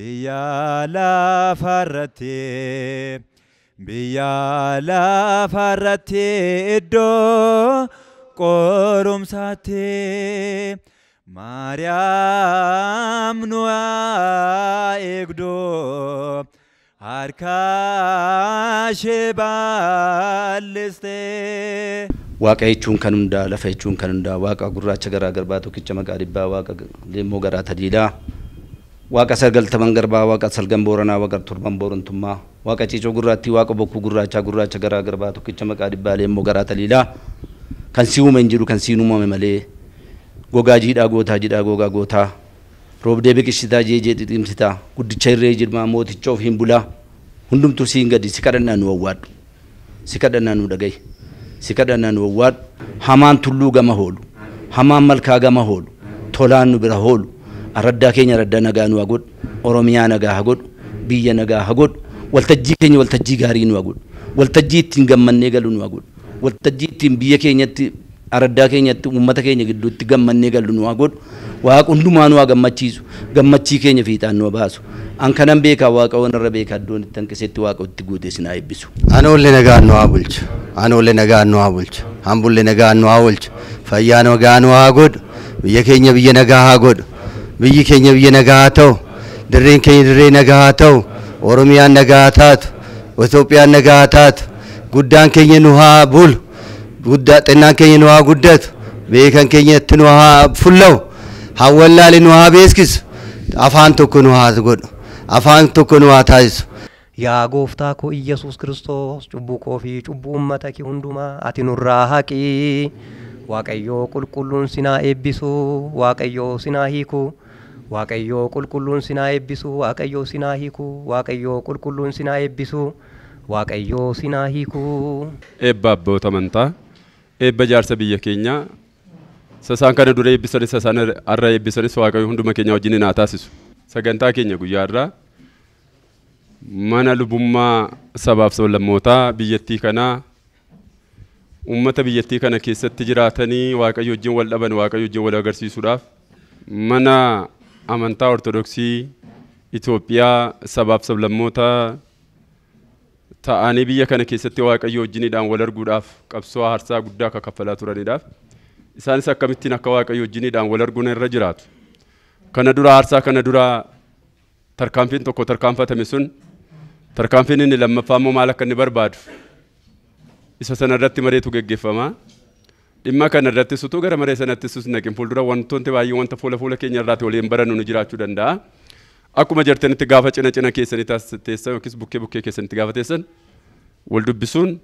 Biyya lafarratti iddoo qorumsaatti Maariyaam nu haa eegdu harka ishee bal'istee. Waaqa jechuun kan hundaa, lafa jechuun kan hundaa, waaqa gurraacha garaa garbaa tokkicha maqaa dhibbaa, waaqa leemmoo garaa tadiidhaa, waaqa sagaltaman garbaa, waaqa salgan booranaa, waaqa torban boorantummaa, waaqa ciicoo gurraattii, waaqa bokkuu gurraacha garaa garbaa tokkicha maqaa dhibbaa, leemmoo garaa tadiidhaa, kan si uume hin jiru, kan si uumame malee, gogaa jiidhaa gogaa gootaa, roobdee biqilchitaa jeejee xiximsitaa, guddicha irree jirmaa mooticha of hin bulaa, hundumtuu siin gadi si kadhannaa nu awwaadhu, si kadhannaa nu dhagahi. Si kadhannaa nu awwaadhu, hamaan tulluu gama hoolu, hamaan malkaa gama hoolu, tolaan nu bira hoolu, araddaa keenya araddaa nagaa nu haa godhu, Oromiyaa nagaa haa godhu, biyya nagaa haa godhu, waltajjii keenya waltajjii gaarii nu haa godhu, waltajjii ittiin gammannee galu nu haa godhu, waltajjii ittiin biyya keenyatti araddaa keenyatti uummata keenya gidduutti gammannee galu nu haa godhu, waaqa hundumaa nu haa gammachiisu, gammachii keenya fiixaan nu haa baasu. An kanan beekaa waaqa wanarra beekaa iddoon itti hanqisetti waaqa itti guuteessin haa eebbisu. Anoollee nagaan nu haa bulchu. Anoollee nagaan nu haa bulchu. Hambullee nagaan nu haa bulchu. Fayyaa nagaa nu haa godhu. Biyya keenya biyya nagaa haa godhu. Biyyi keenya biyya nagaa haa ta'u. Dirreen keenya dirree nagaa haa ta'u. Oromiyaan nagaa haa taatu. Itoophiyaan nagaa haa taatu. Guddaan keenya nu haa bulu. Xinnaan keenya nu haa guddatu. Beekan keenyatti nu haa fullaa'u. Hawwallaali nu haa beeksisu. Afaan tokko nu haa godhu. Afaan tokko nu haa taasisu. Yaa gooftaa koo Iyyasuus Kiristoos cubbuu koo fi cubbuu uummata kee hundumaa ati nurraa haqi. Waaqayyoo qulqulluun sinaa eebbisu, Waaqayyoo sinaa hiiku. Waaqayyoo qulqulluun sinaa eebbisu, Waaqayyoo sinaa hiiku. Waaqayyoo qulqulluun sinaa eebbisu, Waaqayyoo sinaa hiiku. Eebba abboota amantaa, eebba jaarsa biyya keenyaa, sasaan kana dura eebbisanis sasaan har'a eebbisanis Waaqayyoo hunduma keenya wajjin haa taasisu. Sagantaa keenya guyyaa irraa mana lubummaa sabaaf sablammootaa biyyattii kanaa uummata biyyattii kana keessatti jiraatanii Waaqayyo wajjin wal dhaban Waaqayyo wajjin wal agarsiisuudhaaf mana amantaa Ortodoksii Itoophiyaa sabaaf sablammootaa ta'anii biyya kana keessatti Waaqayyo wajjiniidhaan wal arguudhaaf qabsoo aarsaa guddaa akka kaffalaa turaniidhaaf isaanis akkamittiin akka Waaqayyo wajjiniidhaan wal arguun irra jiraatu. Kana dura aarsaa kana dura tarkaanfiin tokko tarkaanfatame sun tarkaanfiin inni lammaffaa immoo maal akka inni barbaadu isa sana irratti mareetu geggeeffama. Dhimma kana irratti sutuu gara maree sanatti sus naqin fuuldura wantoonni baay'ee wanta fuula keenya irraati waliin barannu nu jiraachuu danda'a. Akkuma jirtanitti gaafa cina keessanii teessan yookiis bukkee keessanitti gaafa teessan wal dubbisuun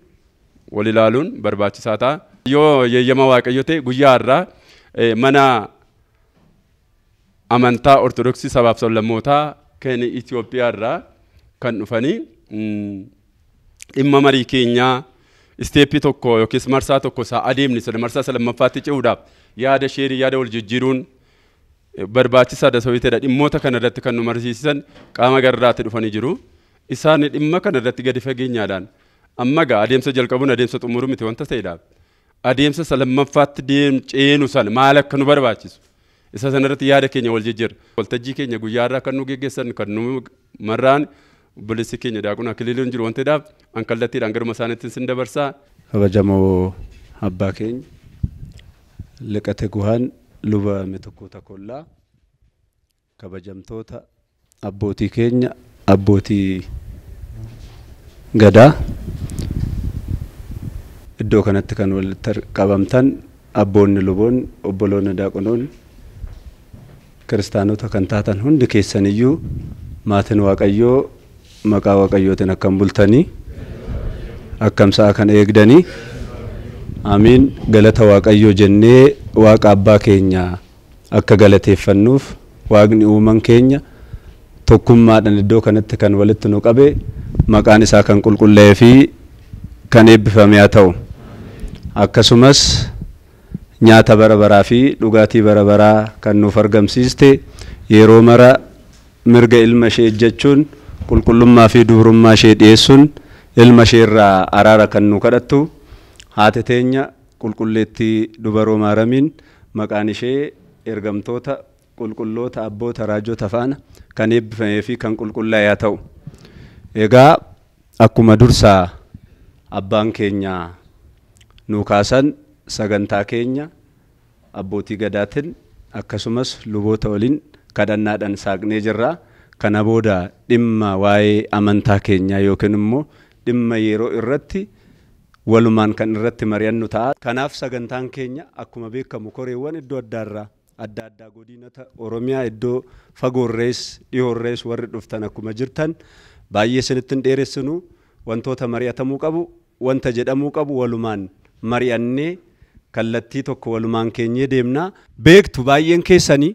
wal ilaaluun barbaachisaa ta'a. Yoo yeeyyama Waaqayyo ta'e guyyaa irraa mana amantaa Ortodoksii sabaaf sablammootaa kan Itoophiyaa irraa kan dhufanii dhimma marii keenyaa isteeppii tokko yookiis marsaa tokko isaa adeemni sana marsaa lamaffaatti ce'uudhaaf yaada sheerii yaada wal jijjiiruun barbaachisaadha soowwiteedha. Dhimmoota kana irratti kan nu marsiisan qaama garraatti dhufanii jiru. Isaan dhimma kana irratti gadi fageenyaadhaan amma gaa adeemsa jalqabuun adeemsa xumuruu miti wanta ta'eedha. Adeemsa lamaffaatti ceenu sana maal akka nu barbaachisu isa sana irratti yaada keenya wal jijjiirra. Waltajjii keenya guyyaa irraa kan nu geggeessan kan nu marraan obboleessi keenya daakun Akiliiluun jiru wanta ta'eedhaaf an kallattiidhaan garuma isaaniitti sin dabarsaa. Kabajamoo abbaa keenya Liqate Guhaan luba Mitokoota Kollaa, kabajamtoota abbootii keenya abbootii gadaa iddoo kanatti kan walitti qabamtan abboonni luboonni obboloonni daaqonoonni kiristaanota kan taatan hundi keessaniyyuu maatiin Waaqayyoo maqaa Waaqayyootiin akkam bultanii akkam sa'a kan eegdanii amiin. Galata Waaqayyoo jennee waaqa abbaa keenya akka galateeffannuuf waaqni uuman keenya tokkummaadhaan iddoo kanatti kan walitti nu qabe maqaan isaa kan qulqullaa'ee fi kan eebbifame haa ta'u. Akkasumas nyaata bara baraa fi dhugaatii bara baraa kan nuuf argamsiiste yeroo mara mirga ilma ishee ejjechuun qulqullummaa fi dubrummaa ishee dhiyeessuun ilma ishee irraa araara kan nu kadhattu haati teenya qulqulleettii dubaroo Maaramiin maqaan ishee ergamtoota qulqulloota abboota raajota faana kan eebbifamee fi kan qulqullaa'ee ta'u. Egaa akkuma dursaa abbaan keenya nu kaasan sagantaa keenya abbootii gadaatiin akkasumas luboota waliin kadhannaadhaan saaqnee jirra. Kana booda dhimma waa'ee amantaa keenyaa yookiin immoo dhimma yeroo irratti walumaan kan irratti mari'annu ta'a. Kanaaf sagantaan keenya akkuma beekamu koreewwan iddoo addaa godinota Oromiyaa iddoo fagoorrees dhihoorrees warri dhuftan akkuma jirtan baay'ee isinitti dheeressinu wantoota mari'atamuu qabu wanta jedhamuu qabu walumaan mari'annee kallattii tokko walumaan keenyee deemna. Beektu baay'een keessanii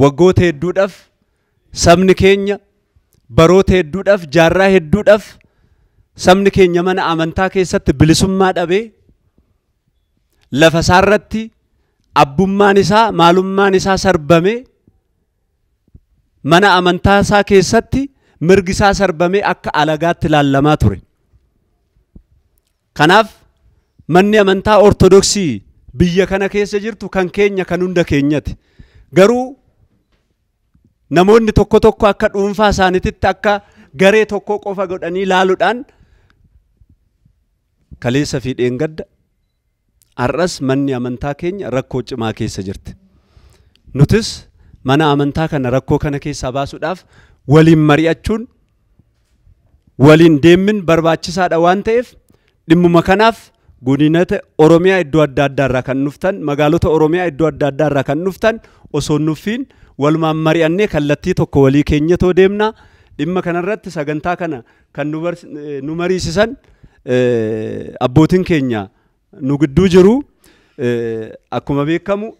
waggoota hedduudhaaf sabni keenya baroota hedduudhaaf jaarraa hedduudhaaf sabni keenya mana amantaa keessatti bilisummaa dhabee lafa isaarratti abbummaan isaa maalummaan isaa sarbame mana amantaa isaa keessatti mirgi isaa sarbame akka alagaatti ilaalamaa ture. Kanaaf manni amantaa ortodoksii biyya kana keessa jirtu kan keenya kan hunda keenyati. Garuu namoonni tokko akka dhuunfaa isaaniitti akka garee tokko qofa godhanii ilaaluudhaan kaleessa fi dheengadda har'as manni amantaa keenya rakkoo cimaa keessa jirti. Nutis mana amantaa kana rakkoo kana keessaa baasuudhaaf waliin mari'achuun waliin deemin barbaachisaadha waan ta'eef dhimmuma kanaaf godinota Oromiyaa iddoo adda addaarraa kan dhuftan magaalota Oromiyaa iddoo adda addaarraa kan dhuftan osoo nuffiin walumaan mari'annee kallattii tokko walii keenyatoo deemna. Dhimma kanarratti sagantaa kana kan nu mariisisan abbootiin keenya nu gidduu jiru. Akkuma beekamu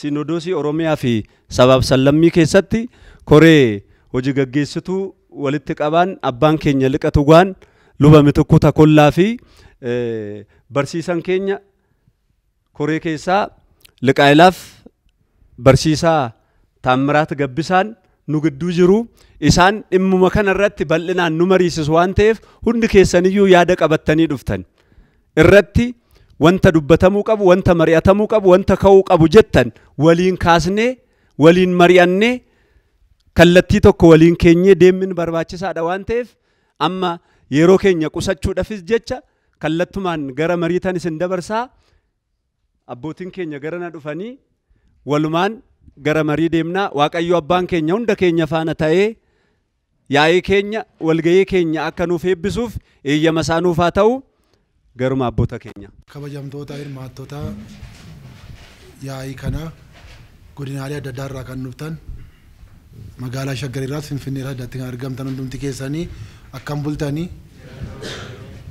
Sinodoosii Oromiyaa fi sabaaf sallammii keessatti koree hojii gaggeessituu walitti qabaan abbaan keenya liqatu gwaan luba Mitikuu Takollaa fi barsiisan keenya koree keessaa Liqaa'ilaaf barsiisaa Taammiraat Gabbisaan nu gidduu jiru. Isaan dhimmuma kanarratti bal'inaan nu mariisisu waan ta'eef hundi keessaniyyuu yaada qabattanii dhuftan irratti wanta dubbatamuu qabu wanta mari'atamuu qabu wanta ka'uu qabu jettan waliin kaasnee waliin mari'annee kallattii tokko waliin keenyee deemin barbaachisaadha waan ta'eef amma yeroo keenya qusachuudhaafis jecha kallattumaan gara mariitan isin dabarsaa. Abbootiin keenya garana dhufanii walumaan gara marii deemnaa. Waaqayyo abbaan keenya hunda keenya faana ta'ee yaa'ii keenya walgahii keenya akka nuuf eebbisuuf eeyyama isaa nuuf haa ta'u. Garuma abboota keenya kabajamtoota hirmaattota yaa'ii kana godinaalee adda addaarraa kan dhuftan magaalaa Shaggar irraa Finfinnee irraa addatti kan argamtan hundumti keessanii akkam bultanii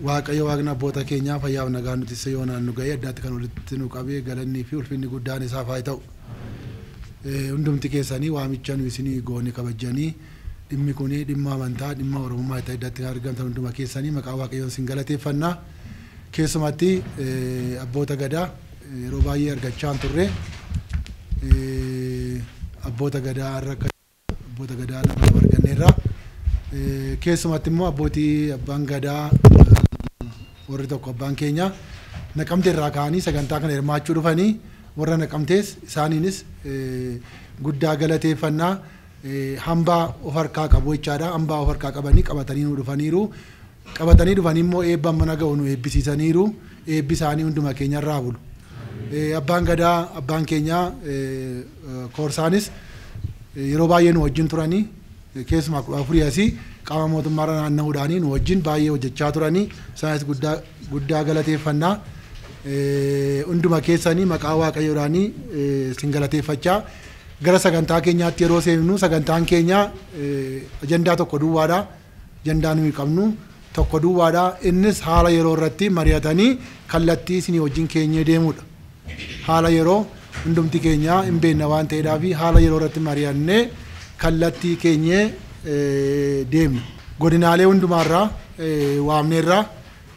Waaqayyo waaqni abboota keenyaa fayyaaf nagaa nuti yoonaan nu ga'ee addaatti kan walitti nu qabee galannii fi ulfinni guddaan isaaf haa ta'u. Hundumti keessanii waamicha nu isinii goone kabajanii dhimmi kuni dhimma amantaa dhimma oromummaa ta'e addatti kan argamtan hunduma keessanii maqaa Waaqayyoon sin galateeffannaa. Keessumatti abboota gadaa yeroo baay'ee argachaa turre abboota gadaa abboota gadaa lama arganneerra. Keessumatti immoo abbootii abbaan gadaa warri tokko abbaan keenya Naqamtee irraa ka'anii sagantaa kana hirmaachuu dhufanii warra Naqamtees isaaniinis guddaa galateeffannaa. Hambaa of harkaa qabu jechaadha. Hambaa of harkaa qabanii qabatanii nu dhufaniiru. Qabatanii dhufanii immoo eebba mana ga'u nu eebbisiisaniiru. Eebbi isaanii hunduma keenya irraa bulu. Abbaan gadaa abbaan keenya koorsaanis yeroo baay'ee nu wajjin turanii keessumaa 14 asii qaama mootummaarra naanna'uudhaanii nu wajjin baay'ee hojjechaa turanii isaanis guddaa galateeffannaa. Hunduma keessanii maqaa Waaqayyoodhaanii sin galateeffachaa gara sagantaa keenyaatti yeroo seennu sagantaan keenya ajandaa tokko duwwaadha. Ajandaa nuyi qabnu tokko duwwaadha. Innis haala yeroo irratti mari'atanii kallattii isinii wajjin keenyee deemudha. Haala yeroo hundumti keenya hin beekna waan ta'eedhaaf haala yeroo irratti mari'annee kallattii keenyee deemna. Godinaalee hundumaarraa waamneerraa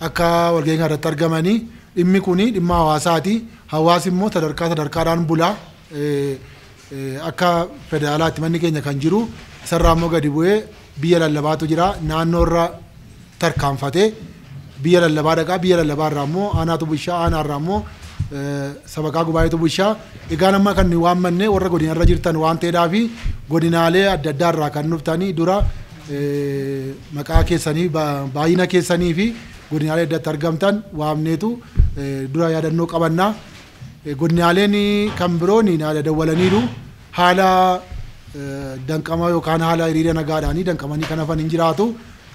akka walgahii irratti argamanii dhimmi kuni dhimma hawaasaati. Hawaasi immoo sadarkaadhaan bulaa. Akka federaalaatti manni keenya kan jiru sarraa immoo gadi bu'ee biyya lallabaatu jira. Naannoo irra tarkaanfatee biyya lallabaa dhaqaa. Biyya lallabaa irraa immoo aanaatu bishaa aanaa irraa immoo sabakaa gubaa'eetu bulchaa. Egaan amma kan waammanne warra godinarra jirtan waan ta'eedhaaf godinaalee adda addaa irraa kan dhuftanii dura maqaa keessanii baay'ina keessanii fi godinaalee addatti argamtan waamneetu dura yaadannoo qabannaa. Godinaaleen kan biroon yaada dawwalaniiru haala danqama yookaan haala hiriira nagaadhaanii danqamanii kan hafan hin jiraatu.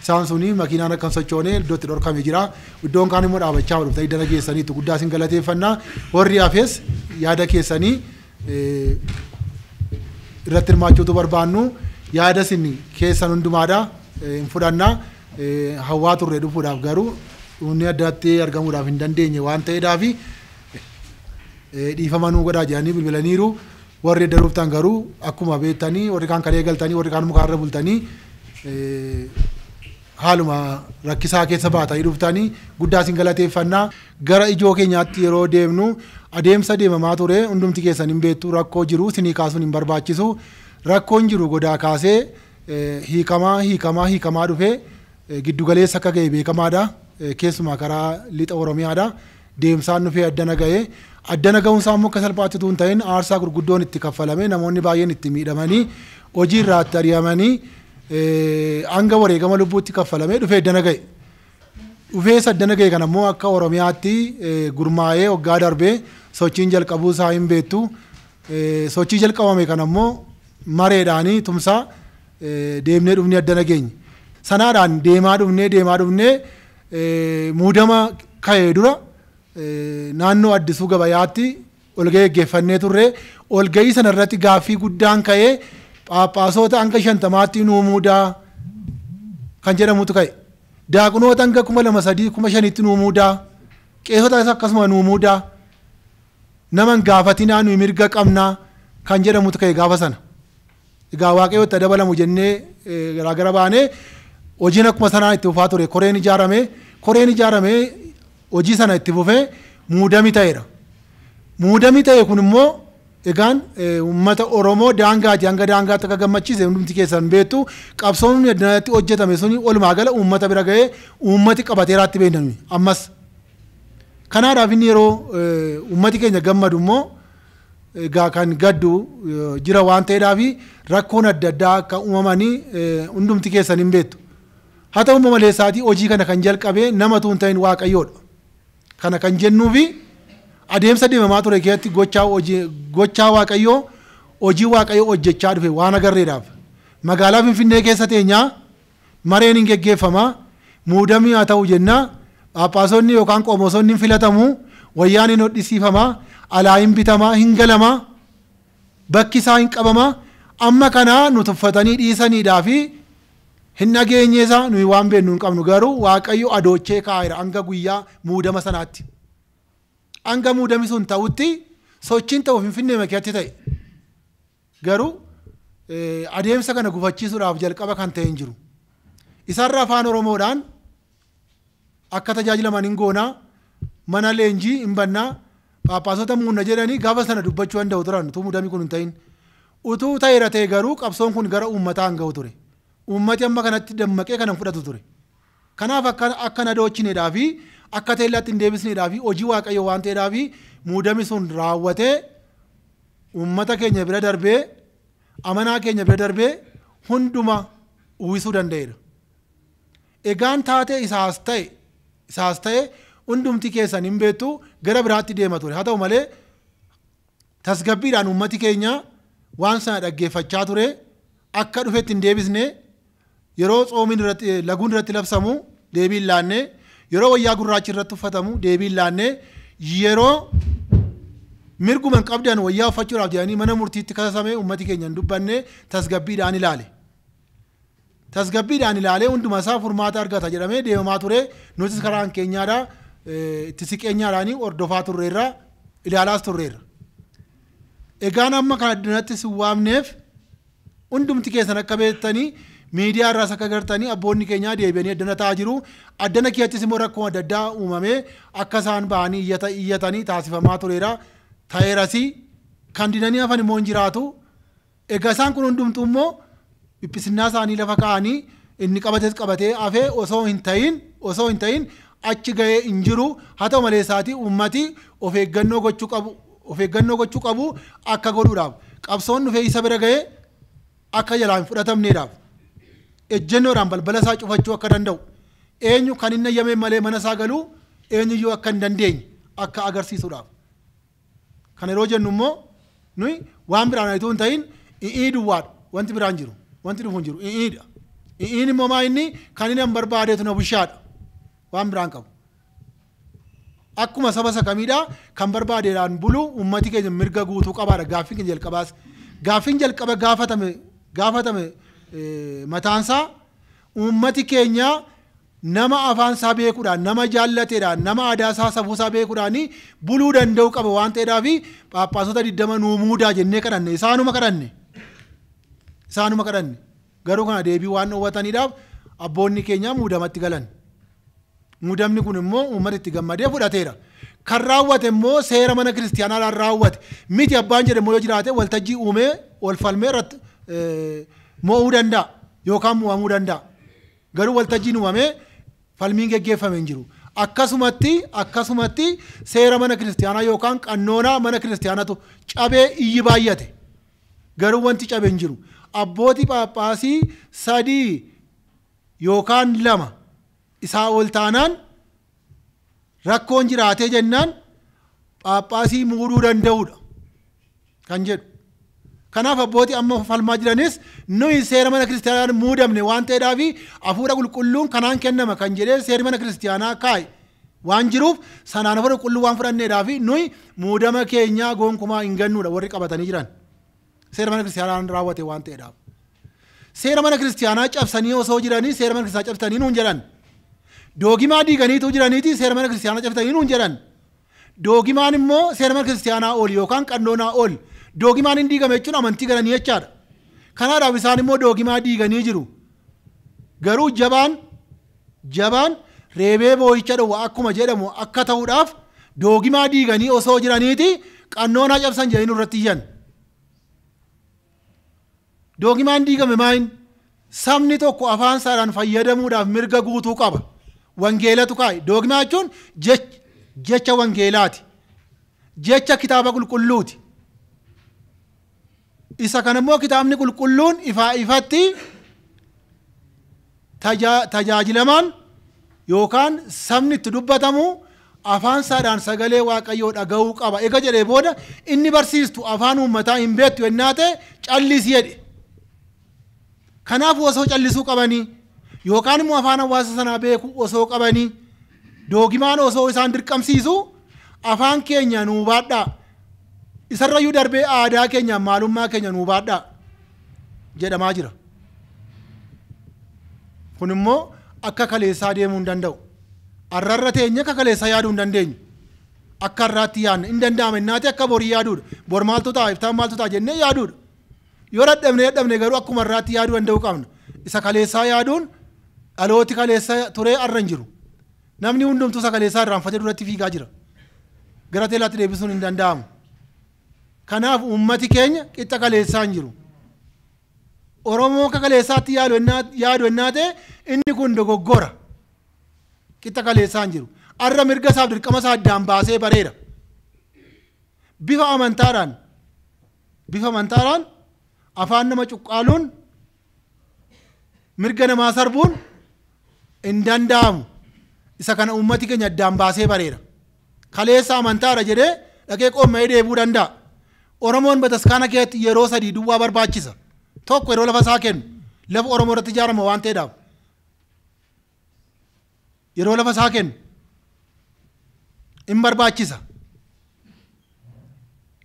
Isaan suni makiinaan akka sochoonee iddootti dhorkamee jira. Iddoon kaan immoo dhaabachaa dhuftanii dana keessaniitu guddaa isin galateeffannaa. Warri hafes yaada keessanii irratti hirmaachuutu barbaannu. Yaada isin keessan hundumaadha hin fudhannaa. Hawaa turre dhufuudhaaf garuu humni addaatti argamuudhaaf hin dandeenye waan ta'eedhaaf dhiifama nuu godhaa jedhanii bilbilaniiru. Warri edda dhuftan garuu akkuma beektanii warri kaan kalee galtanii warri kaan mukaarra bultanii haaluma rakkisaa keessa baatanii dhuftanii guddaa isin galateeffannaa. Gara ijoo keenyaatti yeroo deemnu adeemsa deemamaa ture hundumti keessan hin beektu rakkoo jiru isinii kaasuun hin barbaachisu. Rakkoon jiru godaa kaasee hiikamaa dhufee giddugaleessa akka ga'e beekamaadha. Keessumaa karaa lixa Oromiyaadha. Deemsaan dhufee addana ga'e. Addana ga'uunsaa immoo akka salphaattuu hin ta'in aarsaa gurguddoon itti kaffalame namoonni baay'een itti miidhamanii hojii irraa itti ari'amanii hanga wareegama lubbuutti kaffalamee dhufee addana ga'e. Dhufee addana ga'e kana immoo akka Oromiyaatti gurmaa'ee waggaa darbee sochiin jalqabuu isaa hin beektu. Sochii jalqabame kana immoo mareedhaanii tumsaa deemnee dhufnee addana geenye. Sanaadhaan deemaa dhufnee muudama ka'ee dura naannoo Addisuu Gabayaatti olga'ii geggeeffannee turre. Olga'ii sana irratti gaaffii guddaan ka'ee Phaaphaasota hanga 50 nuu muudaa kan jedhamutu ka'e. Daaqunoota hanga 2,300 5,000 nuu muudaa. Qeessota akkasuma nuu muudaa. Nama gaafatinaa nuyi mirga qabnaa kan jedhamutu ka'e gaafa sana. Egaa Waaqayyootti dabalamu jennee garaagara baanee hojiin akkuma sanaa itti fufaa ture. Koreen ijaaramee hojii sana itti fufee muudamii ta'eera. Muudamii ta'e kun immoo egaan uummata Oromoo daangaati hanga daangaatti akka gammachiise hundumti keessan beektu qabsoon addanatti hojjetame suni walumaa gala uummata bira ga'ee uummati qabateeraatti beeknami ammas. Kanaadhaaf inni yeroo uummati keenya gammadu immoo egaa kan gaddu jira waan ta'eedhaaf rakkoon adda addaa akka uumamanii hundumti keessan hin beektu. Haa ta'u malee isaatii hojii kana kan jalqabee namatu hin ta'in Waaqayyoodha. Kana kan jennuufi adeemsa deemamaa ture keessatti gochaa Waaqayyoo hojii Waaqayyoo hojjechaa dhufe waan agarreedhaaf. Magaalaa Finfinnee keessa teenyaa mareen hin geggeeffamaa muudamii haa ta'u jennaa Phaaphaasonni yookaan qomoosonni hin filatamu wayyaan hin hodhisiifamaa alaa hin bitamaa hin galamaa bakki isaa hin qabamaa amma kanaa nu tuffatanii dhiisaniidhaa fi hin dhageenyeesa nuyi waan beeknu hin qabnu garuu Waaqayyo adoochee kaa'eera hanga guyyaa muudama sanaatti. Hanga muudami sun ta'utti sochiin ta'u Finfinnee makiyaatti ta'e. Garuu adeemsa kana gufachiisuudhaaf jalqaba kan ta'e hin jiru. Isarra afaan Oromoodhaan akka tajaajilaman hin goonaa mana leenjii hin bannaa Phaaphaasota muunna jedhanii gaafa sana dubbachuu danda'u turan utuu muudamii kun hin ta'in. Utuu ta'eera ta'e garuu qabsoon kun gara uummataa hin ga'u ture. Uummati amma kanatti dammaqee kanan fudhatu ture. Kanaaf akka nadoochineedhaa fi akka teellaatti hin deebisneedhaa fi hojii Waaqayyo waan ta'eedhaa fi muudami sun raawwatee uummata keenya bira darbee amanaa keenya bira darbee hunduma uwwisuu danda'eera. Egaan taatee isaas ta'e hundumti keessan hin beektu gara biraatti deema ture. Haa ta'u malee tasgabbiidhaan uummati keenya waan sana dhaggeeffachaa ture akka dhufetti hin deebisne yeroo xoomiin laguun irratti labsamu deebiin laannee yeroo wayyaa gurraachi irratti uffatamu deebiin laannee yeroo mirguma qabdan wayyaa uffachuudhaaf jedhanii mana murtiitti kasasame uummati keenya hin dubbanne tasgabbiidhaan ilaale. Tasgabbiidhaan ilaalee hunduma isaa furmaata argata jedhamee deemamaa ture. Nutis karaan keenyaadhaa itti siqeenyaadhaan hordofaa turreerra ilaalaas turreerra. Egaan amma kan addanatti si waamneef hundumti keessan akka beektanii miidiyaa irraas akka agartanii abboonni keenyaa deebi'anii addana ta'aa jiru. Addana keessattis immoo rakkoo adda addaa uumamee akka isaan ba'anii iyyatanii taasifamaa tureera. Ta'eerasii kan didanii hafan immoo hin jiraatu. Egaa isaan kun hundumtuu immoo dhiphisinaa isaanii lafa kaa'anii inni qabatee hafee osoo hin ta'in achi ga'ee hin jiru. Haa ta'u malee isaatii uummati of eeggannoo gochuu qabu akka godhuudhaaf qabsoon dhufee isa bira ga'ee akka jalaa hin fudhatamneedhaaf ejjennoodhaan balbala isaa cufachuu akka danda'u eenyu kan inni ayyamee malee mana isaa galuu eenyuyyuu akka hin dandeenye akka agarsiisuudhaaf. Kan yeroo jennu immoo nuyi waan biraan ayituu hin ta'in i'ii duwwaadha wanti biraan jiru wanti dhufu hin jiru i'ii I'in immoo maa inni kan inni hin barbaadeetu na bushaadha waan biraan qabu. Akkuma saba sakamiidha kan barbaadeedhaan bulu uummati keenya mirga guutuu qabaadha. Gaaffiin keenya jalqabaas gaaffiin jalqaba gaafatame mataansaa uummati keenya nama afaan isaa beekuudhaan nama jaallateedhaan nama aadaa isaa safuu isaa beekuudhaan buluu danda'u qaba waan ta'eedhaaf Phaaphaasota 20 nuu muudaa jennee kadhanne isaanuma kadhanne garuu kana deebii waan hubataniidhaaf abboonni keenya muudamatti galan. Muudamni kun immoo uummata itti gammadee fudhateera. Kan raawwate immoo seera mana kiristiyaanaa raawwate miti abbaan jedhe immoo yoo jiraate waltajjii uumee ol falmee irratti mo'uu danda'a yookaan mo'amuu danda'a. Garuu waltajjiin uumamee falmiin geggeeffame hin jiru. Akkasumatti seera mana kiristiyaanaa yookaan qannoonaa mana kiristiyaanaatu cabee iyyi baay'ate. Garuu wanti cabe hin jiru. Abbootii Phaaphaasii 3 yookaan 2 isaa ol taanaan rakkoon jiraatee jennaan Phaaphaasii muuduu danda'uudha kan jedhu. Kanaaf abbootii amma falmaa jiranis nuyi seera mana kiristiyaanaa muudamne waan ta'eedhaaf hafuura qulqulluun kanaan kennama kan jedhee seera mana kiristiyaanaa kaa'e waan jiruuf sanaan hafuura qulqulluu waan fudhanneedhaaf nuyi muudama keenyaa gonkumaa hin gannuudha warri qabatanii jiran. Seera mana kiristiyaanaa raawwate waan ta'eedhaaf. Seera mana kiristiyaanaa cabsanii osoo jiranii seera mana kiristiyaanaa cabsanii nuun jedhan. Doogimaa diiganiitu jiraniiti seera mana kiristiyaanaa cabsanii nuun jedhan. Doogimaan immoo seera mana kiristiyaanaa ol yookaan qannoonaa ol. Doogimaan hin diigame jechuun amantii galanii jechaadha. Kanaadhaaf isaan immoo doogimaa diiganii jiru. Garuu jabaan reebee boo'icha dhowwa akkuma jedhamu akka ta'uudhaaf doogimaa diiganii osoo jiraniiti qannoonaa cabsan jedhanii nurratti iyyan. Doogimaan diigame maayin sabni tokko afaan isaadhaan fayyadamuudhaaf mirga guutuu qaba. Wangeelatu kaa'e. Doogimaa jechuun jecha wangeelaati. Jecha kitaaba qulqulluuti. Isa kana immoo kitaabni qulqulluun ifatti tajaajilamaan yookaan sabni itti dubbatamu afaan isaadhaan sagalee waaqayyoo dhaga'uu qaba. Ega jedhee booda inni barsiistu afaan uummataa hin beektu yennaa ta'e callisi jedhe. Kanaaf osoo callisuu qabanii yookaan immoo afaan hawaasa sanaa beeku osoo qabanii doogimaan osoo isaan dirqamsiisu afaan keenya nuu baadhaa. Isarrayyuu darbee aadaa keenya maalummaa keenya nuu baadhaa jedhamaa jira. Kun immoo akka kaleessaa deemuu hin danda'u. Arrarra teenya akka kaleessaa yaaduu hin dandeenyu. Akka har'aatti yaadna hin danda'ama innaati akka borii yaaduudha. Bor maaltu ta'a iftaan maaltu ta'a jennee yaaduudha. Yoo dadhabne garuu akkuma har'aatti yaaduu danda'uu qabna. Isa kaleessaa yaaduun dhalooti kaleessa turee arra hin jiru. Namni hundumtuu isa kaleessaa irraanfatee duratti fiigaa jira. Gara teelaatti deebisuun hin danda'amu. Kanaaf uummati keenya qixa kaleessaa hin jiru. Oromoo akka kaleessaatti yaadu ennaa ta'e inni kun dogoggora. Qixa kaleessaa hin jiru. Arra mirga isaaf dirqama isaa addaan baasee bareera. Bifa amantaadhaan afaan nama cuqqaaluun mirga namaa sarbuun hin danda'amu. Isa kana uummati keenya addaan baasee bareera. Kaleessa amantaadha jedhee dhaqee qooma'ee deebuu danda'a. Oromoon bataskaana keessatti yeroo 3 duwwaa barbaachisa. Tokko yeroo lafa isaa kennu lafa Oromoo irratti ijaarama waan ta'eedhaaf. Yeroo lafa isaa kennu hin barbaachisa.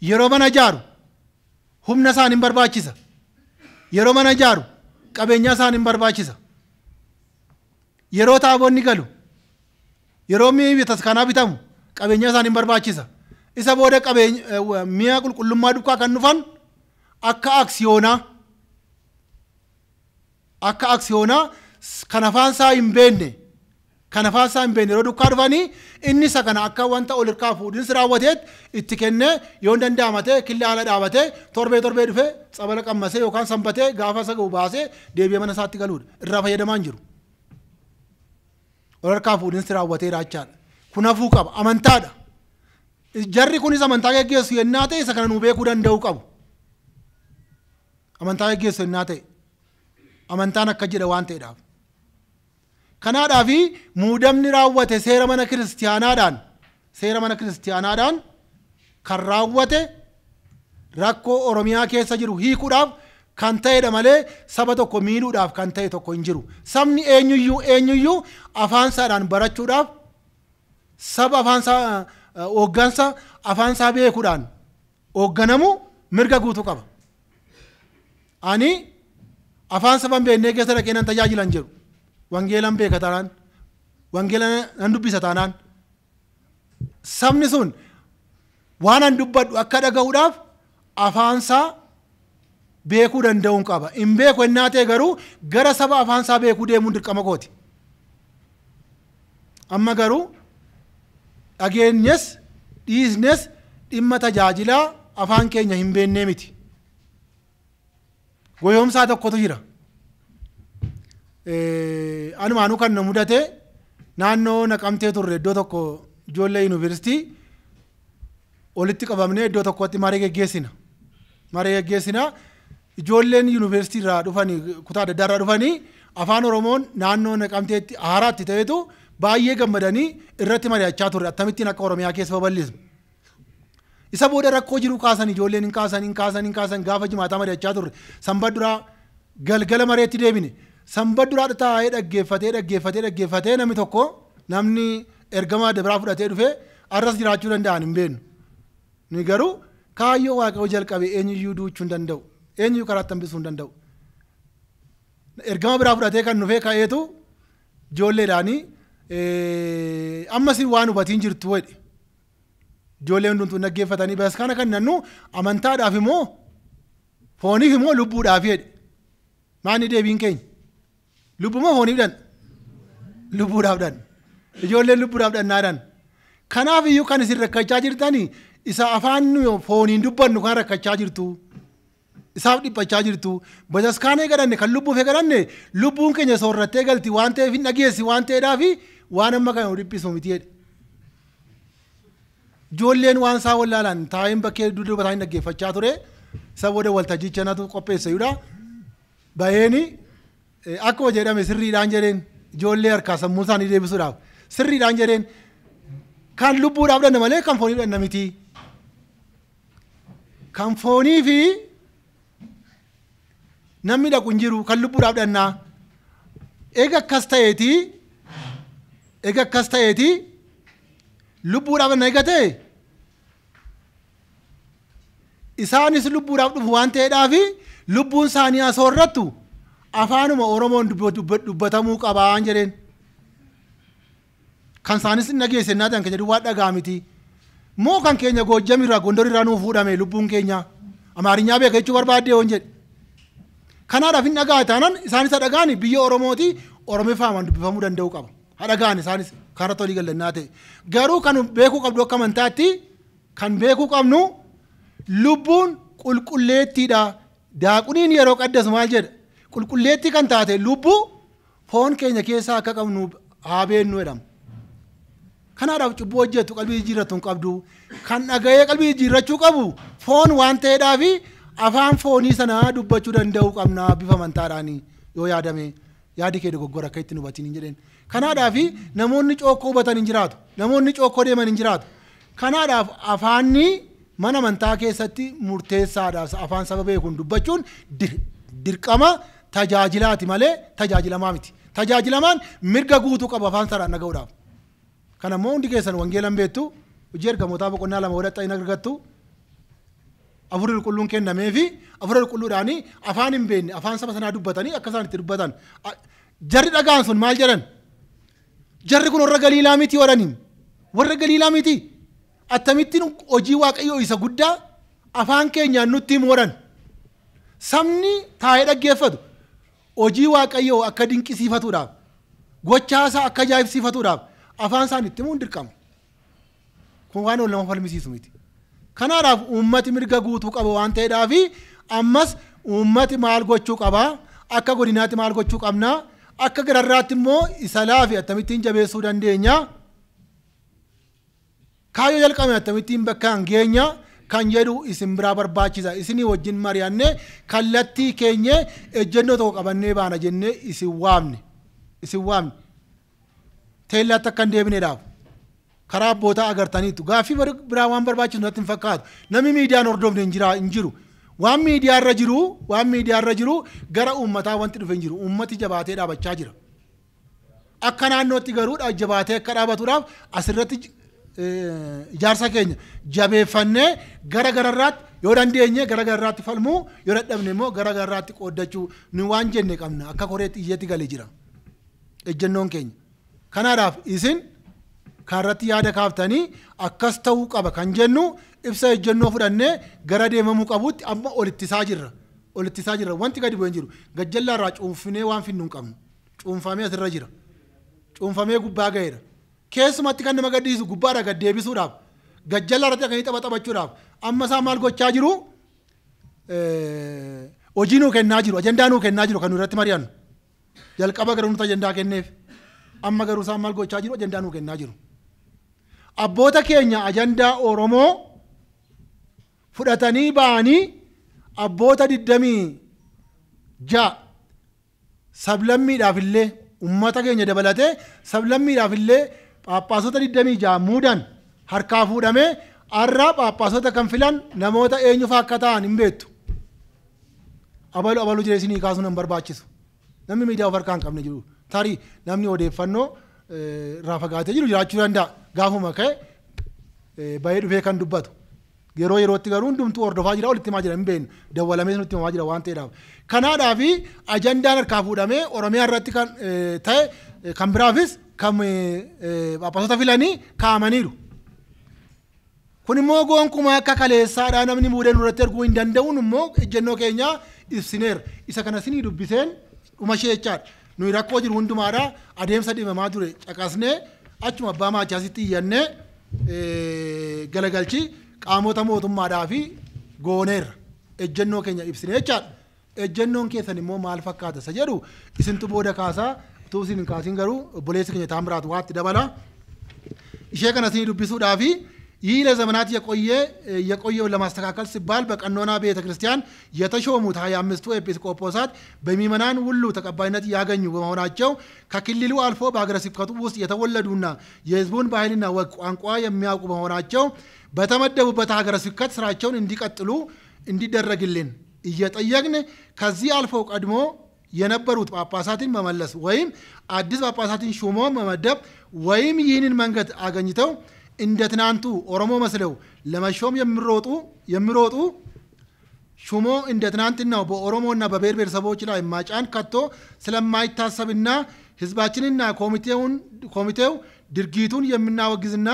Yeroo mana ijaaru humna isaan hin barbaachisa. Yeroo mana ijaaru qabeenya isaan hin barbaachisa. Yeroo taabonni galu yeroo mi'i bataskaanaa bitamu qabeenya isaan hin barbaachisa. Isa booda mi'a qulqullummaa dukkaa kan dhufan akka aksiyoonaa kan afaan isaa hin beekne yeroo dukkaa dhufanii inni isa kana akka wanta ol hirkaa fuudhinsi raawwateet itti kennee yoo hin danda'ama ta'e killee haala dhaabatee torbee dhufee tsabala qammasee yookaan sanbatee gaafa isa ga'u baasee deebi'ee mana isaatti galuudha. Irraa fayyadamaa hin jiru. wal harkaa fuudhinsi raawwateera jechaadha. Kun hafuu qaba amantaadha. Jarri kunis amantaa geggeessu yennaa ta'e isa kana nuu beekuu danda'uu qabu. Amantaa geggeessu yennaa ta'e amantaan akka jedha waan ta'eedhaaf. Kanaadhaaf muudamni raawwate seera mana kiristiyaanaadhaan kan raawwate rakkoo Oromiyaa keessa jiru hiikuudhaaf kan ta'edha malee saba tokko miidhuudhaaf kan ta'e tokko hin jiru. Sabni eenyuyyuu afaansaadhaan barachuudhaaf saba afaansaa hooggansa afaansaa beekuudhaan hoogganamu mirga guutuu qaba. Ani afaan saban beeknee keessa dhaqee nan tajaajilan jedhu wangeelan beeka taanaan wangeelan nan dubbisa taanaan sabni sun waan an dubbadhu akka dhaga'uudhaaf afaansaa beekuu danda'uun qaba. Hin beeku ennaa ta'e garuu gara saba afaansaa beekuu deemuun dirqama kooti. Amma garuu dhageenyes dhiisnes dhimma tajaajilaa afaan keenya hin beennee miti. Goyoomsaa tokkotu jira. Anumaanuu kan na mudate naannoo Naqamtee turre iddoo tokko ijoollee yuunivarsiitii walitti qabamnee iddoo tokkotti maree geggeessina. Ijoolleen yuunivarsiitii irraa dhufanii kutaa adda addaa irraa dhufanii afaan Oromoon naannoo Naqamteetti haaraatti ta'etu baay'ee gammadanii irratti mari'achaa turre akkamittiin akka Oromiyaa keessa babal'isnu. Isa booda rakkoo jiru kaasan ijoolleen hin kaasan gaafa jimaataa mari'achaa turre sanbata duraa galgala mareetti deebine. Sanbata duraa taa'ee dhaggeeffatee namni ergamaa dabraa fudhatee dhufee arras jiraachuu danda'an hin beeknu. Ni garuu kaayyoo Waaqayyoo jalqabe eenyuyyuu duuchuu hin danda'u. Eenyuyyuu karaatti hambisuu hin danda'u. Ergama biraa fudhatee kan dhufee ka'eetu ijoolleedhaanii ammas waan hubatiin jirtu jedhe. Ijoollee hundumtuu dhaggeeffatanii bas kana kan nannu amantaadhaaf immoo fooniif immoo lubbuudhaaf jedhe. Maanni deebiin keenya? Lubbumoo fooniif dhan? Lubbuudhaaf dhan. Ijoolleen lubbuudhaaf dhannaadhaan. Kanaaf iyyuu kan isin rakkachaa jirtanii isa afaan fooniin dubbannu kan rakkachaa jirtu. Isaaf dhiphachaa jirtu. Bataskaanee gadhanne kan lubbuuf gadhanne lubbuun keenya soorrattee galti waan ta'eef hin dhageessi waan ta'eedhaaf waan amma kana dhiphisu miti jedhe. Ijoolleen waan isaa wallaalaan taa'een bakkee dudduubataa hin dhaggeeffachaa ture. Isa booda waltajjicha natu qopheesseeyudha. Baheeni akkuma jedhame sirriidhaan jedheen ijoollee harkaa sammuu isaanii deebisuudhaaf sirriidhaan jedheen kan lubbuudhaaf dhanna malee kan fooniif dhanna miti. Kan foonii fi namni dhaqu hin jiru kan lubbuudhaaf dhannaa. Eega akkas ta'eeti lubbuudhaaf dhanna eega ta'e isaanis lubbuudhaaf dhufu waan ta'eedhaaf lubbuun isaanii haa soorrattu afaanuma Oromoon dubbatamuu qabaan jedheen. Kan isaanis hin dhageesse naatan keenya duwwaa dhagaa miti. Moo kan keenya Goojjamirraa Gondorirraa nuuf fuudhame lubbuun keenya Amaarinyaa beeka jechuu barbaadde hoon jedhe. Kanaadhaaf hin dhagaa taanan isaanis dhagaani biyya Oromooti Oromiffaamaan dubbifamuu danda'uu qaba. Dhagaani isaanis karaa tolii gallannaa ta'e. Garuu kan beekuu qabdu akka amantaatti kan beekuu qabnu lubbuun qulqulleettiidha. Daaquniin yeroo qaddasu maal jedha? Qulqulleettii kan taate lubbuu foon keenya keessaa akka qabnu haa beennu jedhama. Kanaadhaaf cubbuu hojjettu qalbii jijjiirrattu hin qabdu. Kan dhaga'ee qalbii jijjiirrachuu qabu foon waan ta'eedhaaf afaan foonii sanaa dubbachuu danda'uu qabna bifa amantaadhaan yoo yaadame yaadi kee dogoggora akka ittiin hubatiin hin jedheen. Kanaadhaaf namoonni cookkoo hubatan hin jiraatu. Namoonni cookkoo deeman hin jiraatu. Kanaadhaaf afaanni mana amantaa keessatti murteessaadha. Afaan saba beekuun dubbachuun dirqama tajaajilaati malee tajaajilamaa miti. Tajaajilamaan mirga guutuu qaba afaan sanaan dhaga'uudhaaf. Kan ammoo hundi keessan wangeelan beektu hojii ergamootaa boqonnaa 2 walitti hin argattu. Afurri qulqulluun kennamee fi afurri qulqulluudhaanii afaan hin beekne afaan saba sanaa dubbatanii akka isaan itti dubbatan. Jarri dhagaan sun maal jedhan? Jarri kun warra Galiilaa miti waraniin. Warra Galiilaa miti. Akkamittiin hojii Waaqayyoo isa guddaa afaan keenyaan nutti himu waran. Sabni taa'ee dhaggeeffatu hojii Waaqayyoo akka dinqisiifatuudhaaf gochaasaa akka ajaa'ibsiifatuudhaaf afaan isaan itti himuun dirqama. Kun waan ol nama falmisiisu miti. Kanaadhaaf uummati mirga guutuu qaba waan ta'eedhaaf ammas uummati maal gochuu qabaa? Akka godinaatti maal gochuu qabnaa? akka gararraatti immoo isa laafi akkamittiin jabeessuu dandeenya kaayyoo jalqabne akkamittiin bakka hangeenya kan jedhu isin biraa barbaachisa isinii wajjin mari'anne kallattii keenya ejjennoo tokko qabannee baana jennee isin waamne teellaatti akka hin deebineedhaaf karaa abbootaa agartaniitu gaaffii biraa waan barbaachisu natti hin fakkaatu namni miidiyaan hordofne hin jiru waan miidiyaa irra jiru gara uummataa wanti dhufe hin jiru uummati jabaatee dhaabachaa jira akka naannootti garuu jabaatee akka dhaabatuudhaaf asirratti ijaarsa keenya jabeeffannee gara gararraatti yoo dandeenye gara gararraatti falmuu yoo dadhabne immoo gara gararraatti qooddachuu nu waan jenne qabna akka koreetti iyyeetti galee jira ejjennoon keenya kanaadhaaf isin kanarratti yaada kaaftanii akkas ta'uu qaba kan jennu ibsa ejjennoo fudhannee gara deemamuu qabutti amma olittisaa jirra wanti gadi bu'ee hin jiru gajjallaa irraa cuunfinee waan finnu hin qabnu cuunfamee asirra jira cuunfamee gubbaa ga'eera keessumatti kan nama gaddisiisu gubbaadha gad deebisuudhaaf gajjallaa irratti akkanii taphachuudhaaf amma isaa maal gochaa jiru hojii nuu kennaa jiru ajandaa nuu kennaa jiru kan irratti mari'annu jalqaba garuu nuti ajandaa kenneef amma garuu isaan maal gochaa jiru ajandaa nuu kennaa jiru abboota keenya ajandaa Oromoo fudhatanii ba'anii abboota 26 sablammiidhaaf illee ummata keenya dabalatee sablammiidhaaf illee Phaaphaasota 26 muudan harkaa fuudhamee har'a Phaaphaasota kan filan namoota eenyufa akka ta'an hin beektu. Abaluu jireessinii kaasuun hin barbaachisu. Namni miidiyaa of harkaa hin qabne jiru. Tarii namni odeeffannoo irraa fagaatee jiru jiraachuu danda'a. Gaafuma ka'e bahee dhufee kan dubbatu. Yerootti garuu hundumtuu hordofaa jira walitti himaa jira hin beeknu dawwalamee nutti himaa jira waan ta'eedhaaf. Kanaadhaaf ajandaan harkaa fuudhamee Oromiyaa irratti kan ta'e kan biraafis kan Phaaphaasota filanii kaa'amaniiru. Kun immoo gonkumaa akka kaleessaadhaa namni muudee nurratti arguu hin danda'uun immoo ejjennoo keenya ibsineera. Isa kana sinii dubbiseen dhuma ishee jechaadha. Nuyi rakkoo jiru hundumaadhaa adeemsa deemamaa ture caqasnee achuma abbaa maachaasitti iyyannee galagalchii qaamota mootummaadhaa fi gooneerra ejjennoo keenya ibsine jechaadha. Ejjennoon keessan immoo maal fakkaata isa jedhu isintu booda kaasaa utuu isin hin kaasin garuu obboleessi keenya Taamiraat waatti dabala. Ishee kana isinii dubbisuudhaa fi ይህ ለዘመናት የቆየው ለማስተካከል ሲባል በቀኖና ቤተ ክርስቲያን የተሾሙት 25ቱ ኤጲስቆጶሳት በሚመናን ሁሉ ተቀባይነት ያገኙ በመሆናቸው ከክልሉ አልፎ በሀገረ ስብከቱ ውስጥ የተወለዱና የሕዝቡን ባህልና ወግ ቋንቋ የሚያውቁ በመሆናቸው በተመደቡበት ሀገረ ስብከት ስራቸውን እንዲቀጥሉ እንዲደረግልን እየጠየቅን ከዚህ አልፎ ቀድሞ የነበሩት ጳጳሳትን መመለስ ወይም አዲስ ጳጳሳትን ሹሞ መመደብ ወይም ይህንን መንገድ አገኝተው እንደ ትናንቱ ኦሮሞ መስለው ለመሾም የሚሮጡ ሹሞ እንደ ትናንትናው በኦሮሞና በብሔር ብሔረሰቦች ላይ ማጫን ከቶ ስለማይታሰብና ህዝባችንና ኮሚቴው ድርጊቱን የምናወግዝና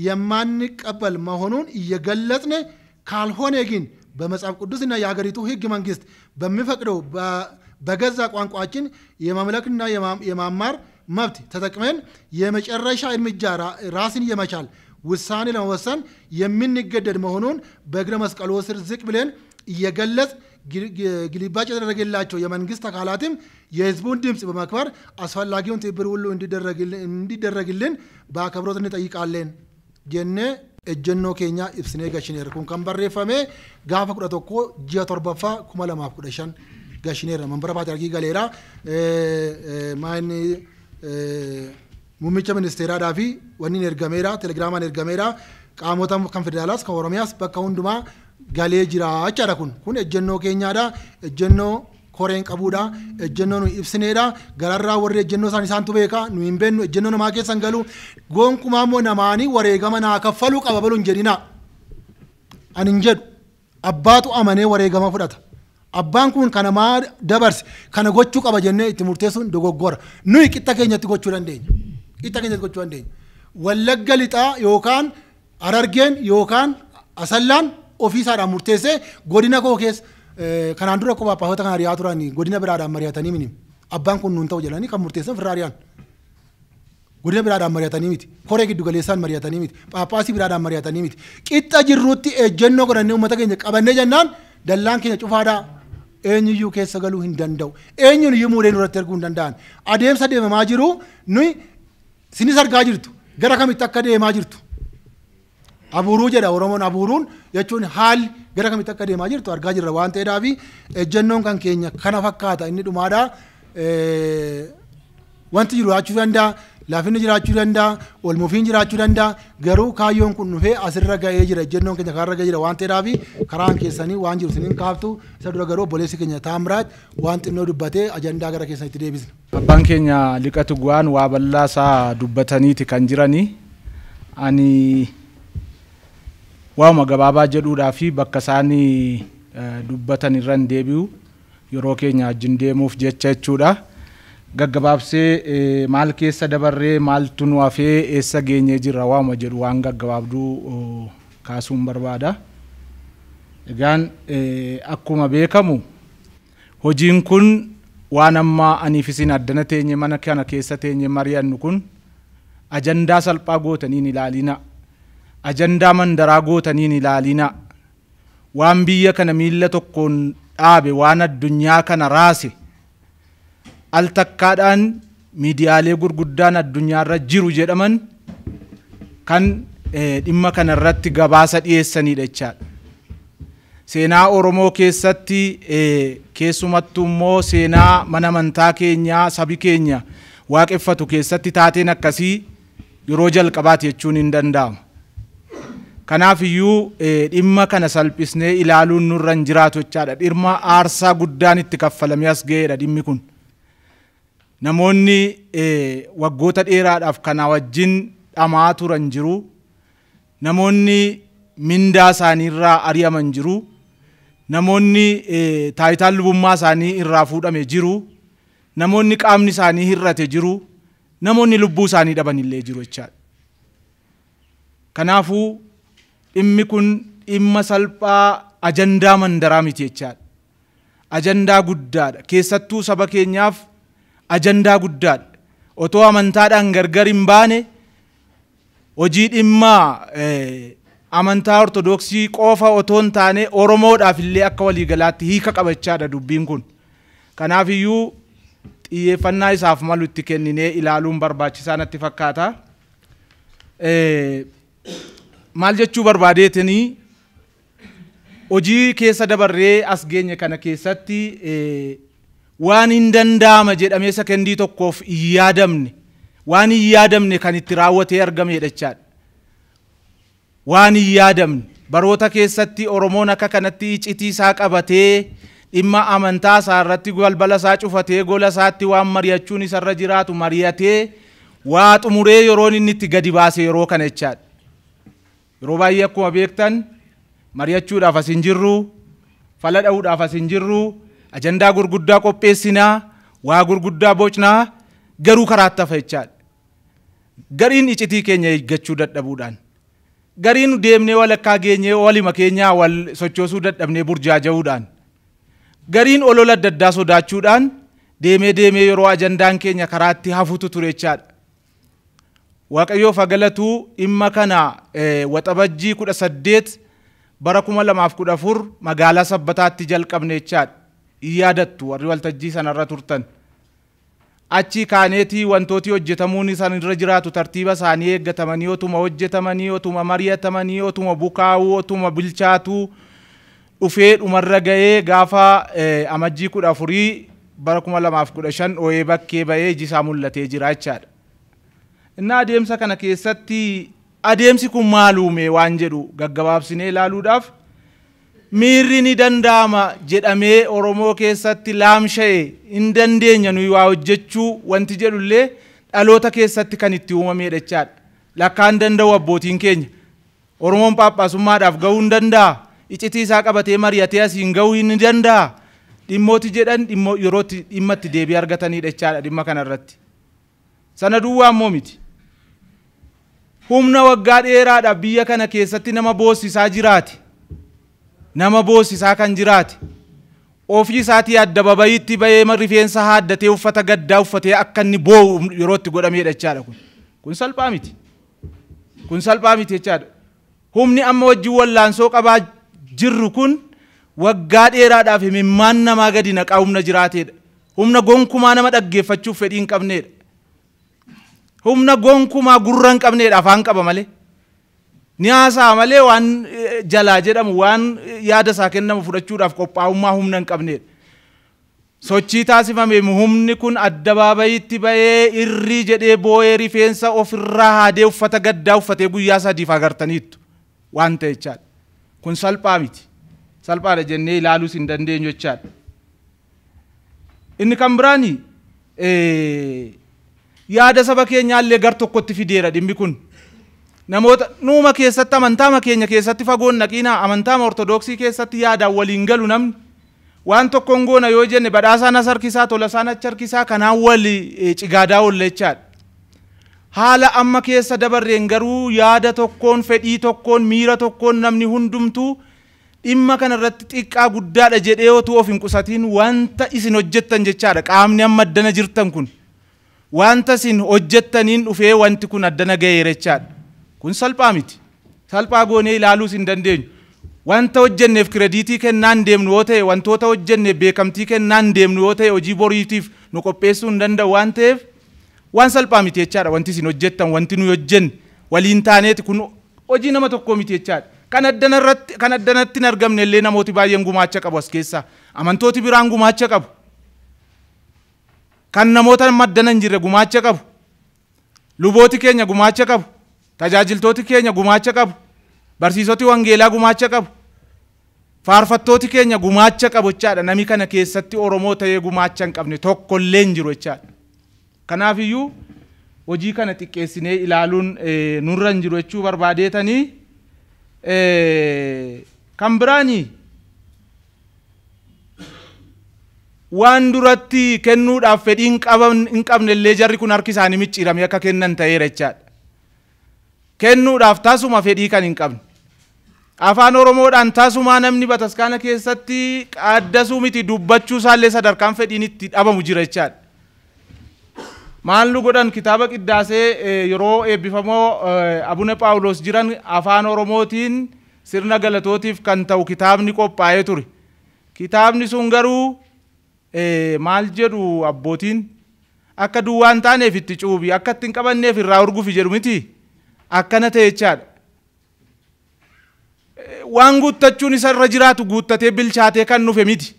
የማንቀበል መሆኑን እየገለጽን ካልሆነ ግን በመጽሐፍ ቅዱስና የሀገሪቱ ህግ መንግስት በሚፈቅደው በገዛ ቋንቋችን የማምለክና የማማር መብት ተጠቅመን የመጨረሻ እርምጃ ራስን የመቻል ውሳኔ ለመወሰን የምንገደድ መሆኑን በእግረ መስቀሉ ስር ዝቅ ብለን እየገለጽ ግልባጭ የተደረገላቸው የመንግስት አካላትም የህዝቡን ድምፅ በማክበር አስፈላጊውን ትብብር ሁሉ እንዲደረግልን በአክብሮት እንጠይቃለን። ጀነ ejjenno keenya ibsinee gashineera kun kan barreeffame gaafa 11 ji'a 7ffaa 2015 gashineera manbara patriarkii galeera maayini muummicha ministeeraadhaa fi wanni ergameera telegiraamaan ergameera qaamota kan federaalaas kan oromiyaas bakka hundumaa galee jira jechaadha kun ejjennoo keenyaadha ejjennoo koreen qabuudha ejjennoo nu ibsineedha gararraa warri ejjennoo isaantu beeka nu hin beennu ejjennoo namaa keessan galu gonkumaa immoo namaanii wareegama naa kaffaluu qaba baluun jedhina ani hin jedhu abbaatu amanee wareegama fudhata abbaan kun kana maa dabarse kana gochuu qaba jennee itti murteessuun dogoggora nuyi qixa keenyatti gochuu dandeenya wallagga lixaa yookaan Harargeen yookaan Asallaan ofiisaadhaan murteessee godina koo keessa kanaan dura qofa Phaaphaasota kan ari'aa turanii godina biraadhaan mari'atanii miti abbaan kun nuun ta'u jedhanii kan murteessan firraariyaan godina biraadhaan mari'atanii miti koree giddu galeessaan mari'atanii miti Phaaphaasii biraadhaan mari'atanii miti qixa jirruutti ejjennoo godhannee uummata keenya qabannee jennaan dallaan keenya cufaadhaa eenyuyyuu keessa galuu hin danda'u. Eenyuun iyyuu muudee nurratti arguu hin danda'an. Adeemsa deemamaa jiru nuyi sinis argaa jirtu. Gara kamitti akka deemaa jirtu. Abuuruu jedha Oromoon abuuruun jechuun haalli gara kamitti akka deemaa jirtu argaa jirra waan ta'eedhaaf ejjennoon kan keenya kana fakkaata inni dhumaadha. Wanti jiru jiraachuu danda'a, laafinni jiraachuu danda'a, walmuufiin jiraachuu danda'a. Garuu kaayyoon kun dhufee asirra ga'ee jira. Ejjennoon keenya kanarra ga'ee jira waan ta'eedhaaf karaan keessanii waan jiru isiniin kaaftu. Isa dura garuu obboleessi keenya Taamiraat waan xinnoo dubbatee ajandaa gara keessanitti deebisna. Abbaan keenya Liqatu Guwaan waa bal'aa isaa dubbataniiti kan jiranii. Ani waama gabaabaa jedhuudhaa fi bakka isaanii dubbatan irra hin deebi'u yeroo keenya wajjin deemuuf jecha jechuudha. Gaggabaabsee maal keessa dabarree maaltu nu hafee eessa geenyee jirra waama jedhu waan gaggabaabduu kaasuun barbaada. Egaan akkuma beekamu hojiin kun waan amma aniif isin addana teenye mana kana keessa teenye mari'annu kun ajandaa salphaa gootaniin ilaalina. Ajandaa mandaraa gootaniin ilaalina. Waan biyya kana miilla tokkoon dhaabe waan addunyaa kana raase al takkaadhaan miidiyaalee gurguddaan addunyaarra jiru jedhaman kan dhimma kana irratti gabaasa dhiyeessanidha jechaadha. Seenaa Oromoo keessatti keessumattuu immoo seenaa mana amantaa keenyaa sabi keenya waaqeffatu keessatti taateen akkasii yeroo jalqabaati jechuun hin danda'amu. Kanaaf iyyuu dhimma kana salphisnee ilaaluun nurra hin jiraatu jechaadha. Dhimma aarsaa guddaan itti kaffalamee as ga'eedha dhimmi kun. Namoonni waggoota dheeraadhaaf kana wajjin dhamaa turan jiru. Namoonni mindaa isaaniirraa ari'aman jiru. Namoonni taayitaan lubummaa isaanii irraa fuudhame jiru. Namoonni qaamni isaanii hir'ate jiru. Namoonni lubbuu isaanii dhaban illee jiru jechaadha. Kanaafuu dhimmi kun dhimma salphaa ajandaa mandaraa miti jechaadha. Ajandaa guddaadha. Keessattuu saba keenyaaf ajandaa guddaadha. Otoo amantaadhaan gargar hin baane hojii dhimma amantaa ortodoksii qofa otoo hin taane Oromoodhaaf illee akka waliigalaatti hiika qabachaadha dubbiin kun. Kanaaf iyyuu xiyyeeffannaa isaaf malu itti kenninee ilaaluun barbaachisaa natti fakkaata. Maal jechuu barbaadeetanii hojii keessa dabarree as geenye kana keessatti waan hin danda'ama jedhamee sekendii tokkoof hin yaadamne waan hin yaadamne kan itti raawwatee argamedha jechaadha. Waan hin yaadamne baroota keessatti Oromoon akka kanatti iccitii isaa qabatee dhimma amantaa isaa irratti balbala isaa cufatee gola isaatti waan mari'achuun isarra jiraatu mari'atee waa xumuree yeroo inni itti gadi baase yeroo kana jechaadha. Yeroo baay'ee akkuma beektan mari'achuudhaaf as hin jirru, fala dha'uudhaaf as hin jirru, ajandaa gurguddaa qopheessinaa, waa gurguddaa bocnaa garuu karaatti hafa jechaadha. Gariin iccitii keenya eeggachuu dadhabuudhaan, gariin deemnee walakkaa geenyee walima keenyaa wal sochoosuu dadhabnee burjaaja'uudhaan, gariin olola adda addaa sodaachuudhaan deemee yeroo ajandaan keenya karaatti hafutu ture jechaadha. Waaqayyoof galatu dhimma kana waxabajjii 18 bara 2014 magaalaa Sabbataatti jalqabne jechaadha. Yaadattu warri waltajjii sanarra turtan. Achi kaaneetii wantooti hojjetamuun isaan irra jiraatu tartiiba isaanii eeggatamanii otuma hojjetamanii otuma mari'atamanii otuma bukaa'uu otuma bilchaatuu dhufee dhumarra ga'ee gaafa amajjii 14 bara 2015 ooyee bakkee ba'ee iji isaa mul'atee jira jechaadha. Inni adeemsa kana keessatti adeemsi kun maal uume waan jedhu gaggabaabsinee ilaaluudhaaf miirri ni danda'ama jedhamee Oromoo keessatti laamsha'e hin dandeenya nuyi waa hojjechuu wanti jedhullee dhaloota keessatti kan itti uumamedha jechaadha. Lakkaan danda'u abbootiin keenya Oromoon paaphaasummaadhaaf gahuu hin danda'a. Iccitii isaa qabatee mari'atee asiin gahuu hin danda'a. Dhimmooti jedhan yerootti dhimma itti deebii argatanidha jechaadha dhimma kanarratti. Sana duwwaa immoo miti. Humna waggaa dheeraadhaaf biyya kana keessatti nama boossisaa jiraate. Nama boossisaa kan jiraate. Ofii isaatii adda babayiitti bahee rifeensa haaddatee uffata gaddaa uffatee akka inni boo'u yerootti godhamedha jechaadha kun. Kun salphaa miti. Kun salphaa miti jechaadha. Humni amma wajjin wallaansoo qabaa jirru kun waggaa dheeraadhaaf himimmaan namaa gadi naqaa humna jiraateedha. Humna gonkumaa nama dhaggeeffachuuf fedhii hin qabneedha. Humna gonkumaa gurra hin qabneedha, afaan qaba malee. Ni haasa'a malee waan jalaa jedhamu waan yaada isaa kennamu fudhachuudhaaf qophaa'ummaa humna hin qabneedha. Sochii taasifame humni kun addabaabayitti bahee irrii jedhee boo'ee rifeensa ofirraa haadee uffata gaddaa uffatee guyyaa sadiif agartaniittu waan ta'e jechaadha. Kun salphaa miti. Salphaadha jennee ilaaluus hin dandeenyu jechaadha. Inni kan biraani yaada saba keenyaallee gar tokkotti fideera dhimmi kun. Namoota nuuma keessatti amantaa keenya keessatti fagoon naqiinaa amantaa ortodoksii keessatti yaadaan waliin galu namni waan tokkoon goona yoo jenne badhaasaan as harkisaa tolasaan achi harkisaa kanaan wal cigaadaa oolla jechaadha. Haala amma keessa dabarreen garuu yaada tokkoon fedhii tokkoon miira tokkoon namni hundumtuu dhimma kanarratti xiqqaa guddaadha jedhee otuu of hin qusatiin wanta isin hojjettan jechaadha. Qaamni amma addana jirtan kun wanta isin hojjettaniin dhufee wanti kun addana ga'eera jechaadha. Kun salphaa miti. Salphaa goonee ilaaluus hin dandeenyu. Wanta hojjenneef kirediitii kennaan deemnu yoo ta'e, wantoota hojjenneef beekamtii kennaan deemnu yoo ta'e, hojii boriitiif nu qopheessuu hin danda'u waan ta'eef waan salphaa miti jechaadha. Wanti isin hojjettan, wanti nu hojjenne waliin taaneeti kun hojii nama tokkoo miti jechaadha. Kan addanatti hin argamne illee namooti baay'een gumaacha qabu as keessaa. Amantooti biraan gumaacha qabu. Kan namoota maddana hin jirre gumaacha qabu. Lubooti keenya gumaacha qabu. Tajaajiltooti keenya gumaacha qabu. Barsiisoti wangeelaa gumaacha qabu. Faarfattooti keenya gumaacha qabu jechaadha. Nami kana keessatti Oromoo ta'ee gumaacha hin qabne tokkollee hin jiru jechaadha. Kanaaf iyyuu hojii kana xiqqeessinee ilaaluun nurra hin jiru jechuu barbaadeetanii kan biraanii waan duratti kennuudhaaf fedhii hin qabne illee jarri kun harki isaanii micciirame akka kennan ta'eera jechaadha. Kennuudhaaf taasuma fedhii kan hin qabne. Afaan Oromoodhaan taasumaa namni bataskaana keessatti qaaddasuu miti dubbachuu isaallee sadarkaan fedhiin itti dhabamu jira jechaadha. Maal nu godhan kitaaba qiddaasee yeroo eebbifamoo Abune Phaawulos jiran afaan Oromootiin sirna galatootiif kan ta'u kitaabni qophaa'ee ture. Kitaabni sun garuu maal jedhu abbootiin akka duwwaan taaneef itti cuubi akka ittiin qabanneef irraa urgufi jedhu miti akkana ta'e jechaadha. Waan guuttachuun isa irra jiraatu guuttatee bilchaatee kan nufe miti.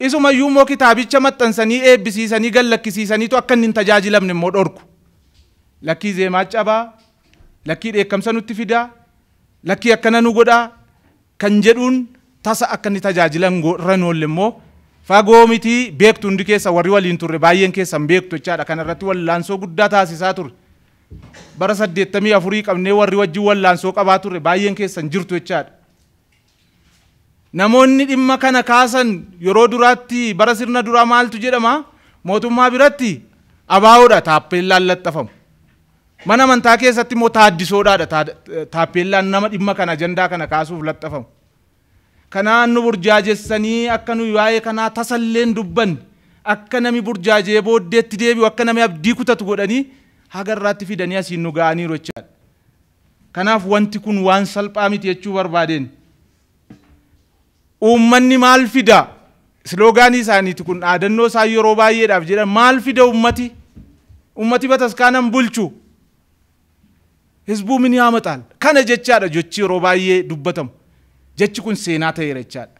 Isumayyuu immoo kitaabicha maxxansanii eebbisiisanii gallakkisiisaniitu akka inni hin tajaajilamne immoo dhorku. Lakkii zeemaa cabaa, lakkii dheekkamsa nutti fidaa, lakkii akkana nu godhaa kan jedhuun tasa akka inni tajaajilan irra noolle immoo fagoo miti beektu hundi keessa warri waliin turre baay'een keessan beektu jechaadha. Kanarratti wallaansoo guddaa taasisaa ture. Bara 84 qabnee warri wajjin wallaansoo qabaa turre baay'een keessan jirtu jechaadha. Namoonni dhimma kana kaasan yeroo duraatti bara sirna duraa maaltu jedhama mootummaa biratti abaawoodha taappeellaan laxxafamu. Mana amantaa keessatti immoo taaddisoodhaadha taappeellaan nama dhimma kana ajandaa kana kaasuuf laxxafamu. Kanaan nu burjaajessanii akka nu waa'ee kanaa tasalleen dubbanne akka nami burjaajee booddeetti deebi'u akka nami abdii kutatu godhanii hagarraatti fidanii asiin nu ga'aniiru jechaadha. Kanaaf wanti kun waan salphaa miti jechuu barbaadeen. Uummanni maal fida? Sloogaanii isaaniiti kun dhaadannoo isaa yeroo baay'eedhaaf jedhan maal fida uummati? Uummati bataskaanan bulchu. Hizbuu min yaamaxaal. Kana jechaadha jechi yeroo baay'ee dubbatamu. Jechi kun seenaa ta'eera jechaadha.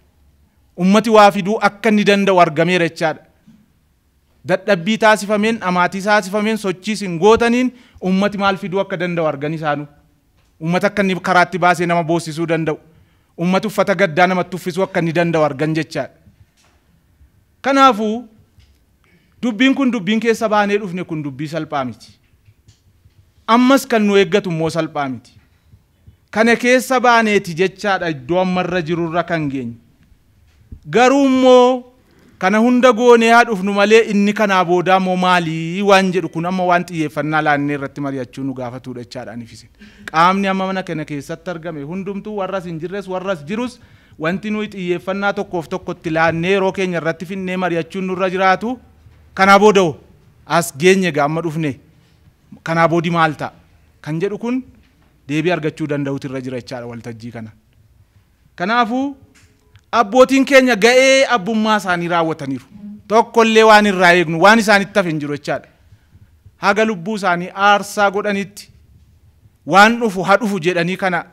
Uummati waa fiduu akka inni danda'u argameera jechaadha. Dadhabbii taasifameen, amaatii taasifameen, sochii sin gootaniin uummati maal fiduu akka danda'u arganii isaanu. Uummata akka inni karaatti baasee nama boossisuu danda'u. Uummati uffata gaddaa namatti uffisuu akka inni danda'u argan jechaadha. Kanaafuu dubbiin kun dubbiin keessa baanee dhufne kun dubbii salphaa miti. Ammas kan nu eeggatu immoo salphaa miti. Kana keessa baaneeti jechaadha iddoo ammarra jirurra kan geenye. Garuu immoo kana hunda goonee haa dhufnu malee inni kanaa boodaa immoo maalii waan jedhu kun amma waan xiyyeeffannaa laannee irratti mari'achuu nu gaafatudha jechaadha anifisin. Qaamni amma mana kana keessatti argame hundumtuu warras hin jirres warras jirus wanti nuyi xiyyeeffannaa tokkoof tokkotti laannee yeroo keenya irratti finnee mari'achuun nurra jiraatu kanaa booda as geenye amma dhufne kanaa boodi maal ta'a kan jedhu kun deebii argachuu danda'utu irra jira jechaadha waltajjii kana. Kanaafuu abbootiin keenya ga'ee abbummaa isaanii raawwataniiru. Tokkollee waan irraa eegnu waan isaanitti hafe hin jiru jechaadha. Haga lubbuu isaanii aarsaa godhanitti waan dhufu haa dhufu jedhanii kana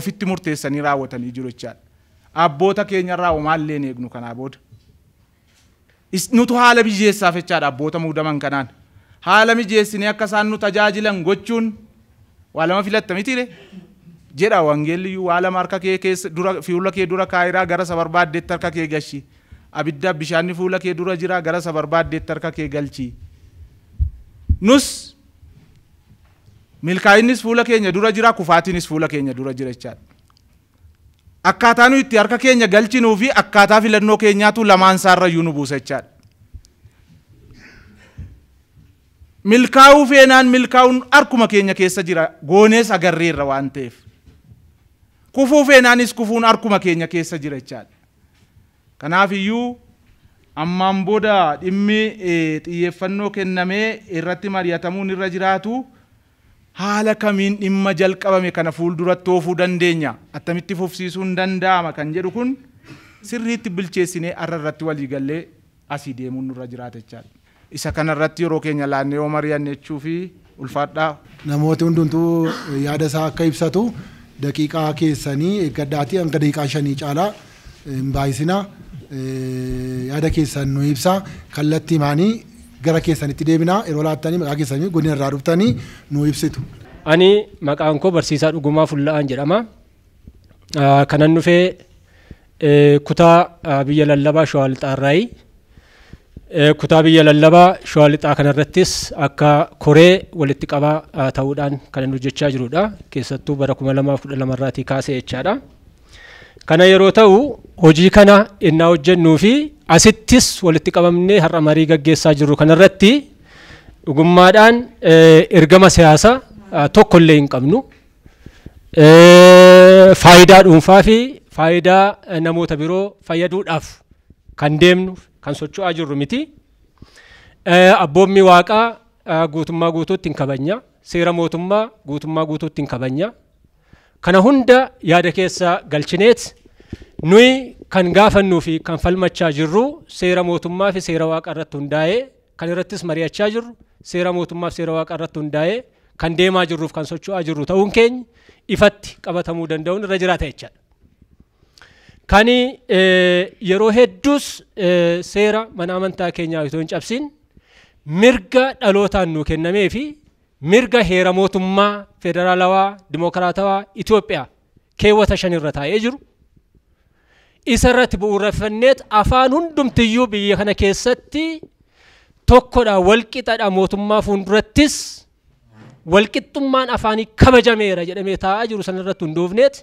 ofitti murteessanii raawwatanii jiru jechaadha. Abboota keenya irraa homaallee hin eegnu kanaa booda. Nutu haala mijeessaaf jechaadha abboota muudaman kanaan. Haala mijeessinee akka isaan nu tajaajilan gochuun waa lama filatta mitiire jedha wangeelliyyuu waa lama harka kee keessa dura fuula kee dura kaayiraa gara isa barbaaddeetti harka kee galchi. Abidda bishaanni fuula kee dura jira gara isa barbaaddeetti harka kee galchi. Nus milkaa'innis fuula keenya dura jira kufaatiinis fuula keenya dura jira jechaadha. Akkaataa nu itti harka keenya galchinuu fi akkaataa filannoo keenyaatu lamaan isaarrayyuu nu buusa jechaadha. Milkaa'uu feenaan milkaa'uun harkuma keenya keessa jira goonees agarreerra waan ta'eef. Kufuu feenaanis kufuun harkuma keenya keessa jira jechaadha. Kanaaf iyyuu ammaan booda dhimmi xiyyeeffannoo kennamee irratti mari'atamuun irra jiraatu haala kamiin dhimma jalqabame kana fuulduratti oofuu dandeenya attamitti fufsiisuun danda'ama kan jedhu kun sirriitti bilcheessinee arra irratti walii gallee asii deemuun nurra jiraata jechaadha. Isa kanarratti yeroo keenya laannee yoo mari'anne jechuu fi ulfaadhaa. Namooti hundumtuu yaada isaa akka ibsatu daqiiqaa keessanii eeggadhaatii hanga daqiiqaa 5 caalaa hin baay'isinaa. Yaada keessan nu ibsa kallattii himaanii gara keessanitti deebinaa yeroo laattanii maqaa keessanii godina irraa dhuftanii nu ibsitu. Ani maqaan koo Barsiisaa Dhugumaa Fulla'aan jedhama. Kanan dhufee kutaa biyya lallabaa Shawaa Lixaarraayi. Kutaa biyya lallabaa Shawaa Lixaa kanarrattis akka koree walitti qabaa ta'uudhaan kan hojjechaa jirudha. Keessattuu bara 2012 irraatii kaasee jechaadha. Kana yeroo ta'u hojii kana innaa hojjennuu fi asittis walitti qabamnee har'a marii gaggeessaa jirru kanarratti dhugummaadhaan ergama siyaasaa tokkollee hin qabnu. Faayidaa dhuunfaa fi faayidaa namoota biroo fayyaduudhaaf kan deemnu kan socho'aa jirru miti. Abboommi waaqaa guutummaa guutuutti hin kabajna. Seera mootummaa guutummaa guutuutti hin kabajna. Kana hunda yaada keessa galchineet nuyi kan gaafannuu fi kan falmachaa jirru seera mootummaa fi seera waaqa irratti hundaa'ee kan irrattis mari'achaa jirru seera mootummaa fi seera waaqa irratti hundaa'ee kan deemaa jirruuf kan socho'aa jirru ta'uun keenya ifatti qabatamuu danda'uun irra jiraata jechaadha. Kani yeroo hedduus seera mana amantaa keenyaa itoo hin cabsin mirga dhalootaan nuu kennamee fi mirga heera mootummaa federaalawaa dimokiraatawaa Itoophiyaa keewwata 5 irra taa'ee jiru. Isa irratti bu'uureffanneet afaan hundumtiyyuu biyya kana keessatti tokkodha walqixadha mootummaa fuuldurattis walqixxummaan afaanii kabajameera jedhamee taa'aa jiru sanarratti hundoofneet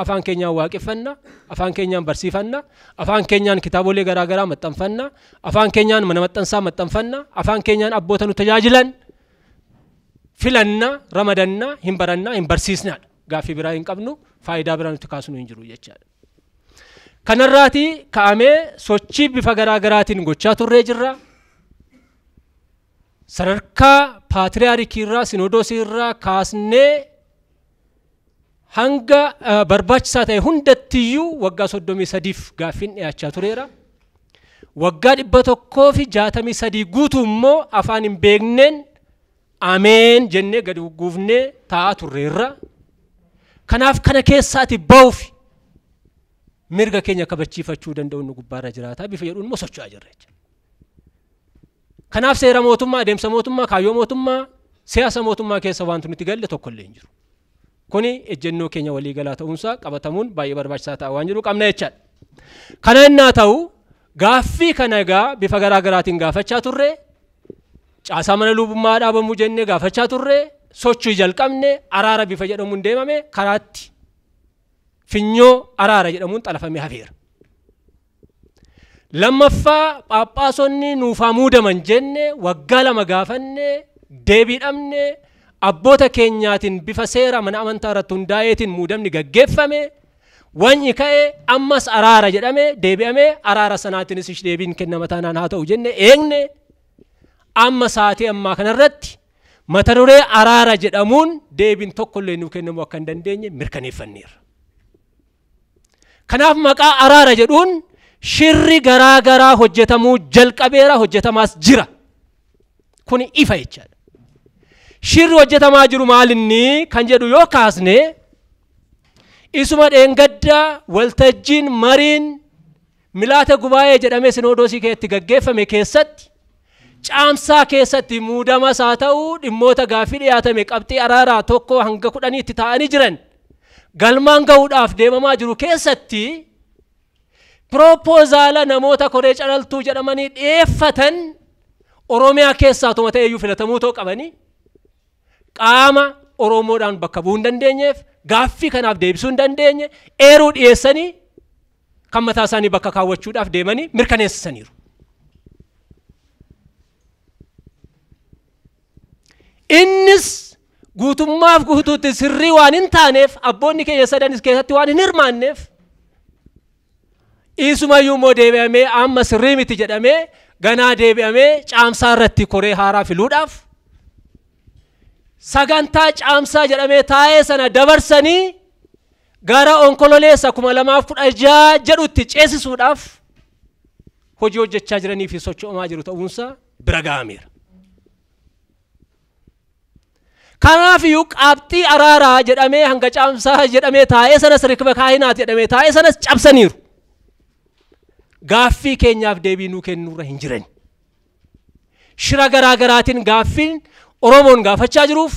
afaan keenyaan waaqeffanna, afaan keenyaan barsiifanna, afaan keenyaan kitaabolee garaagaraa maxxanfanna, afaan keenyaan mana maxxansaa maxxanfanna, afaan keenyaan abboota nu tajaajilan filanna, ramadanna, hin baranna, hin barsiisnaadha. Gaaffii biraa hin qabnu, faayidaa biraa nuti kaasnu hin jiru jechaadha. Kanarraati ka'amee sochii bifa garaagaraatiin gochaa turree jirra. Sadarkaa paatriyaarikii irraa sinodoosii irraa kaasnee hanga barbaachisaa ta'e hundattiyyuu waggaa 33f gaaffiin dhiyaachaa tureera. Waggaa 163 guutuu immoo afaan hin beekneen ameen jennee gadi guufnee taa'aa turreerra. Kanaaf kana keessaati ba'uuf mirga keenya kabachiifachuu danda'uun gubbaarra jiraata bifa jedhuun immoo socho'aa jirra jechuudha. Kanaaf seera mootummaa, adeemsa mootummaa, kaayyoo mootummaa, siyaasa mootummaa keessa wanti nuti galle tokkollee hin jiru. Kuni ejjennoo keenya waliigalaa ta'uunsaa qabatamuun baay'ee barbaachisaa ta'a waan jiru qabna jechaadha. Kana innaa ta'u gaaffii kana egaa bifa garaagaraatiin gaafachaa turre, caasaa mana lubummaa dhaabamuu jennee gaafachaa turre, sochii jalqabne araara bifa jedhamuun deemame karaatti finyoo araara jedhamuun xalafamee hafeera. Lammaffaa phaaphaasonni nuufaa muudaman jenne waggaa 2 gaafanne deebii dhabne abboota keenyaatiin bifa seera mana amantaa irratti hundaa'eetiin muudamni gaggeeffame wanyi ka'e ammas araara jedhame deebi'ame araara sanaatiinis deebiin kennama taanaan haa ta'u jenne eegne amma saatii ammaa kanarratti mata duree araara jedhamuun deebiin tokkollee nuu kennamu akka hin dandeenye mirkaneeffanneerra. Kanaaf maqaa araara jedhuun shirri garaa garaa hojjetamuu jalqabeera, hojjetamaas jira. Kun ifa jechaadha. Shirri hojjetamaa jiru maalinni kan jedhu yoo kaasne isuma dheengadda waltajjiin mariin milaata gubaa'ee jedhamee sinodoosii keessatti gaggeeffame keessatti caamsaa keessatti muudamas haa ta'u dhimmoota gaaffii dhiyaatame qabxii araaraa 1 hanga 10 itti taa'anii jiran galmaan ga'uudhaaf deemamaa jiru keessatti propoozaala namoota koree calaltuu jedhamanii dhiyeeffatan Oromiyaa keessaa tuma ta'eyyuu filatamuu ta'uu qabanii qaama Oromoodhaan bakka bu'uu hin dandeenyeef gaaffii kanaaf deebisuu hin dandeenye eeruu dhiyeessanii kan mataa isaanii bakka kaawwachuudhaaf deemanii mirkaneessaniiru. Innis guutummaaf guutuutti sirrii waan hin taaneef abboonni keenya sadanis keessatti waan hin hirmaanneef isumayyuu immoo deebi'amee amma sirrii miti jedhamee ganaa deebi'amee caamsaa irratti koree haaraa filuudhaaf sagantaa caamsaa jedhamee taa'ee sana dabarsanii gara onkololeessa 2016 jedhutti ceesisuudhaaf hojii hojjechaa jiranii fi socho'amaa jiru ta'uunsaa bira ga'ameera. Kanaafiyyuu qabxii araaraa jedhamee hanga caamsaa jedhamee taa'ee sanas rikba kaahinaat jedhamee taa'ee sanas cabsaniiru. Gaaffii keenyaaf deebii nuu kennuurra hin jiran. Shira garaa garaatiin gaaffiin Oromoon gaafachaa jiruuf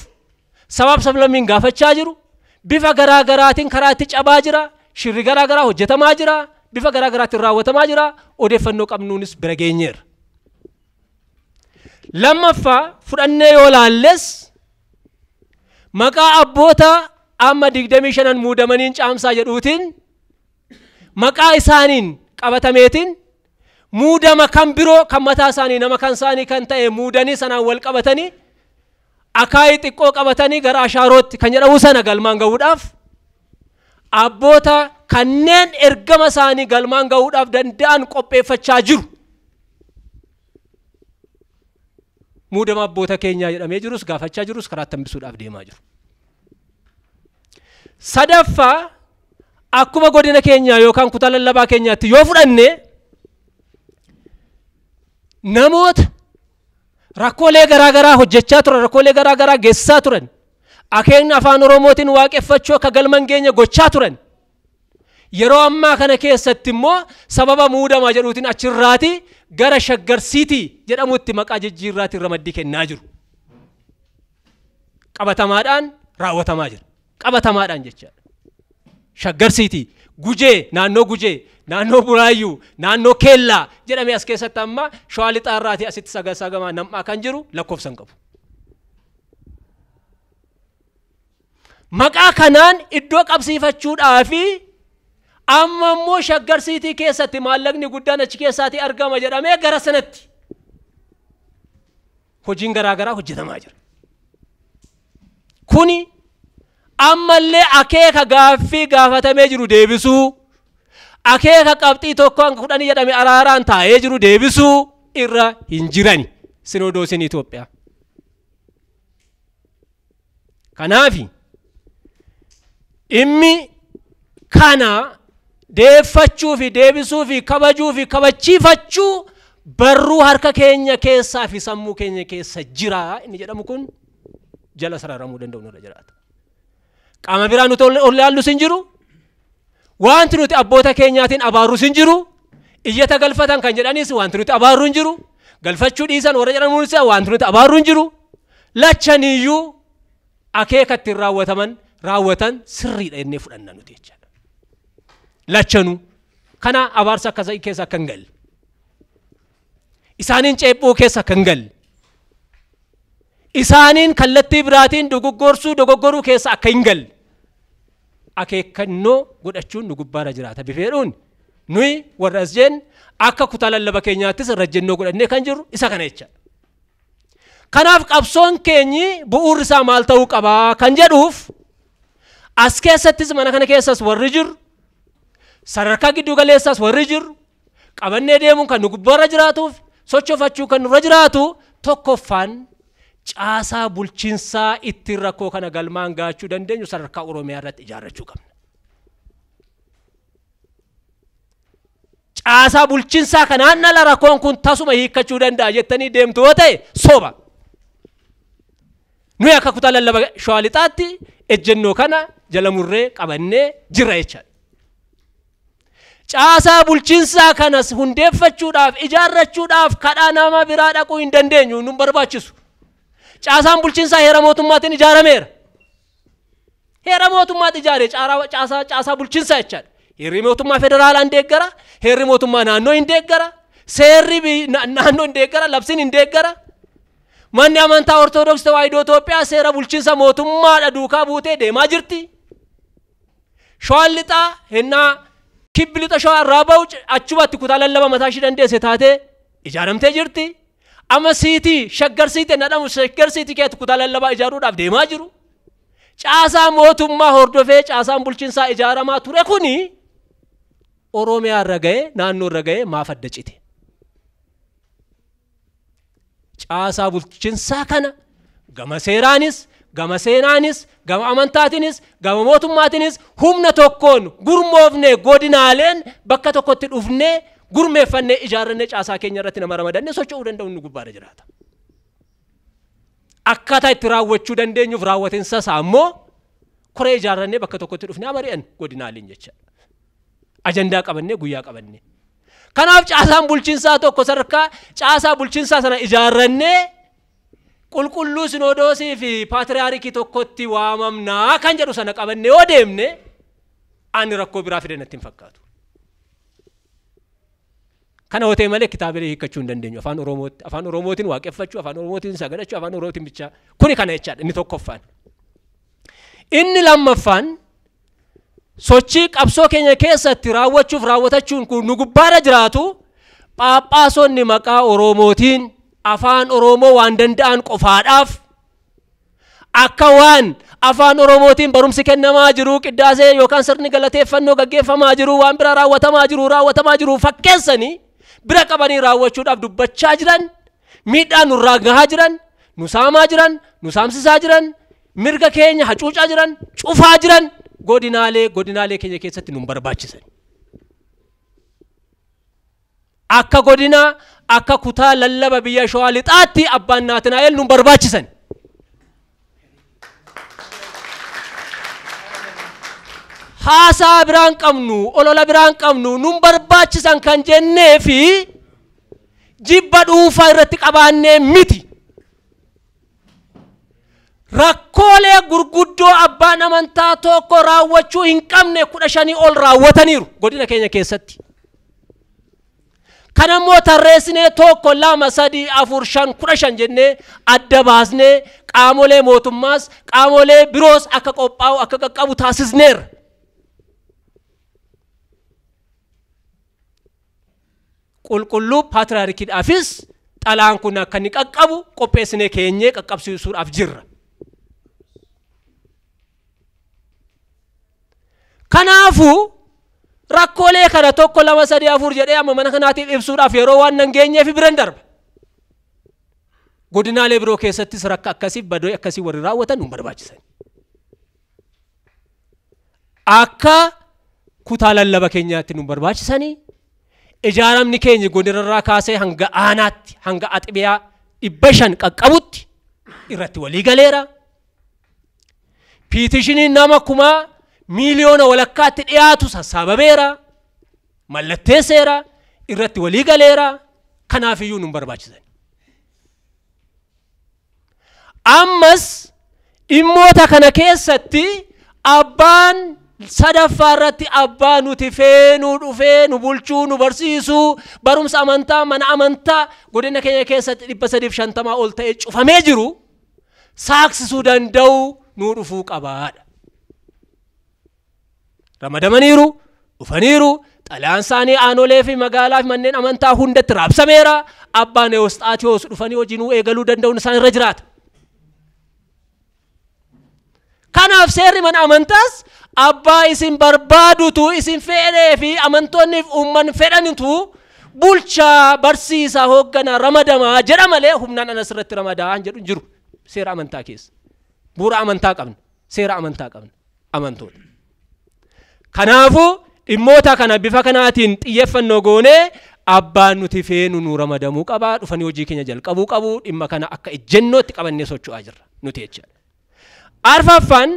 sabab sablammiin gaafachaa jiru bifa garaa garaatiin karaatti cabaa jira, shirri garaa garaa hojjetamaa jira, bifa garaa garaatiin raawwatamaa jira, odeeffannoo qabnuunis bira geenyeera. Lammaffaa fudhannee yoo laalles maqaa abboota amma 25 muudamaniin caamsaa jedhuutiin maqaa isaaniin qabatameetiin muudama kan biroo kan mataa isaanii nama kan isaanii kan ta'e muudanii sanaan wal qabatanii akaayii xiqqoo qabatanii gara ashaarootti kan jedhamu sana galmaan ga'uudhaaf abboota kanneen ergama isaanii galmaan ga'uudhaaf danda'an qopheeffachaa jiru. Muudama abboota keenyaa jedhamee jirus gaafachaa jirus karaa tambisuudhaaf deemaa jiru. Sadaffaa akkuma godina keenyaa yookaan kutaa lallabaa keenyaatti yoo fudhanne namoota rakkoolee garaa garaa hojjechaa turan, rakkoolee garaa garaa geessisaa turan, akeekni afaan Oromootiin waaqeffachuu akka galman geenya gochaa turan. Yeroo ammaa kana keessatti immoo sababa muudama jedhuutiin achirraati gara shaggarsiitii jedhamutti maqaa jijjiirraatiin ramaddii kennaa jiru. Qabatamaadhaan raawwatamaa jira. Qabatamaadhaan jechaadha. Shaggarsiitii, Gujee, naannoo Buraayyuu, naannoo Keellaa jedhamee as keessatti amma Shawaa Lixaarraatii asitti sagagamaa nam'aa kan jiru lakkoofsan qabu. Maqaa kanaan iddoo qabsiifachuudhaafi amma immoo shaggarsiitii keessatti maallaqni guddaan achi keessaatii argama jedhamee gara sanatti hojiin garaa garaa hojjetamaa jira. Kuni ammallee akeeka gaaffii gaafatamee jiru deebisuu, akeeka qabxii 1 hanga 10 jedhame araaraan taa'ee jiru deebisuu irra hin jirani sinodoosiin Itoophiyaa. Kanaafi dhimmi kana deeffachuu fi deebisuu fi kabajuu fi kabachiifachuu barruu harka keenya keessaa fi sammuu keenya keessa jira inni jedhamu kun jala sararamuu danda'u nurra jiraata. Qaama biraa nuti ol laallu sin jiru, wanti nuti abboota keenyaatiin abaarru sin jiru, iyyata galfatan kan jedhanis wanti nuti abaarru hin jiru, galfachuu dhiisan warra jedhamuunis wanti nuti abaarru hin jiru, lachaniyyuu akeekatti raawwatan sirriidha jennee fudhanna nuti jechaadha. Lachanuu kana abaarsa akkasii keessa akka hin galle, isaaniin ceephuu keessa akka hin galle, isaaniin kallattii biraatiin dogoggoruu keessa akka hin galle akeekannoo godhachuun nu gubbaarra jiraata bifeedhuun nuyi warra as jeen akka kutaa lallaba keenyaattis rajjennoo godhannee kan jiru isa kana jecha. Kanaaf qabsoon keenyi bu'uurri isaa maal ta'uu qabaa kan jedhuuf as keessattis mana kana keessas warri jiru sadarkaa giddu galeessas warri jiru qabannee deemuun kan nu gubbaarra jiraatuuf sochoofachuu kan nurra jiraatu tokkoffaan caasaa bulchiinsaa ittiin rakkoo kana galmaan gaachuu dandeenyu sadarkaa Oromiyaa irratti ijaarrachuu qabna. caasaa bulchiinsaa kanaan ala rakkoon kun tasuma hiikkachuu danda'a jettanii deemtu yoo ta'e soba. Nuyi akka kutaa lallaba Shawaa Lixaatti ejjennoo kana jala murree qabannee jirra jechaadha. Caasaa bulchiinsaa kanas hundeeffachuudhaaf ijaarrachuudhaaf kadhaa nama biraa dhaquu hin dandeenyu nun barbaachisu. Caasaan bulchiinsaa heera mootummaatiin ijaarameera. Heera mootummaatti ijaaree caasaa bulchiinsaa jechaadha. Heerri mootummaa federaalaa hin deeggara, heerri mootummaa naannoo hin deeggara, seerri naannoo hin deeggara, labsiin hin deeggara. Manni amantaa Ortodoksii Tawaahidoo Itoophiyaa seera bulchiinsa mootummaadha duukaa buutee deemaa jirti. Shawaan Lixaa hennaa kibbi lixa Shawaa irraa ba'u achumatti kutaa lallaba mataa ishii dandeesse taatee ijaaramtee jirti. Amma siitii Shaggar Siitii jedhamu Shaggar Siitii keessatti kutaa lallabaa ijaaruudhaaf deemaa jiru. Caasaa mootummaa hordofee caasaan bulchiinsaa ijaaramaa ture kuni Oromiyaa irra ga'ee naannoo irra ga'ee maaf adda cite. Caasaa bulchiinsaa kana gama seeraanis, gama seenaanis, gama amantaatinis, gama mootummaatinis humna tokkoon gurmoofnee godinaaleen bakka tokkotti dhufnee gurmeeffannee ijaarrannee caasaa keenya irratti nama ramadannee socho'uu danda'u nu gubbaadha jiraata. Akkaataa itti raawwachuu dandeenyuuf raawwatinsa isaa immoo koree ijaarrannee bakka tokkotti dhufnee amari'an godinaaleen jechaadha. Ajandaa qabannee guyyaa qabannee. Kanaaf caasaan bulchiinsaa tokko sadarkaa caasaa bulchiinsaa sana ijaarrannee qulqulluu sinodoosii fi paatriyaarikii tokkotti waamamnaa kan jedhu sana qabannee yoo deemne ani rakkoo biraa fide natti hin fakkaatu. Kana hoo ta'e malee kitaabilee hiikkachuu hin dandeenyu. Afaan Oromootiin waaqeffachuu, afaan Oromootiin sagadachuu, afaan Oromootiin bichaa. Kuni kana jechaadha inni tokkoffaan. Inni lammaffaan sochii qabsoo keenya keessatti raawwatachuun kun nu gubbaarra jiraatu Phaaphaasonni maqaa Oromootiin afaan Oromoo waan danda'an qofaadhaaf akka waan afaan Oromootiin barumsi kennamaa jiru qiddaasee yookaan sirni galateeffannoo gaggeeffamaa jiru waan bira raawwatamaa jiru fakkeessanii bira qabanii raawwachuudhaaf dubbachaa jiran miidhaa nurraa gahaa jiran nu saamaa jiran nu saamsisaa jiran mirga keenya hacuucaa jiran cufaa jiran godinaalee keenya keessatti nu barbaachisan. Akka godina akka kutaa lallaba biyya Shawaa Lixaatti abbaan Naatnaa'el nu barbaachisan. Haasaa biraan qabnu, olola biraan qabnu nu barbaachisan kan jennee fi jibba dhuunfaa irratti qabaannee miti. Rakkoolee gurguddoo abbaan amantaa tokko raawwachuu hin qabne 15 ol raawwataniiru godina keenya keessatti. Kanammoo tarreessinee tokko 2 3 4 5 15 jennee adda baasnee qaamolee mootummaas qaamolee biroos akka qophaa'u akka qaqqabu taasisneerra. Qulqulluu paatriyaarikiidhaafis xalaan kun akka inni qaqqabu qopheessinee keenyee qaqqabsiisuudhaaf jirra. Kanaafu rakkoolee kana tokko 2 3 4 jedhee amma mana kanaatiif ibsuudhaaf yeroo waan nan geenyeef biran darba. Godinaalee biroo keessattis rakka akkasii badoo akkasii warri raawwatan nu barbaachisan. Akka kutaa lallaba keenyaatti nu barbaachisanii ijaaramni keenya godinarraa kaasee hanga aanaatti hanga axibiyaa 500 qaqqabutti irratti walii galeera. Piitishiniin nama kumaa miliyoona walakkaatti dhiyaatu sassaabameera. Mallatteesseera irratti walii galeera. Kanaaf iyyuu nu barbaachisan. Ammas dhimmoota kana keessatti abbaan sadaffaa irratti abbaa nuti feenuu dhufee nu bulchuu nu barsiisuu barumsa amantaa mana amantaa godina keenya keessatti 350 ol ta'e cufamee jiru saaksisuu danda'u nu dhufuu qabaadha. Ramadamaniiru dhufaniiru xalayaan isaanii aanolee fi magaalaa fi manneen amantaa hundatti raabsameera. Abbaan Ewostaatiyoos dhufanii hojiinuu eegaluu danda'uun isaan irra jiraata. Kanaaf seerri mana amantaas abbaa isin barbaadutu isin fedhee fi amantoonni uumman fedhanitu bulchaa barsiisaa hoogganaa ramadamaa jedha malee humnaan anas irratti ramadaa jedhu jiru seera amantaa keessa. Bu'uura amantaa qabna, seera amantaa qabna amantoota. Kanaafu dhimmoota kana bifa kanaatiin xiyyeeffannoo goonee abbaan nuti feenu nu ramadamuu qabaa dhufanii hojii keenya jalqabuu qabu dhimma kana akka ejjennootti qabannee socho'aa jirra nuti jechaadha. Arfaffaan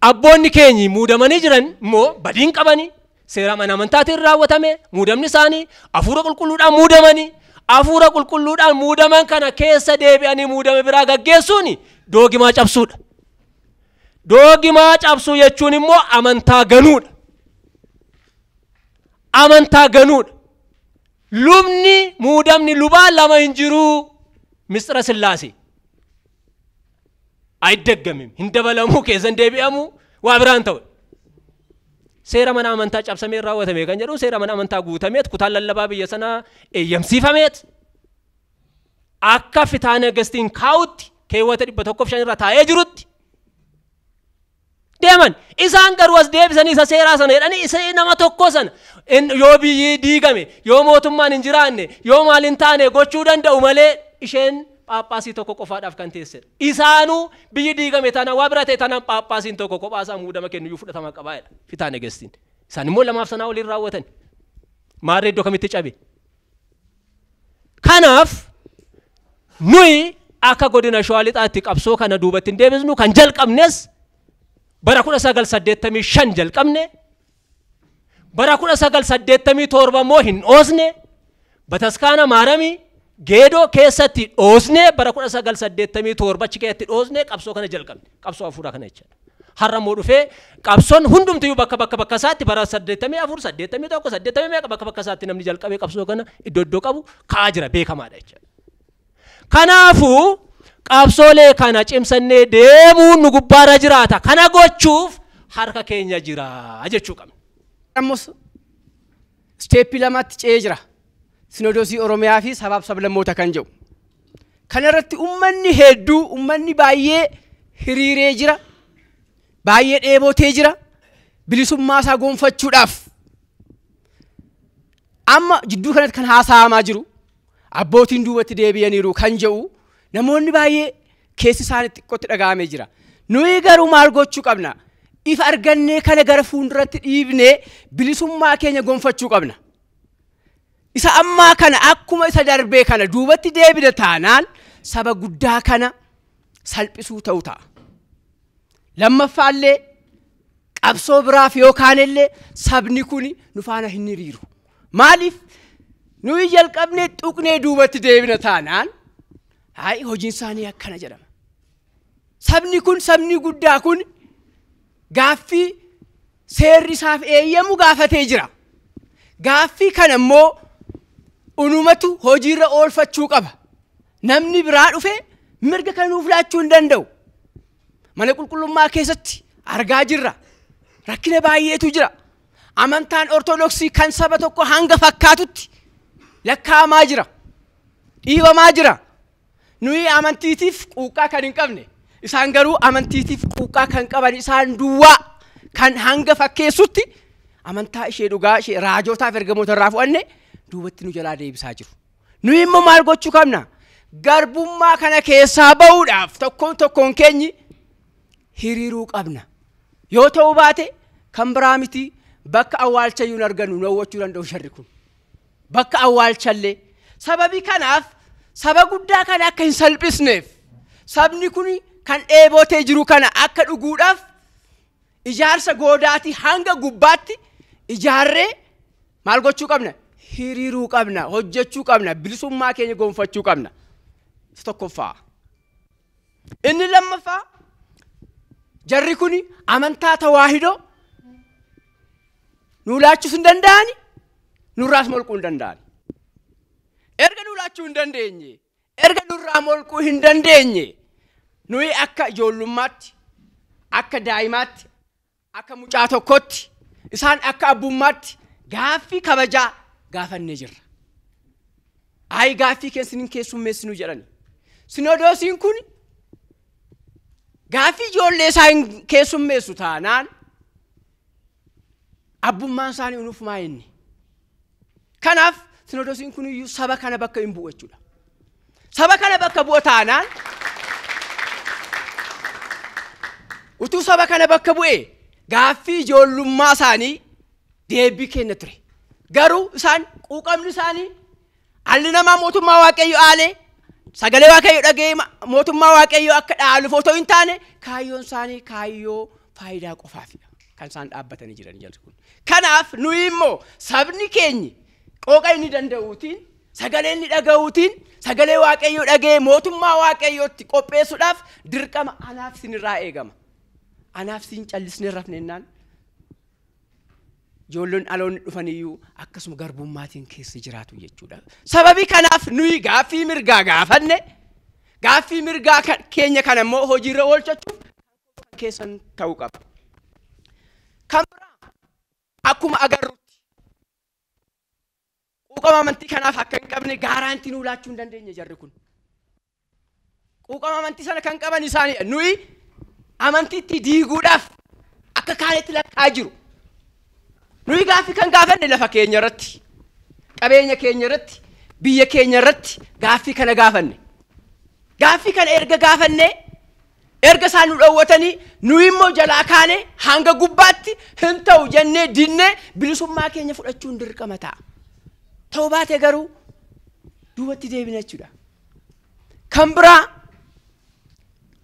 abboonni keenyi muudamanii jiran immoo badiin qabanii seera mana amantaatiin raawwatame muudamni isaanii hafuura qulqulluudhaan muudamanii hafuura qulqulluudhaan muudaman kana keessa deebi'anii muudame biraa gaggeessuun doogimaa cabsuudha. Doogimaa cabsuu jechuun immoo amantaa ganuudha. Amantaa ganuudha. Lubni muudamni lubaan lama hin jiru Misira Sillaasee. Ayiddaggamim hin dabalamuu keessan deebi'amu waa biraan ta'u. Seera mana amantaa cabsamee raawwatame kan jedhu seera mana amantaa guutameet kutaan lallabaa biyya sanaa eeyyamsiifameet akka Fitaana Gastiin kaa'utti keewwata 105 irra taa'ee jirutti deeman isaan garuu as deebisanii isa seeraa sana jedhanii isa nama tokko sana yoo biyyi diigame yoo mootummaan hin jiraanne yoo maal hin taane gochuu danda'u malee isheen Paappaasii tokko qofaadhaaf kan teessedha. Isaanuu biyyi diigame tana waa bira ta'e tanaan paappaasiin tokko qophaasaa muudama kennuyyuu fudhatama qabaadha. Fitaana Gastiin. Isaan immoo lamaaf sanaa waliin raawwatan. Maarree iddoo kamitti cabe. Kanaaf nuyi akka godina Shawaa Lixaatti qabsoo kana duubatti hin deebisnu kan jalqabnes bara 1985 jalqabne bara 1987 immoo hin dhoosne Bataskaana Maaramii Geedoo keessatti dhoosne bara 1987 achi keessatti dhoosne qabsoo kana jalqabne qabsoo hafuuraa kana jechaadha. Har'a immoo dhufee qabsoon hundumtiyyuu bakka isaatti bara 84 81 80 bakka isaatti namni jalqabee qabsoo kana iddoo qabu ka'aa jira beekamaadha jechaadha. Kanaafuu qabsoolee kana cimsannee deemuun nu gubbaarra jiraata. Kana gochuuf harka keenya jira jechuu qabna. Ammas steepii lamatti ce'ee jira. Sinodosii Oromiyaa fi sabaaf sablammoota kan jedhu. Kana irratti ummanni hedduu ummanni baay'ee hiriiree jira. Baay'ee dheebotee jira. Bilisummaa isaa gonfachuudhaaf. Amma jidduu kanatti kan haasa'amaa jiru. Abbootiin duubatti deebi'aniiru kan jedhu namoonni baay'ee keessi isaanii xiqqootti dhaga'amee jira. Nuyi garuu maal gochuu qabna? Ifa argannee kana gara fuulduratti dhiibnee bilisummaa keenya gonfachuu qabna. Isa ammaa kana akkuma isa darbee kana duubatti deebida taanaan saba guddaa kana salphisuu ta'u ta'a. Lammaffaallee qabsoo biraaf yookaan illee sabni kun nu faana hin hiriiru. Maaliif nuyi jalqabnee tuqnee duubatti deebina taanaan hojiin isaanii akkana jedhama. Sabni guddaa kun gaaffii seerri isaaf eeyyamu gaafatee jira. Gaaffii kana immoo unumatu hojiirra oolfachuu qaba. Namni biraa dhufee mirga kan nuuf laachuu hin danda'u. Mana qulqullummaa keessatti argaa jirra. Rakkina baay'eetu jira. Amantaan Ortodoksii kan saba tokko hanga fakkaatutti lakkaa'amaa jira. Dhiibamaa jira. Nuyi amantiitiif quuqqaa kan hin qabne. Isaan garuu amantiitiif quuqqaa kan qaban isaan duwwaa kan hanga fakkeessutti amantaa ishee dhugaa ishee raajootaaf ergamoota irraa fu'anne duubatti nu jalaa deebisaa jiru. Nuyi immoo maal gochuu qabna? Garbummaa kana keessaa ba'uudhaaf tokkoon keenyi hiriiruu qabna. Yoo ta'uu baate kan biraa miti bakka awwaalchayyuu hin argannu nu hawwachuu danda'u sharri kun. Bakka awwaalchallee sababii kanaaf saba guddaa kana akka hin salphisneef sabni kun kan dheebotee jiru kana akka dhuguudhaaf ijaarsa goodaatii hanga gubbaatti ijaarree maal gochuu qabna? Hiriiruu qabna, hojjechuu qabna, bilisummaa keenya gonfachuu qabna. Isa tokkoffaa. Inni lammaffaa jarri kun amantaa tawaahidoo nu laachuus hin danda'ani, nurraas molquu hin danda'ani. Erga nu laachuu hin dandeenye, erga nurraa molquu hin dandeenye, nuyi akka ijoollummaatti, akka daa'imaatti, akka mucaa tokkotti, isaan akka abbummaatti gaaffii kabajaa gaafannee jirra. Gaaffii keessaniin keessummeessinu jedhani. Sinodosiin kun gaaffii ijoollee isaa hin keessummeessu taanaan abbummaan isaanii unufumaa inni. Kanaaf sinodosiin kun iyyuu saba kana bakka hin bu'u jechuudha. Saba kana bakka bu'a taanaan utuu saba kana bakka bu'ee gaaffii ijoollummaa isaanii deebii kenna ture. Garuu isaan quuqamni isaanii alli namaa mootummaa waaqayyo aalee sagalee waaqayyo dhagee mootummaa waaqayyo akka dhaaluuf otoo hin taane kaayyoon isaanii kaayyoo faayidaa qofaafidha kan isaan dhaabbatanii jiran jalli kun. Kanaaf nuyi immoo sabni keenya qooqa inni danda'uutiin sagalee inni dhaga'uutiin sagalee waaqayyo dhagee mootummaa waaqayyootti qopheessuudhaaf dirqama anaaf sinirraa eegama. Anaaf sin callisnee rafnennaan ijoolleen aloonni dhufaniyyuu akkasuma garbummaatiin keessa jiraatu jechuudha. Sababii kanaaf nuyi gaaffii mirgaa gaafanne gaaffii mirgaa keenya kana immoo hojiirra oolchachuuf keessan ta'uu qaba. Kan biraa akkuma agarrutti quuqama amantii kanaaf akka hin qabne gaaraantii nuu laachuu hin dandeenye jarri kun. Quuqama amantii sana kan qaban isaanii nuyi amantiitti diiguudhaaf akka kaanitti lakkaa jiru. Nuyi gaaffii kan gaafanne lafa keenya irratti, qabeenya keenya irratti, biyya keenya irratti gaaffii kana gaafanne. Gaaffii kana erga gaafanne, erga isaan nu dhowwatanii nuyi immoo jalaa kaane hanga gubbaatti hin ta'u jennee dinnee bilisummaa keenya fudhachuun dirqama ta'a. Ta'uu baate garuu duubatti deebina jechuudha. Kan biraa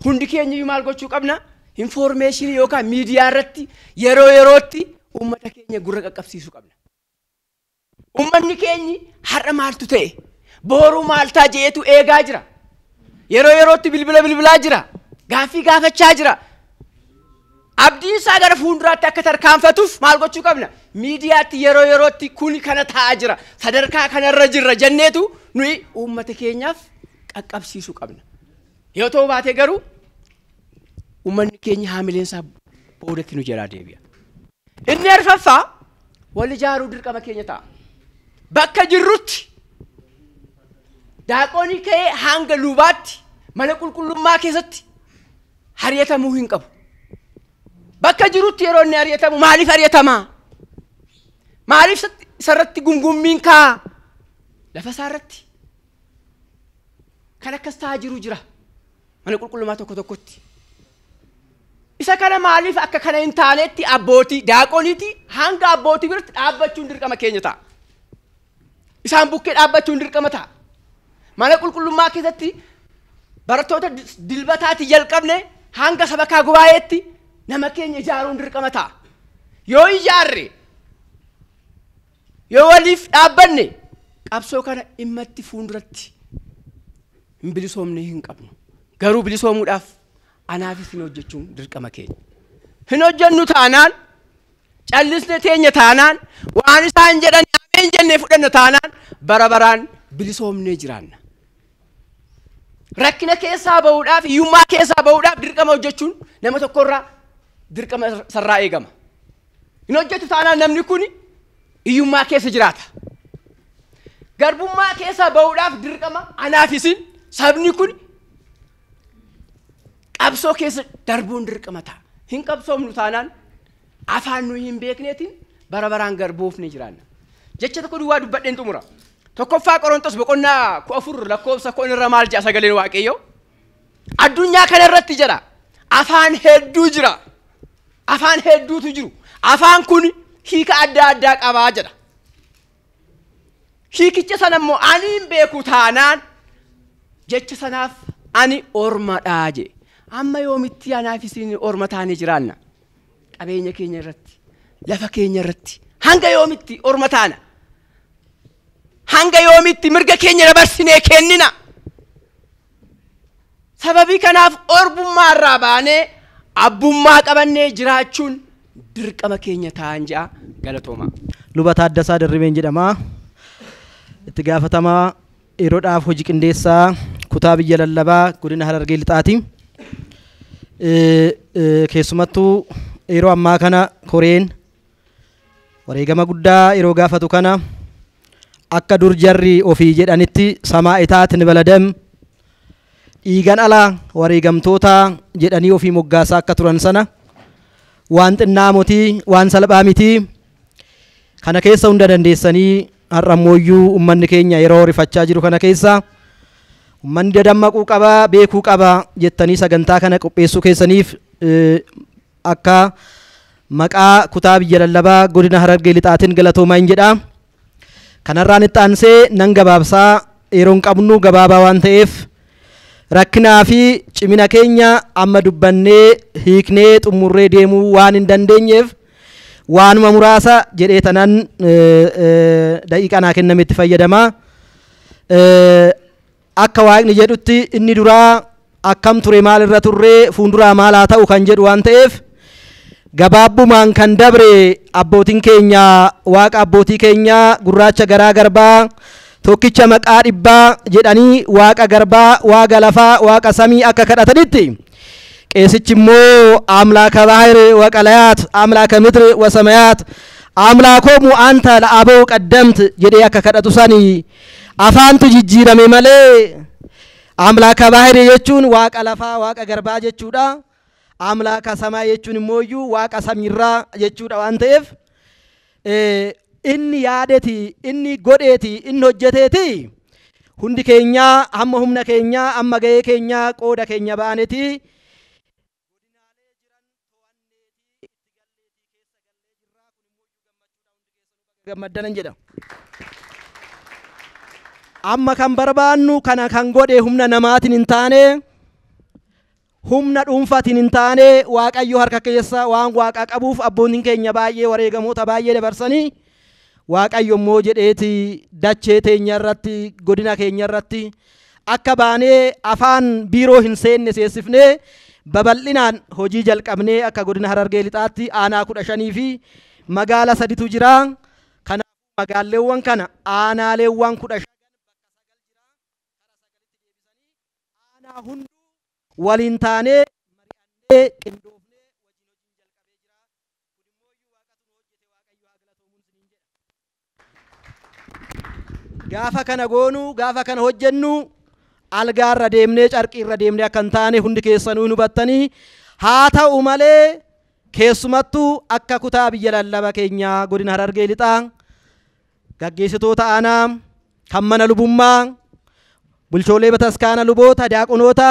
hundi keenya iyyuu maal gochuu qabna? Information yookaan miidiyaa irratti yeroo yerootti ummata keenya gurra qaqqabsiisuu qabna. Ummanni keenya har'a maaltu ta'e? Booruu maal ta'a jeetu eegaa jira. Yeroo yerootti bilbilaa jira. Gaaffii gaafachaa jira. Abdiin isaa gara fuulduraatti akka tarkaanfatuuf maal gochuu qabna? Miidiyaatti yeroo yerootti kuni kana ta'aa jira. Sadarkaa kanarra jirra jenneetu nuyi ummata keenyaaf qaqqabsiisuu qabna. Yoo ta'u baate garuu ummanni keenya haamileen isaa boodatti nu jalaa deebi'a. Inni arfaffaa wal ijaaruu dirqama keenya ta'a. Bakka jirrutti daaqoonii ka'ee hanga lubaatti mana qulqullummaa keessatti hariyatamuu hin qabu. Bakka jirutti yeroo inni hariyatamu maaliif hariyatamaa? Maaliif isarratti gungummiin kaa'a? Lafa isaarratti kan akkas ta'aa jiru jira mana qulqullummaa tokko tokkotti. Isa kana maaliif akka kana hin taanetti abbootii daaqoniiti hanga abbootii biratti dhaabbachuun dirqama keenya ta'a. Isaan bukkee dhaabbachuun dirqama ta'a. Mana qulqullummaa keessatti barattoota dilbataati jalqabne hanga sabakaa gubaa'eetti nama keenya ijaaruun dirqama ta'a. Yoo ijaarre yoo waliif dhaabbanne qabsoo kana dhimmatti fuulduratti hin bilisoomne hin qabnu. Garuu bilisoomuudhaaf anaafis hin hojjechuun dirqama keenya. Hin hojjennu taanaan callisne teenya taanaan waan isaan jedhan ameen jennee fudhanna taanaan bara baraan bilisoomnee jiraanna. Rakkina keessaa bahuudhaaf hiyyummaa keessaa bahuudhaaf dirqama hojjechuun nama tokkorraa dirqama sarraa eegama. Hin hojjetu taanaan namni kun hiyyummaa keessa jiraata. Garbummaa keessaa bahuudhaaf dirqama anaafisin sabni kun qabsoo keessa darbuun dirqama ta'a. Hin qabsoomnu taanaan afaan nuyi hin beekneetiin bara baraan garbuuf ni jiraanna. Jecha tokko duwwaa dubbadheen xumura. Tokkoffaa Qorontos boqonnaa 14 lakkoofsa 10 irra maal jedha sagaleen Waaqayyoo? Addunyaa kana irratti jedha afaan hedduu jira. Afaan hedduutu jiru. Afaan kun hiika adda addaa qabaa jedha. Hiikicha sana immoo ani hin beeku taanaan jecha sanaaf ani ormadhaa jedhe. Amma yoomitti anaaf isin orma taanee jiraanna? Qabeenya keenya irratti, lafa keenya irratti hanga yoomitti orma taana? Hanga yoomitti mirga keenya dabarsinee kennina? Sababii kanaaf orbummaa irraa baanee abbummaa qabannee jiraachuun dirqama keenya ta'an jedha. Galatooma. Luba Taaddasaa Dirribeen jedhama. Itti gaafatamaa yeroodhaaf hojii qindeessaa kutaa biyya lallabaa godina Harargee Lixaati. Keessumattuu yeroo ammaa kana koreen wareegama guddaa yeroo gaafatu kana akka dur jarri ofii jedhanitti samaa itaatin baladam dhiigan ala wareegamtoota jedhanii ofii moggaasaa akka turan sana waan xinnaa motii waan salphaa miti kana keessa hunda dandeessanii har'ammooyyuu ummanni keenya yeroo rifachaa jiru kana keessa ummanni dadammaquu qaba beekuu qaba jettanii sagantaa kana qopheessuu keessaniif akka maqaa kutaa biyya lallabaa godina Harargee lixaatiin galatoomaa hin jedha. Kanarraan itti aansee nan gabaabsaa yeroon qabnu gabaabaa waan ta'eef rakkinaa fi cimina keenya amma dubbannee hiiknee xumurree deemuu waan hin dandeenyeef waanuma muraasa jedhee tanan daqiiqaa naa kennametti fayyadama. Akka waaqni jedhutti inni duraa akkam ture maalirra turree fuulduraa maal haa ta'u kan jedhu waan ta'eef gabaabbumaan kan dabre abbootiin keenya waaqa abbootii keenya gurraacha garaa garbaa tokkicha maqaa dhibbaa jedhanii waaqa garbaa waaqa lafaa waaqa samii akka kadhatanitti qeesichi immoo amlaaka baahir waqalayaat amlaaka midr wasamayaat amlaakomu anta la'aboo qaddamt jedhee akka kadhatu sanii afaantu jijjiirame malee amlaaka baahir jechuun waaqa lafaa waaqa garbaa jechuudha. Amlaaka samaa jechuun immoo waaqa samiirraa jechuudha waan ta'eef inni yaadeeti inni godheeti inni hojjeteeti hundi keenya hamma humna keenya amma ga'ee keenya qooda keenya baaneeti. Gammaddanan jedha. Amma kan barbaannu kana kan godhe humna namaatiin hin taane humna dhuunfaatiin hin taane waaqayyo harka keessa waan waaqa qabuuf abbootiin keenya baay'ee wareegamoota baay'ee dabarsanii waaqayyo immoo jedheeti dachee teenya irratti godina keenya irratti akka baanee afaan biiroo hin seenne seessifnee babal'inaan hojii jalqabnee akka godina Harargee lixaatti aanaa 15 fi magaala 3tu jira. Kanaafuu magaalleewwan kana aanaaleewwan 15 aanaa hundi waliin taanee mari'annee qindoofnee wajjin jalqabee jira. Kun immoo waaqatu hojjete waaqayyo haa galatoomuun isiniin jedha. Gaafa kana goonu gaafa kana hojjennu algaarra deemnee carqiirra deemnee akka hin taane hundi keessanuu hubattanii haa ta'u malee keessumattuu akka kutaa biyya lallaba keenyaa godina Harargee lixaa gaggeessitoota aanaa kan mana lubummaa bulchoolee bataskaana luboota daaqonoota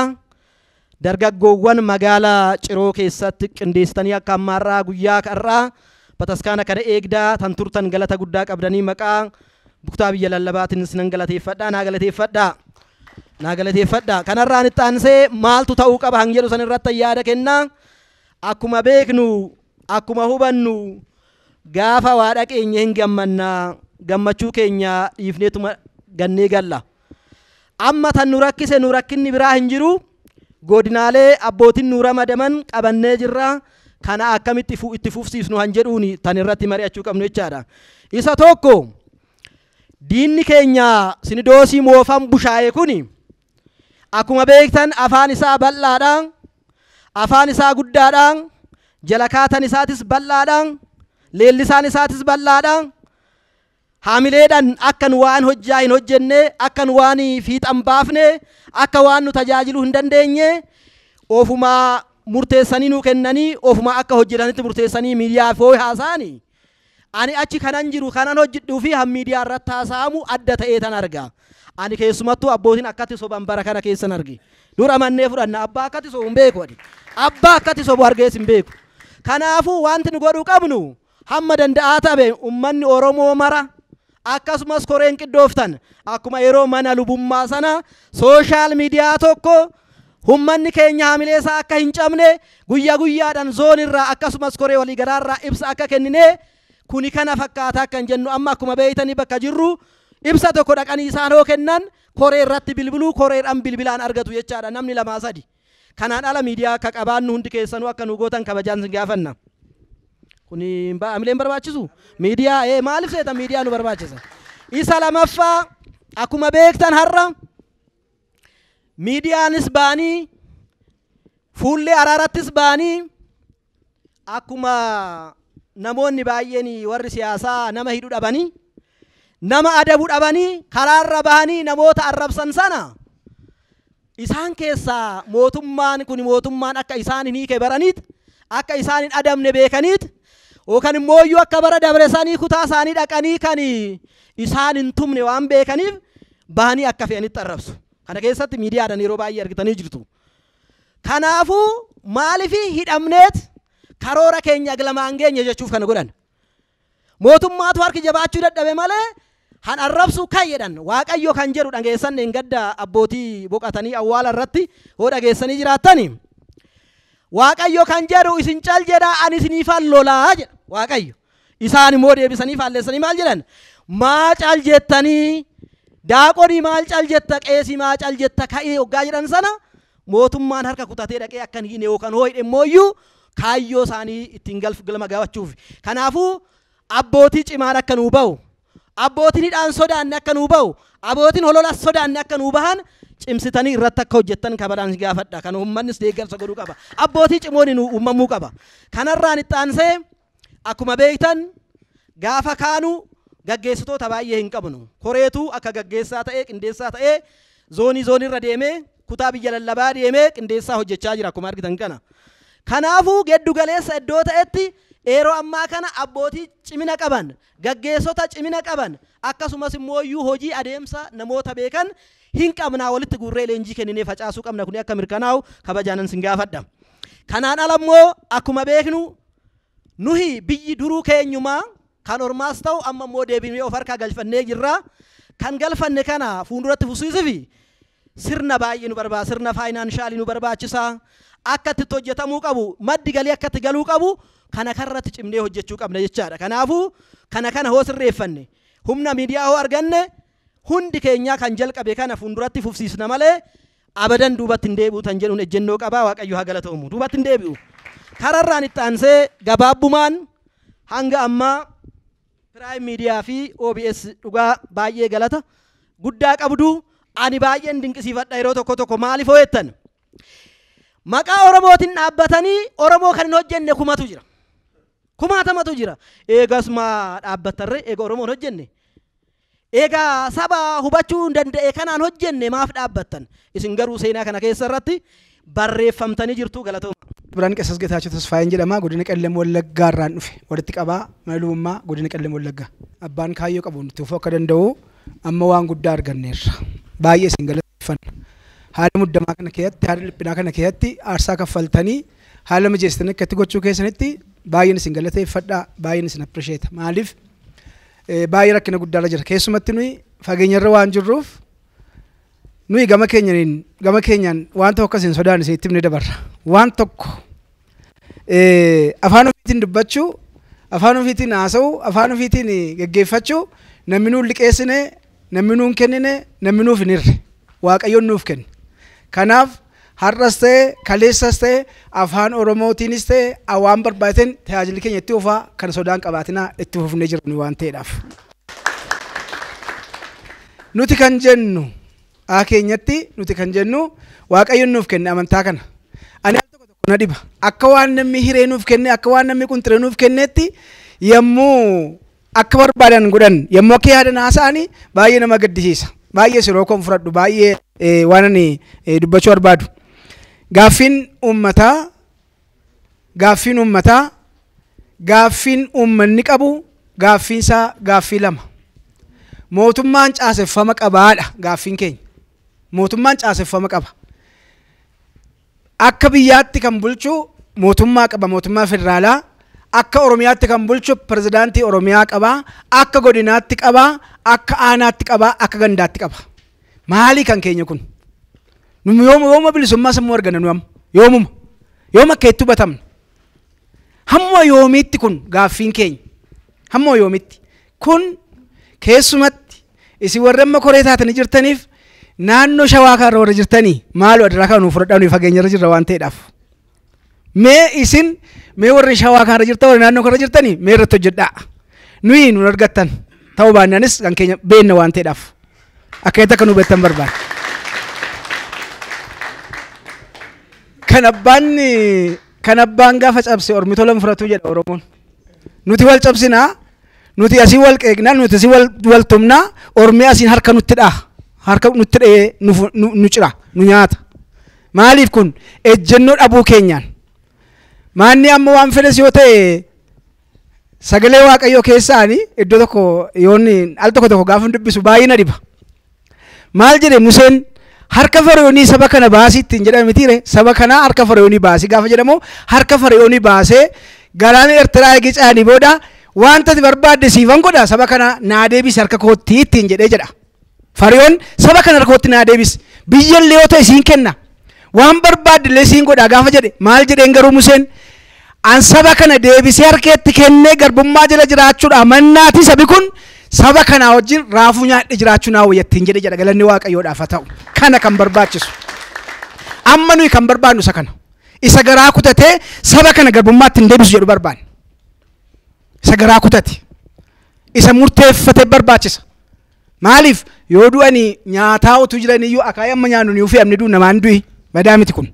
dargaggoowwan magaalaa Ciroo keessatti qindeessitanii akka ammaarraa guyyaa karraa bataskaana kana eegdaa tan turtan galata guddaa qabdanii maqaa kutaa biyya lallabaatiin isinan galateeffadhaa naa galateeffadhaa. Kanarraan itti aansee maaltu ta'uu qaba han jedhu san irratti yaada kennaa. Akkuma beeknu akkuma hubannu gaafa waa dhaqeenye hin gammannaa gammachuu keenya dhiifneetuma gannee galla. Amma tan nu rakkise nu rakkinni biraa hin jiru. Godinaalee abbootiin nu ramadaman qabannee jirra. Kana akkamitti itti fufsiisnu han jedhuuni tan irratti mari'achuu qabnu jechaadha. Isa tokko diinni keenya sinidoosii moofan bushaayee kuni akkuma beektan afaan isaa bal'aadhaan afaan isaa guddaadhaan jala kaatan isaatis bal'aadhaan leellisaan isaatis bal'aadhaan haamileedhaan akkan waan hojjaa hin hojjenne akkan waan fiixan baafne akka waan nu tajaajiluu hin dandeenye ofuma murteessanii nu kennanii ofuma akka hojjetanitti murteessanii miidiyaa fooy haasa'anii ani achi kanan jiru kanan hojjedhuu fi han miidiyaa irratti haasa'amu adda ta'ee tan arga. Ani keessumattuu abbootiin akkatti soban bara kana keessan arge. Dura mannee fudhanna abbaa akkatti sobu hin beeku ani. Abbaa akkatti sobu argees hin beeku. Kanaafuu wanti nu godhuu qabnu hamma danda'aa tabe ummanni Oromoo mara akkasumas koreen qindooftan akkuma yeroo mana lubummaa sana sooshaal miidiyaa tokko ummanni keenya haamilee isaa akka hin cabne guyyaa guyyaadhaan zoonirraa akkasumas koree waliigalaarraa ibsa akka kennine kuni kana fakkaataa kan jennu amma akkuma beeytanii bakka jirru ibsa tokko dhaqanii isaan hoo kennan koree irratti bilbiluu koreedhaan bilbilaan argatu jechaadha namni 2-3 kanaan ala miidiyaa akka qabaannu hundi keessanuu akka nu gootan kabajaan sin gaafanna. Kuni amileen barbaachisu miidiyaa maaliif seetan miidiyaa nu barbaachisa. Isa lamaffaa akkuma beektan har'a miidiyaanis baanii fuullee araarattis baanii akkuma namoonni baay'een warri siyaasaa nama hidhu dhabanii nama adabu dhabanii karaarra bahanii namoota arrabsan sana isaan keessaa mootummaan kun mootummaan akka isaan hin hiike baraniit akka isaan hin adamne beekaniit yookaan immoo akka bara dabresanii kutaa isaanii dhaqanii kan isaan hin tumne waan beekaniif bahanii akka fe'anitti arrabsu. Kana keessatti miidiyaadhaan yeroo baay'ee argitanii jirtu. Kanaafuu maaliif hidhamneet karoora keenya galamaan geenye jechuuf kana godhan. Mootummaatu harki jabaachuu dadhabe malee han arrabsu kan jedhan Waaqayyo kan jedhu dhageessan hin gadda abbootii boqatanii awwaala irratti hoo dhageessanii jiraatani. Waaqayyo kan jedhu isin cal jedha ani isiniifan lolaa jedha Waaqayyo. Isaan immoo deebisanii faalleessanii maal jedhan? Maa cal jettanii daaqonii maal cal jetta qeesii maa cal jetta ka'ee hoggaa jedhan sana mootummaan harka kutatee dhaqee akka hin yookaan hoo hidhemmooyyuu kaayyoo isaanii ittiin galma gaafachuuf. Kanaafuu abbootii cimaan akka nuu bahu, abbootiin hidhaan sodaanne akka nuu bahu, abbootiin hololas sodaanne akka nuu bahan cimsitanii irratti akka hojjettan kabadaan gaafadha. Kan uummannis deeggarsa godhuu qaba. Abbootii cimoon nu uumamuu qaba. Kanarraan itti aansee akkuma beektan gaafa kaanu gaggeessitoota baay'ee hin qabnu. Koreetu akka gaggeessaa ta'ee qindeessaa ta'ee zoonirra deemee kutaa biyya lallabaa deemee qindeessaa hojjechaa jira akkuma argitan kana. Kanaafuu geddu galeessa iddoo ta'etti yeroo ammaa kana abbootii cimina qaban, gaggeessota cimina qaban, akkasumas immoo hojii adeemsa namoota beekan hin qabnaa walitti guurree leenjii kenninee facaasuu qabna kun akka mirkanaa'u kabajaanan sin gaafadha. Kanaan ala immoo akkuma beeknu nuhi biyyi duruu keenyumaa kan ormaas ta'u amma immoo deebinee of harkaa galfannee jirra. Kan galfanne kana fuulduratti fusiisuufi sirna baay'ee nu barbaachisa, sirna faayinaanshaali nu barbaachisa. Akka itti hojjetamuu qabu, maddi galii akka itti galuu qabu kana karratti cimnee hojjechuu qabna jechaadha. Kanaafuu kana hoo sirreeffanne humna miidiyaa hoo arganne hundi keenyaa kan jalqabe kana fuulduratti fufsiisna malee abadan duubatti hin deebi'u tan jedhuun ejjennoo qabaa. Waaqayyo haa galatoomu. Duubatti hin deebi'u. Kararraan itti aansee gabaabbumaan hanga ammaa Prime Media fi OBS dhugaa baay'ee galata guddaa qabdu. Ani baay'een dinqisiifadha yeroo tokko maaliif hojjettan? Maqaa Oromootiin dhaabbatanii Oromoo kan hin hojjenne kumatu jira. Kumaatamatu jira. Eegas maa dhaabbattarre eega Oromoon hojjenne. Eega saba hubachuu hin danda'e kanaan hojjenne maaf dhaabbattan? Isin garuu seenaa kana keessa irratti barreeffamtanii jirtu galatooma. Biraan Qeessas Geetaachoo Tasfaayeen jedhama. Godina Qellem Wallaggaa irraan dhufe. Walitti qabaa malummaa godina Qellem Wallaggaa. Abbaan kaayyoo qabu nuti ufuu akka danda'u amma waan guddaa arganneerra. Baay'ee isin galateeffanna. Haala muddamaa kana keessatti, haala dhiphinaa kana keessatti aarsaa kaffaltanii haala mijeessitanii akkatti gochuu keessanitti baay'een isin galateeffadha. Baay'een isin appirisheeta. Maaliif baay'ee rakkina guddaarra jira. Keessumatti nuyi fageenyarra waan jirruuf nuyi gama keenyaan waan tokko akkasiin sodaan isinitti himne dabarra. Waan tokko afaan ofiitiin dubbachuu, afaan ofiitiin haasa'uu, afaan ofiitiin geggeeffachuu namni nuun liqeessine, namni nuun kennine, namni nuuf hin hirre. Waaqayyoon nuuf kenne. Kanaaf har'as ta'e kaleessas ta'e afaan Oromootiinis ta'e waan barbaadan tajaajilli keenya itti fufaa kan sodaan qabaatinaa itti fufnee jirru waan ta'eedhaaf. Nuti kan jennu keenyatti nuti kan jennu Waaqayyoon nuuf kenne amantaa kana. Ani tokko na dhiba. Akka waan namni hiree nuuf kenne, akka waan namni qunxiree nuuf kennetti yommuu akka barbaadan godhan, yommuu akka yaadan haasa'anii baay'ee nama gaddisiisa. Baay'ee siroo kon fudhadhu, baay'ee waan ani dubbachuu barbaadu. Gaaffiin uummanni qabu gaaffiinsaa gaaffii lama. Mootummaan caaseffama qabaadha gaaffiin keenya. Mootummaan caaseffama qaba. Akka biyyaatti kan bulchu mootummaa qaba, mootummaa federaalaa. Akka Oromiyaatti kan bulchu pirezidaantii Oromiyaa qaba. Akka godinaatti qaba. Akka aanaatti qaba. Akka gandaatti qaba. Maali kan keenya kun? Nu yooma bilisummaa sammuu arganna nu amma. Yooma akka itti hubatamna. Hamma yoomiitti kun gaaffiin keenya. Hamma yoomiitti. Kun keessumatti isin warra amma koree taatanii jirtaniif naannoo Shawaa kaarra warra jirtanii maaloo adiraa kan nuuf fudhadhaa fageenyarra jirra waan ta'eedhaaf. Mee warri Shawaa kaarra jirtan warri naannoo kaarra jirtanii mee irratti hojjedhaa. Nuyi nun argattan ta'uu baannaanis kan keenya beenna waan ta'eedhaaf. Akkaataa akka nu hubattan barbaada. Kan abbaan gaafa cabse ormi tola hin fudhatu jedha Oromoon. Nuti wal cabsinaa, nuti asii wal qeeqnaa, nuti asii wal tumnaa, ormi asiin harka nutti dhaha. Harka nutti dhahee nu cira, nu nyaata. Maaliif kun ejjennoo dhabuu keenyaan. Maanni amma waan fedhes yoo ta'e sagalee Waaqayyoo keessaanii iddoo tokko yoonni al tokko gaafa dubbisu baay'ee na dhiba. Maal jedhe Museen harka Fariyoonii saba kana baasii ittiin jedhame mitiire saba kana harka Fariyoonii baasii gaafa jedhamu harka Fariyoonii baasee galaana Eertiraa eegi caanii booda wanta ati barbaadde siifan godha saba kana naa deebisi harka kootti ittiin jedhee jedha. Fariyoon saba kana harka kootti naa deebisi biyyallee yoo ta'e isiin kenna waan barbaadde illee isiin godha gaafa jedhe maal jedheen garuu Museen an saba kana deebisee harkeetti kennee garbummaa jala jiraachuudha mannaati sabi kun saba kana wajjin raafuu nyaadhe jiraachuu naa wayyattiin jedhe jedha galanni Waaqayyoodhaaf haa ta'u kana kan barbaachisu amma nuyi kan barbaadnu isa kana isa garaa kutatee saba kana garbummaatti hin deebisu jedhu barbaanne isa garaa kutate isa murteeffate barbaachisa maaliif yoo du'anii nyaataa utuu jiraniyyuu akaayii amma nyaannu ni ufii amni duun namaan du'i badaa miti kun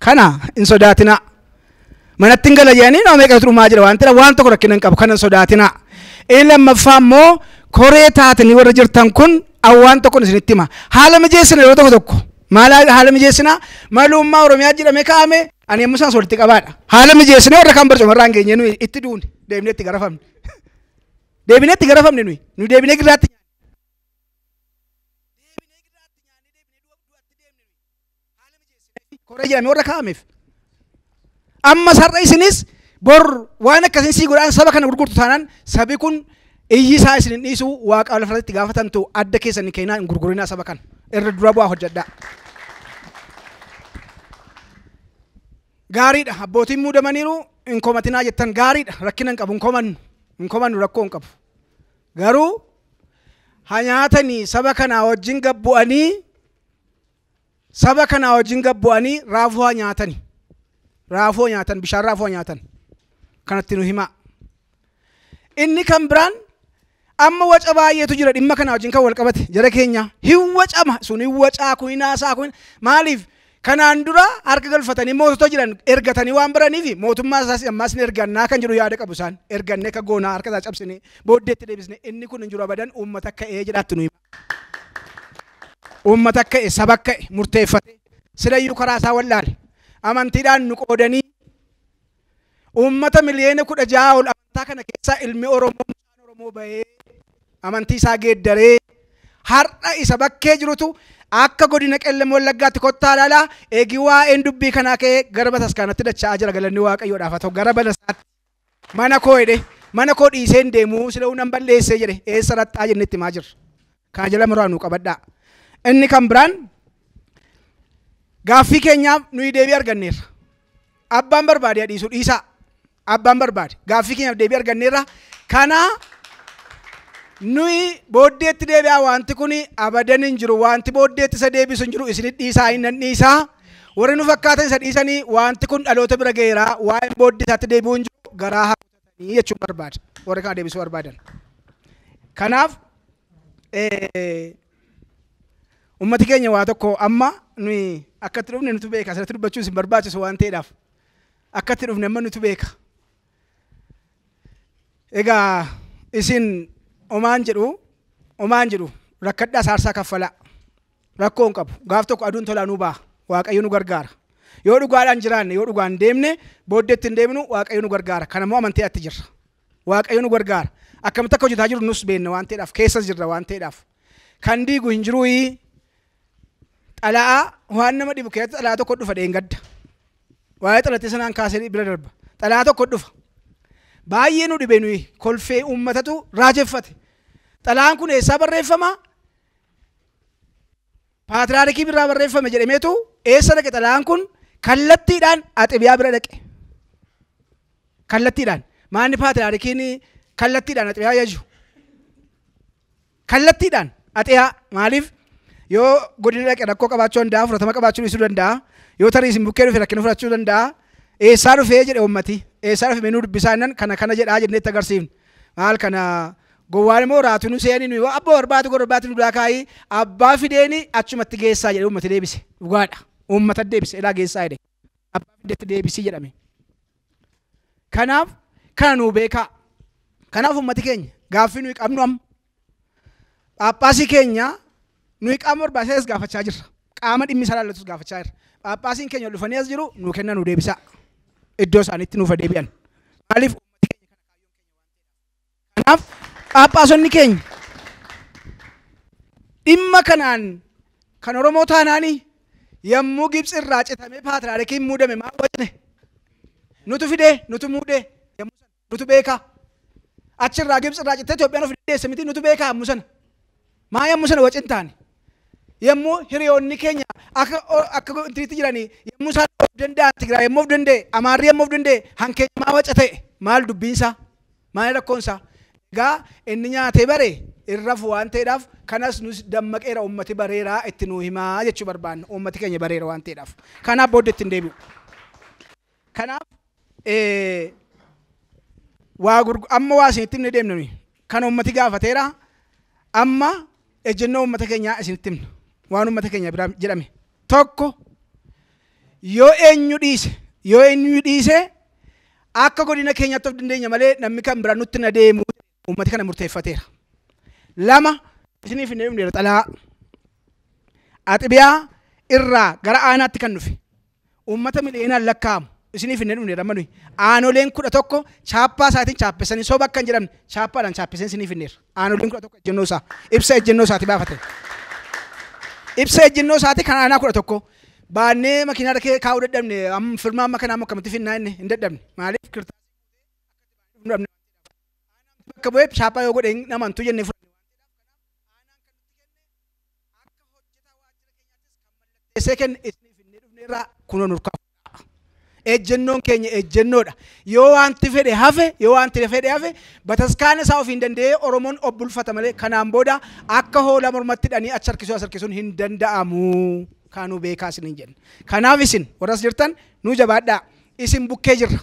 kana hin sodaatinaa manatti hin gala jedhanii nama meeqa turumaa jira waan ta'eef waan tokko rakkina hin qabu kana hin sodaatinaa inni lammaffaa immoo koree taatanii warra jirtan kun waan tokko isinitti hima haala mijeessina yeroo tokko maal haala mijeessina malummaa Oromiyaa jedhamee kaa'ame ani yemmuu isaas walitti qabaadha haala mijeessina warra kan barcumarraa hin geenye nuyi itti duune deebinee itti garafamne nuyi deebinee giraatti koree jedhamee warra kaa'ameef amma sarra isinis bor waan akkasiin sii godhaan saba kana gurgurtu taanaan sabi kun iyyi isaa isin dhiisu Waaqa lafarratti gaafatantu adda keessan keenyaa hin gurgurinaa saba kana irra dura bu'aa hojjedhaa. Gaariidha abbootiin muudamaniiru hin komatinaa jettan gaariidha rakkina hin qabu hin komannu rakkoo hin qabu garuu haa nyaatanii saba kanaa wajjin gabbu'anii raafuu haa nyaatanii raafuu nyaatan bishaan raafuu nyaatan kanatti nu himaa inni kan biraan amma waca baay'eetu jira dhimma kana wajjin kan wal qabate jara keenya hin wacama sun hin wacaa kun hinaasaa kun maaliif kanaan dura harka galfatanii mootota jiran ergatanii waan biraniif mootummaa isaas ammaas ni ergannaa kan jedhu yaada qabu isaan ergannee ka goonaa harka isaa cabsine booddeetti deebisne inni kun hin jiru abadan uummata akka jedhaatti nu uummata akka saba akka murteeffate silayyuu karaa isaa wallaale amantiidhaan nu qoodanii uummata miliyoona 16 ol amantaa kana keessaa ilmi Oromoo bahee amantii isaa geeddaree har'a isa bakkee jirutu akka godina Qellem Wallaggaatti kottaa ilaalaa eegi waa'een dubbii kanaa ka'ee gara bataskaanatti dacha'aa jira galanni Waaqayyoodhaaf haa ta'u gara balasaatti mana koo jedhe mana koo dhiiseen deemuu sila'uu nan balleessee jedhe eessa rattaa jennee itti himaa jirra kaa jala muraanuu qabadhaa inni kan biraan gaaffii keenyaaf nuyi deebii arganneerra abbaan barbaade dhiisuu dhiisaa abbaan barbaade gaaffii keenyaaf deebii arganneerra kanaa nuyi booddeetti deebi'aa wanti kun abadan hin jiru wanti booddeetti isa deebisu hin jiru isinit dhiisaa hinnan dhiisaa warri nu fakkaatan isa dhiisanii wanti kun dhaloota bira ga'eeraa waa'een booddee isaatti deebi'uu hin jiru garaa haa kutatanii jechuun barbaada warri kana deebisuu barbaadan kanaaf ummati keenya waa tokko amma nuyi akkatti dhufne nutu beeka asirratti dubbachuun isin barbaachisu waan ta'eedhaaf akkatti dhufne amma nutu beeka egaa isin omaan jedhu rakkadhaa saarsaa kaffalaa rakkoo hin qabu gaaf tokko aduun tolaa nuu ba'a Waaqayyo nu gargaara yoo dhugaadhaan jiraanne yoo dhugaan deemne booddeetti hin deemnu Waaqayyo nu gargaara kanammoo amantii atti jirra Waaqayyo nu gargaara akkamitti akka hojjetaa jiru nus beenna waan ta'eedhaaf keessas jirra waan ta'eedhaaf kan diigu hin jiruu xalaa waan nama dhibu keessatti xalaa tokko dhufa dheengadda waa'ee xalatii sanaan kaasee bira darba xalaa tokko dhufa baay'ee nu dhibe nuyi kolfee uummatatu raajeffate xalaan kun eessaa barreeffama paatriyaarikii birraa barreeffame jedhameetu eessa dhaqe xalaan kun kallattiidhaan Axibiyaa bira dhaqe kallattiidhaan maanni paatriyaarikiin kallattiidhaan Axibiyaa yaju kallattiidhaan Axibiyaa maaliif yoo godina dhaqe rakkoo qabaachuu danda'a fudhatama qabaachuu dhiisuu danda'a yoo tarii isin bukkee dhufe rakkina fudhachuu danda'a eessaa dhufee jedhe ummati eessaa dhufe menuu dubbisaa innan kana jedhaa jennee itti agarsiifne maal kana gowwaan immoo raatu nu seeni nuyi abbaa barbaatu nu duraa kaayii abbaa fideeni achumatti geessaa jedhe ummati deebise dhugaadha ummata deebise ilaa geessaa jedhe abbaa fideetti deebisii jedhame kanaaf kana nuu beekaa kanaaf ummati keenya gaaffii nuyi qabnu amma Phaaphaasii keenya nuyi qaama barbaachisaa gaafachaa jirra qaama dhimmi isaa laallatus gaafachaa jirra Phaaphaasiin keenya dhufanii as jiru nuu kenna nuu deebisaa iddoo isaaniitti nuuf deebi'an maaliif ummati keenya kana kaayyoon keenya waan ta'eef kanaaf Phaaphaasonni keenya dhimma kanaan kan Oromoo taanaanii yommuu Gibxi irraa citamee paatriyaarkiin muudame maal wajjine nutu fidee nutu muudee yommuu sana nutu beekaa achirraa Gibxi irraa citee Itoophiyaan of dandeesse miti nutu beekaa yommuu sana maa yommuu sana wajjin taane yommuu hiriyoonni keenya akka intiitti jiranii yommuu isaan of danda'an Tigraay yommuu of danda'e Amaarri yommuu of danda'e hankeenya maa waca ta'e maal dubbiinsaa maal rakkoonsaa egaa inni nyaatee bare irrafu waan ta'eedhaaf kanas nus dammaqeera ummati bareeraa itti nuu himaa jechuu barbaanna ummati keenya bareera waan ta'eedhaaf kanaaf booda ittiin deebi'u kanaaf amma waa isinitti himne deemna nuyi kan ummati gaafateera amma ejjennoo ummata keenyaa isinitti himna waan ummata keenya biraa jedhame tokko yoo eenyu dhiise akka godina keenyaatti of dandeenya malee namni kan biraa nutti na deemu ummati kana murteeffateera. Lama isiniif hin deemne xalaa Axibiyaa irraa gara aanaatti kan dhufe ummata miliyoonaan lakkaa'amu isiniif hin deemne ramanu aanoleen 11 chaappaa isaatiin chaappessanii soba akka hin jedhamne chaappaadhaan chaappessanii isiniif hin deemne aanoleen 11 ejjennoo isaa ibsa ejjennoo isaati baafate ibsa ejjennoo isaati kan aanaa 11 baannee makiinaa dhaqee kaa'uu dadhabne firmaa amma kanaa akkamitti finnaa inni hin dadhabne maaliif kirtaasii bakka bu'ee chaappaa yoo godhe namantu jennee Second is kunon ejjennoon keenya ejjennoodha yoo wanti fedhe hafe yoo wanti fedhe hafe bataskaana isaa ofiin danda'ee Oromoon obbulfata malee kanaan booda akka hoola mormatti dhanii achi harkisuun hin danda'amu kaanuu beekaa isiniin jenna kanaaf isin warras jirtan nuu jabaadhaa isin bukkee jirra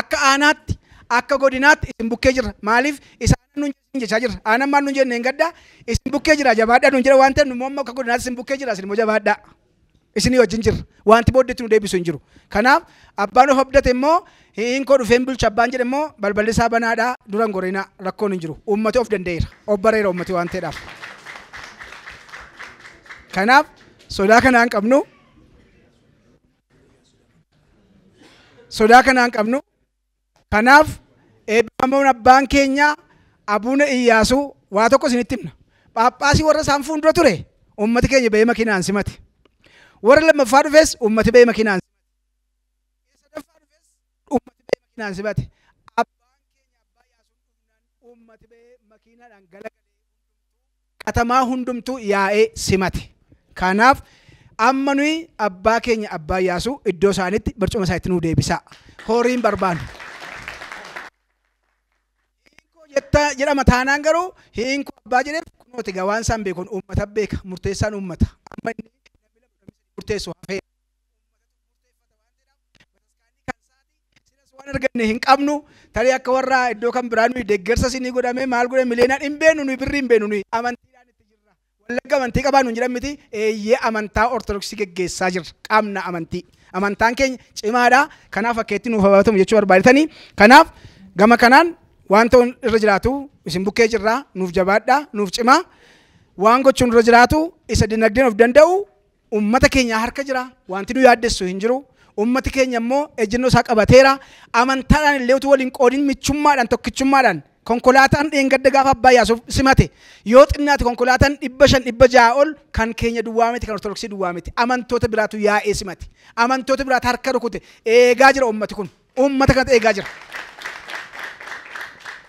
akka aanaatti akka godinaatti isin bukkee jirra maaliif isaan nuun jechaa jirra aanan maal nuun jenne hin gaddaa isin bukkee jira jabaadhaa nuun jedha waan ta'eef nu immoo akka godinaatti isin bukkee jira isin immoo jabaadhaa isinii wajjin jirra wanti booddeetti nu deebisu hin jiru kanaaf abbaan of abdate immoo hin koo dhufeen bulcha abbaan jedhe immoo balballi isaa banaadhaa duran gorinaa rakkoon hin jiru ummati of danda'eera of bareera ummati waan ta'eedhaaf kanaaf sodaa kanaan qabnu kanaaf eebbifamuun abbaan keenya Abuuna Iyyaasuu waa tokko isinitti himna Phaaphaasii warra isaan fuuldura ture ummati keenya ba'ee makiinaan simate warra lammaffaa dhufes ummati ba'ee makiinaan simate abbaan keenya abbaa Iyyaasuun ummati ba'ee makiinaadhaan galagalee qatamaa hundumtuu yaa'ee simate kanaaf amma nuyi abbaa keenya abbaa Iyyaasuu iddoo isaaniitti barcuma isaa itti nuu deebisaa horiin barbaannu jedhama taanaan garuu hiinku abbaa jedheef kunooti gawaan isaan beekun uummata beeka murteessaan uummata amma inni murteessu hafee waan arganne hin qabnu tarii akka warra iddoo kan biraa nuyi deeggarsa isinii godhamee maal godhame mileenaan hin beenu nuyi birrii hin beenu nuyi amantiidhaan itti jirra wallagga amantii qabaa nuun jedhan miti eeyyee amantaa ortodoksii geggeessaa jirra qabna amantaan keenya cimaadha kanaaf akkeetti nuuf habatamu jechuu barbaadetanii kanaaf gama kanaan wanta irra jiraatu isin bukkee jirraa nuuf jabaadhaa nuuf cimaa waan gochuun irra jiraatu isa dinagdeen of danda'u ummata keenya harka jira wanti nu yaaddessu hin jiru ummati keenya immoo ejjennoo isaa qabateera amantaadhaan illee utuu waliin qoodin michummaadhaan tokkichummaadhaan konkolaataan dheengadda gaafa abbaa Iyyaasuuf simate yoo xinnaate konkolaataan 500 600 ol kan keenya duwwaa miti kan ortodoksii duwwaa miti amantoota biraatu yaa'ee simate amantoota biraatu harka rukute eegaa jira ummati kun ummata kanatti eegaa jira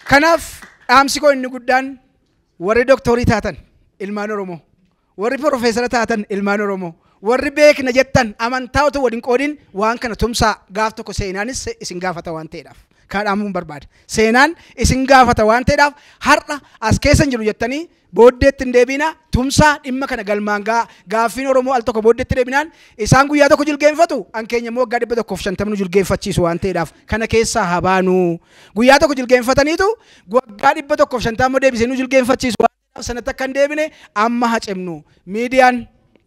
kanaaf dhaamsi koo inni guddaan warri dooktorii taatan ilmaan Oromoo warri profeesara taatan ilmaan Oromoo warri beekna jettan amantaa utuu waliin qoodin waan kana tumsaa gaaf tokko seenaanis isin gaafata waan ta'eedhaaf kaadhaamuun barbaada seenaan isin gaafata waan ta'eedhaaf har'a as keessa hin jiru jettanii booddeetti hin deebina tumsaa dhimma kana galmaan gaaffiin Oromoo al tokko booddeetti deebinaan isaan guyyaa tokko jilgeenfatu an keenya immoo waggaa 150 nu jilgeenfachiisu waan ta'eedhaaf kana keessaa habaanu guyyaa tokko jilgeenfataniitu waggaa 150 immoo deebisee nu jilgeenfachiisu waan ta'eedhaaf sanatti akka hin deebine amma hacemnu miidiyaan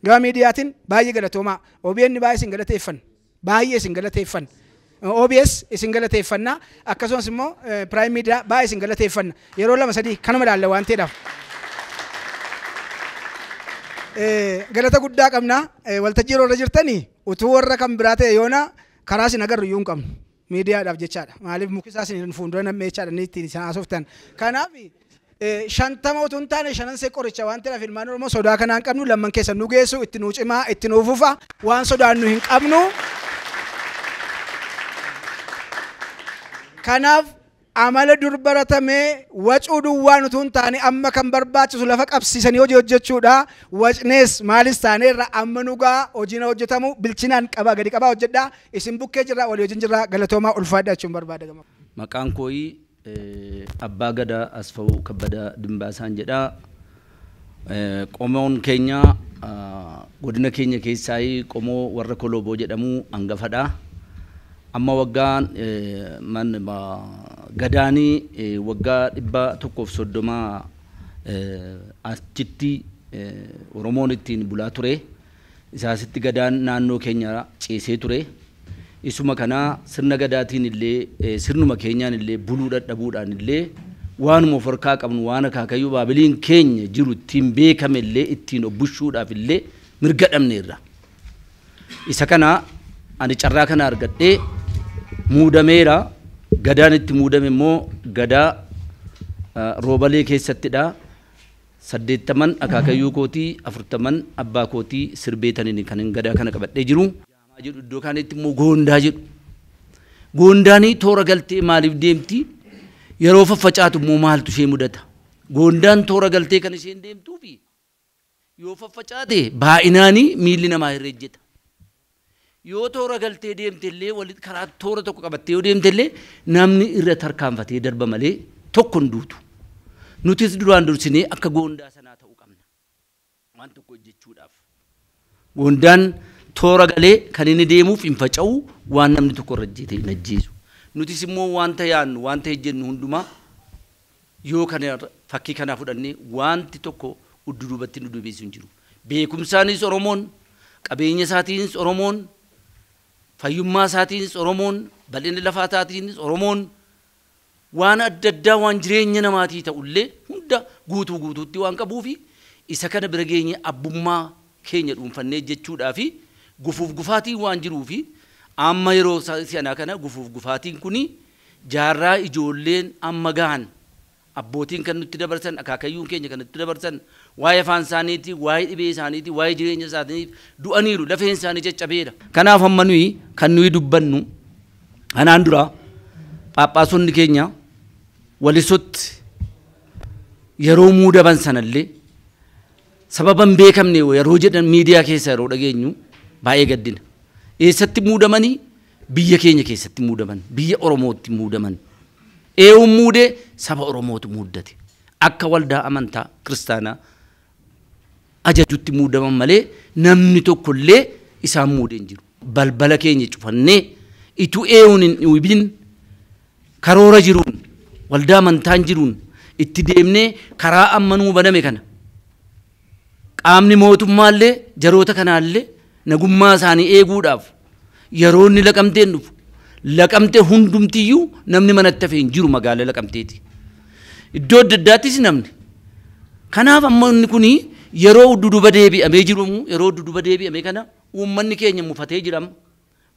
gama miidiyaatiin baay'ee galatoomaa OBN baay'ee isin galateeffanna OBS isin galateeffanna akkasumas immoo Prime Media baay'ee isin galateeffanna yeroo 2-3 kanuma ilaalla waan ta'eedhaaf galata guddaa qabna waltajjii irra jirtanii utuu warra kan biraa ta'e yoona karaa isin agarru iyyuu hin qabnu miidiyaadhaaf jechaadha maaliif mukisaa isin fuuldura nam'ee jechaadha ni ittiin isaan haasoftan kanaaf shantama utuu hin taane shanan see qoricha waan ta'eef ilmaan Oromoo sodaa kanaan qabnu lamman keessa nu geessu itti nu cimaa itti nu fufa waan sodaannu hin qabnu. Kanaaf amala dur baratamee wacuu duwwaan utuu hin taane amma kan barbaachisu lafa qabsiisanii hojii hojjechuudha. Wacnees maalis taaneerra amma nugaa hojiin hojjetamu bilchinaan qabaa gadi qabaa hojjedhaa. Isin bukkee jirraa walii hojiin jirraa galatoomaa ulfaadhaa jechuun barbaada. Maqaan kooyi Abbaa Gadaa Asfa'uu Kabbadaa Dimbaasaan jedhaa. Qomoon keenya godina keenya keessaa qomoo warra Koloboo jedhamu hangafadha. Amma waggaan gadaanii waggaa 130 achitti Oromoon ittiin bulaa ture. Isaasitti gadaan naannoo keenya ciisee ture. Isuma kana sirna gadaatiin illee sirnuma keenyaan illee buluu dadhabuudhaan illee waanuma of harkaa qabnu waan akaakayyuu baabiliin keenya jiru ittiin beekame illee ittiin obbushuudhaaf illee mirga dhabneerra. Isa kana ani carraa kana argadhee muudameera. Gadaan itti muudame immoo gadaa Roobalee keessattidha. 80 akaakayyuu kootii 40 abbaa kootii sirbeetaniin kan gadaa kana qabadhee jiru. Jedhu iddoo kanatti immoo goondaa jedhu. Goondaanii toora galtee maaliif deemti? Yeroo faffacaatu immoo maaltu ishee mudata? Goondaan toora galtee kan isheen deemtuufi yoo faffacaate baay'inaanii miilli namaa hirreejjeta. Yoo toora galtee deemte illee walitti karaa toora tokko qabattee yoo deemte illee namni irra tarkaanfatee darba malee tokko hin duutu. Nutis duraan dursinee akka goondaa sanaa ta'uu qabna. Waan tokko hojjechuudhaaf. Goondaan toora galee kan inni deemuuf hin faca'u waan namni tokko irra hin ajjeesu. Nutis immoo wanta yaannu wanta hojjennu hundumaa yoo kana fakkii kanaa fudhannee wanti tokko udduubatti nu duubeessu hin jiru. Beekumsaanis Oromoon, qabeenya isaatiinis Oromoon, fayyummaa isaatiinis Oromoon, bal'inni lafaa isaatiinis Oromoon waan adda addaa waan jireenya namaatii ta'ullee hunda guutuutti waan qabuufi isa kana bira geenye abbummaa keenya dhuunfannee jechuudhaafi gufuuf gufaatiin waan jiruufi amma yeroo sanaa kana gufuuf gufaatiin kuni jaarraa ijoolleen amma gahan abbootiin kan nutti dabarsan akaakayyuun keenya kan nutti dabarsan waa'ee afaan isaaniitii waa'ee dhibee isaaniitii waa'ee jireenya isaaniitiif du'aniiru lafeen isaanii caccabeera. Kanaaf amma nuyi kan nuyi dubbannu anaan dura Phaaphaasonni keenya walisotti yeroo muudaban sanallee sababan beekamne yeroo jedhan miidiyaa keessa yeroo dhageenyu baay'ee gaddina. Eessatti muudamanii biyya keenya keessatti muudaman biyya Oromootti muudaman. Eewun muudee saba Oromootu muudate. Akka waldaa amantaa kiristaanaa ajajutti muudaman malee namni tokkollee isaan muudeen jiru. Balbala keenya cufannee itu eewun hin dhiibin karoora jiruun waldaa amantaan jiruun itti deemnee karaa ammanuu baname kana qaamni mootummaallee jaroota kanaallee nagummaa isaanii eeguudhaaf yeroo inni laqamteen dhufu laqamtee hundumtiyyuu namni manatti hafee hin jiru magaalaa laqamteeti. Iddoo adda addaattis namni. Kanaaf amma inni kuni yeroo duduba deebi'amee jiru yeroo duduba deebi'amee kana uummanni keenya mufatee jirama.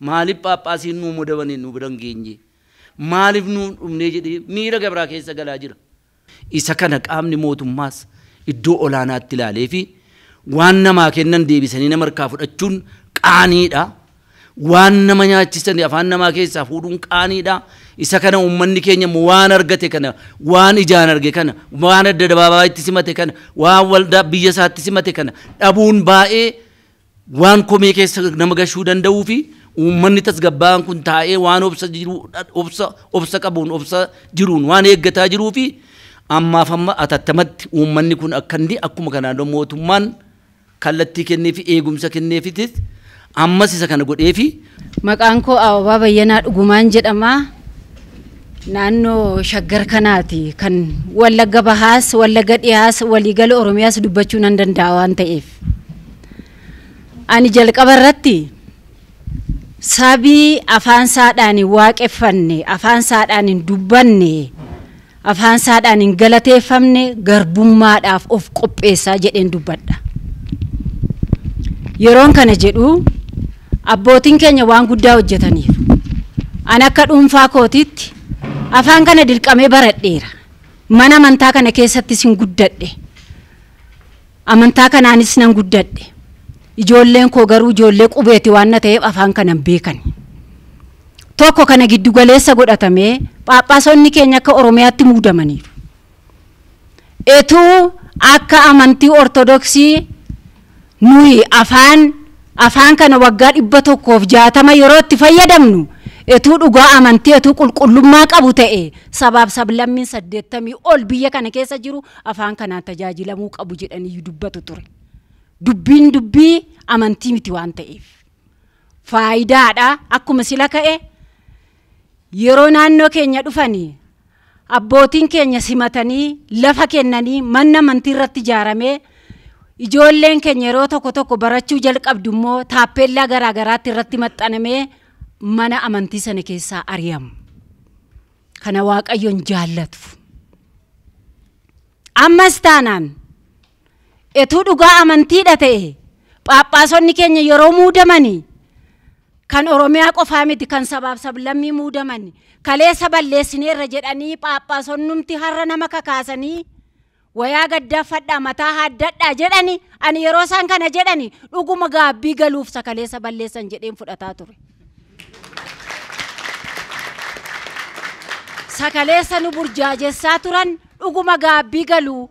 Maaliif Phaaphaasiin nuu mudabanii nu biran geenye? Maaliif nuu dhumnee jedhee miira gabraa keessa galaa jira. Isa kana qaamni mootummaas iddoo olaanaatti ilaalee fi waan namaa kennan deebisanii nama harkaa fudhachuun qaaniidha. Waan nama nyaachisanii afaan namaa keessaa fuudhuun qaaniidha. Isa kana uummanni keenya waan argate kana waan ijaan arge kana waan adda dabaabaa itti simate kana waan waldaa biyya isaatti simate kana dhabuun baay'ee waan komee keessa nama gashuu danda'uu fi uummanni tasgabbaa'aan kun taa'ee waan obsa qabuun obsa jiruun waan eeggataa jiruu fi ammaaf amma atattamatti uummanni kun akkandi akkuma kanaan mootummaan kallattii kennee fi eegumsa kenneefitis ammas isa kana godhee fi maqaan koo Ababaa Bayyanaa Dhugumaan jedhama. Naannoo Shaggar kanaati kan Wallagga Bahaas Wallagga Dhiyaas waliigala Oromiyaas dubbachuu nan danda'a waan ta'eef. Ani jalqaba irratti sabii afaan saadhaan waaqeffanne afaan saadhaan dubbanne afaan saadhaan galateeffamne garbummaadhaaf of qopheessaa jedheen dubbadha. Yeroon kana jedhu abbootiin keenya waan guddaa hojjetaniiru. An akka dhuunfaa kootiitti afaan kana dirqamee baradheera. mana amantaa kana keessattis hin guddadhe. Amantaa kanaanis nan guddadhe. Ijoolleen koo garuu ijoollee qubeeti waan ta'eef afaan kana hin beekan. Tokko kana giddu galeessa godhatamee Phaaphaasonni keenya akka Oromiyaatti muudamaniiru. Etuu akka amantii Ortodoksii nuyi afaan kana waggaa 160 yeroo itti fayyadamnu etuu dhugaa amantii etuu qulqullummaa qabu ta'e sabaaf sablammiin 80 ol biyya kana keessa jiru afaan kanaan tajaajilamuu qabu jedhanii dubbatu ture. Dubbiin dubbii amantii miti waan ta'eef faayidaadha. Akkuma sila ka'e yeroo naannoo keenya dhufanii abbootiin keenya simatanii lafa kennanii manna amantii irratti ijaaramee ijoolleen keenya yeroo tokko barachuu jalqabdu immoo taappellaa garaa garaatti irratti maxxanamee mana amantii sana keessaa ari'amu. Kana Waaqayyoon jaallatu. Ammas taanaan etuu dhugaa amantiidha ta'e Phaaphaasonni keenya yeroo muudamanii kan Oromiyaa qofaa miti kan sabaaf sablammii muudamanii kaleessa balleessineerra jedhanii Phaaphaasonnumti har'a nama kakaasanii wayaa gaddaafadhaa mataa haaddadhaa jedhani ani yeroo isaan kana jedhani dhuguma gaabbii galuuf sakaleessa balleessan jedheen fudhataa ture. Sakaleessa nu burjaajessaa turan dhuguma gaabbii galuu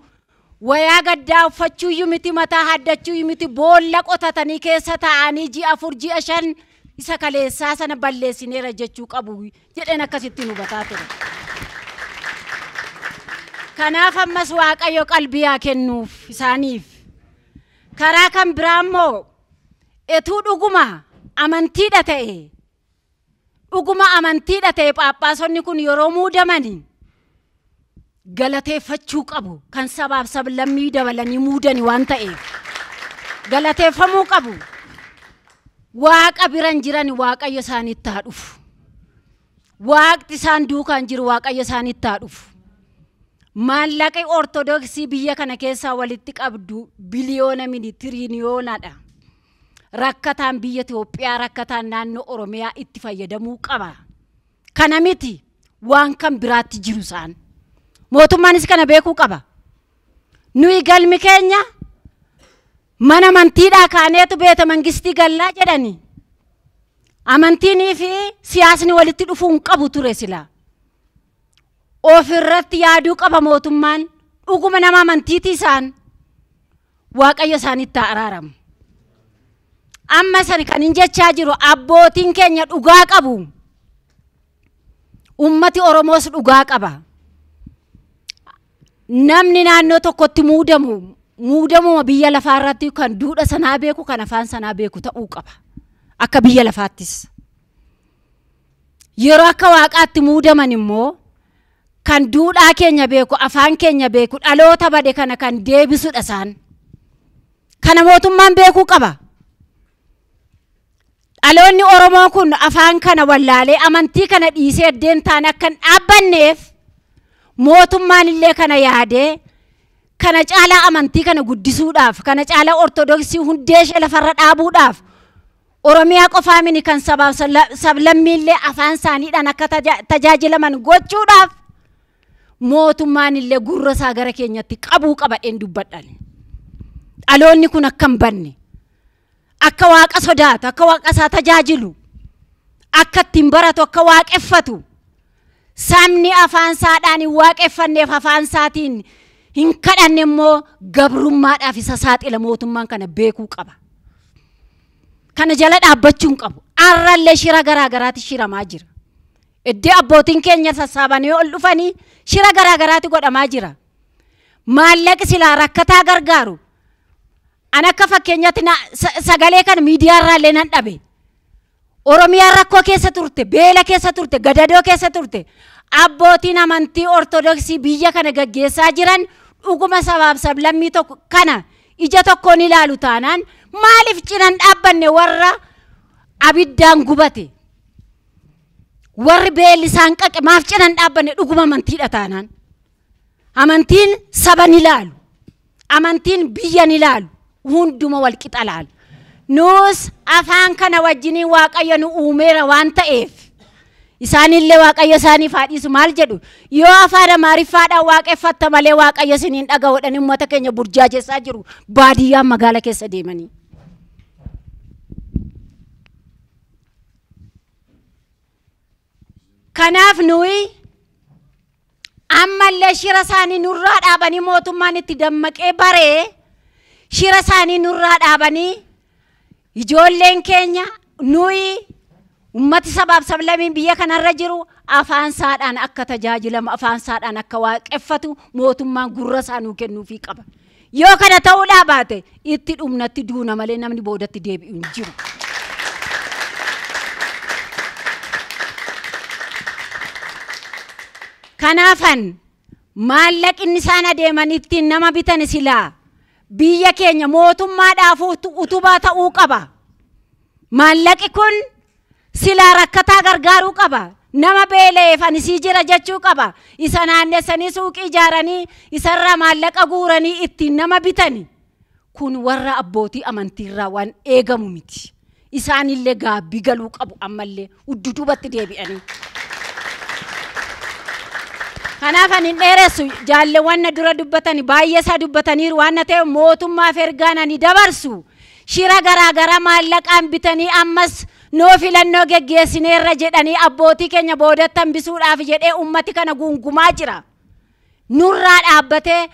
wayaa gaddaa uffachuu miti mataa haaddachuu miti boolla qotatanii keessa taa'anii ji'a 4 ji'a 5 isa kaleessaa sana balleessineera jechuu qabu jedheen akkasitti nu hubataa ture. Kanaaf ammas Waaqayyo qalbii haa kennuuf isaaniif. Karaa kan biraa immoo etuu dhuguma amantiidha ta'e Phaaphaasonni kun yeroo muudamanii galateeffachuu qabu. Kan sabaaf sablammii dabalanii muudani waan ta'eef galateeffamuu qabu. Waaqa biran jiran Waaqayyo isaanitti haa dhufu. Waaqti isaan duukaan jiru Waaqayyo isaanitti haa dhufu. Maallaqi Ortodoksii biyya kana keessaa walitti qabdu biliyoona miti tiriliyoonadha. Rakkataan biyya Itoophiyaa rakkataan naannoo Oromiyaa itti fayyadamuu qaba. Kana miti waan kan biraatti jiru isaan. Mootummaanis kana beekuu qaba. Nuyi galmi keenya mana amantiidhaa kaaneetu beeta mangistii gallaa jedhani. Amantiinii fi siyaasni walitti dhufuu hin qabu ture sila. Ofirratti yaaduu qaba mootummaan dhuguma nama amantiiti isaan. Waaqayyo isaanitti araaramu. Amma san kan hin jechaa jiru abbootiin keenya dhugaa qabu. Ummati Oromoos dhugaa qaba. Namni naannoo tokkotti muudamu biyya lafaa irratti kan duudha sanaa beeku kan afaan sanaa beeku ta'uu qaba. Akka biyya lafaattis. Yeroo akka Waaqaatti muudaman immoo kan duudhaa keenya beeku afaan keenya beeku dhaloota bade kana kan deebisudha isaan. Kana mootummaan beekuu qaba. Dhaloonni Oromoo kun afaan kana wallaalee amantii kana dhiisee addeen taane akkan dhaabbanneef mootummaan illee kana yaadee kana caalaa amantii kana guddisuudhaaf kana caalaa Ortodoksii hundee ishee lafarra dhaabuudhaaf Oromiyaa qofaa mini kan sabaaf sablammii illee afaan isaaniidhaan akka tajaajilaman gochuudhaaf mootummaan illee gurra isaa gara keenyatti qabuu qabadheen dubbadhan. Dhaloonni kun akka hin banne akka Waaqa sodaatu akka Waaqa isaa tajaajilu akka ittiin baratu akka waaqeffatu sabni afaan isaadhaan hin waaqeffanneef afaan isaatiin hin kadhanne immoo gabrummaadhaaf isa saaxila mootummaan kana beekuu qaba. Kana jala dhaabbachuu qabu. Arrallee shira garaa garaatti shiramaa jira. Iddoo abbootiin keenya sassaabanii ol dhufanii shira garaa garaatti godhamaa jira. Maallaqi silaa rakkataa gargaaru. An akka fakkeenyaatti sagalee kana miidiyaa irraallee nan dhabe. Oromiyaa rakkoo keessa turte, beela keessa turte, gadadoo keessa turte. Abbootiin amantii Ortodoksii biyya kana gaggeessaa jiran dhuguma sabaaf sablammii tokko kana ija tokkoon ilaalu taanaan maaliif cinan dhaabbanne warra abiddaan gubate. Warri beelli isaan qaqe maaf cinan dhaabbanne dhuguma amantiidha taanaan. Amantiin saban ilaalu. Amantiin biyyan ilaalu. Hunduma wal qixa ilaalu. Nus afaan kana wajjiniin Waaqayyo nu uumeera waan ta'eef isaanillee waaqayyo isaaniif haa dhiisu maal jedhu yoo afaan amaariffaadhaan waaqeffatta malee waaqayyo isiniin dhaga'uudhaan uummata keenya burjaajessaa jiru baadiyyaan magaala keessa deemanii. Kanaaf nuyi ammallee shira isaanii nurraa dhaabanii mootummaan itti dammaqee baree shira isaanii nurraa dhaabanii ijoolleen keenya nuyi ummati sabaaf sablammiin biyya kanarra jiru afaan saadhaan akka tajaajilamu afaan saadhaan akka waaqeffatu mootummaan gurra isaanuu kennuufii qaba. Yoo kana ta'uudhaa baate itti dhumnatti duuna malee namni boodatti deebi'u hin jiru. Kanaafan maallaqni isaan adeeman ittiin nama bitan silaa biyya keenya mootummaadhaaf utubaa ta'uu qaba. Maallaqi kun silaa rakkataa gargaaruu qaba. Nama beeleef anisii jira jechuu qaba. Isa naannessanii suuqii ijaaranii isarraa maallaqa guuranii ittiin nama bitani. Kun warra abbootii amantiirraa waan eegamu miti. Isaanillee gaabbii galuu qabu ammallee udduubatti deebi'anii. Kanaaf ani dheeressu jaalleewwan dura dubbatanii baay'ee isaa dubbataniiru waan ta'eef mootummaaf ergaan ani dabarsu shira garaagara maallaqaan bitanii ammas noo filannoo geggeessineerra jedhanii abbootii keenya boodatti hambisuudhaaf jedhee ummati kana gungumaa jira. Nurraa dhaabbatee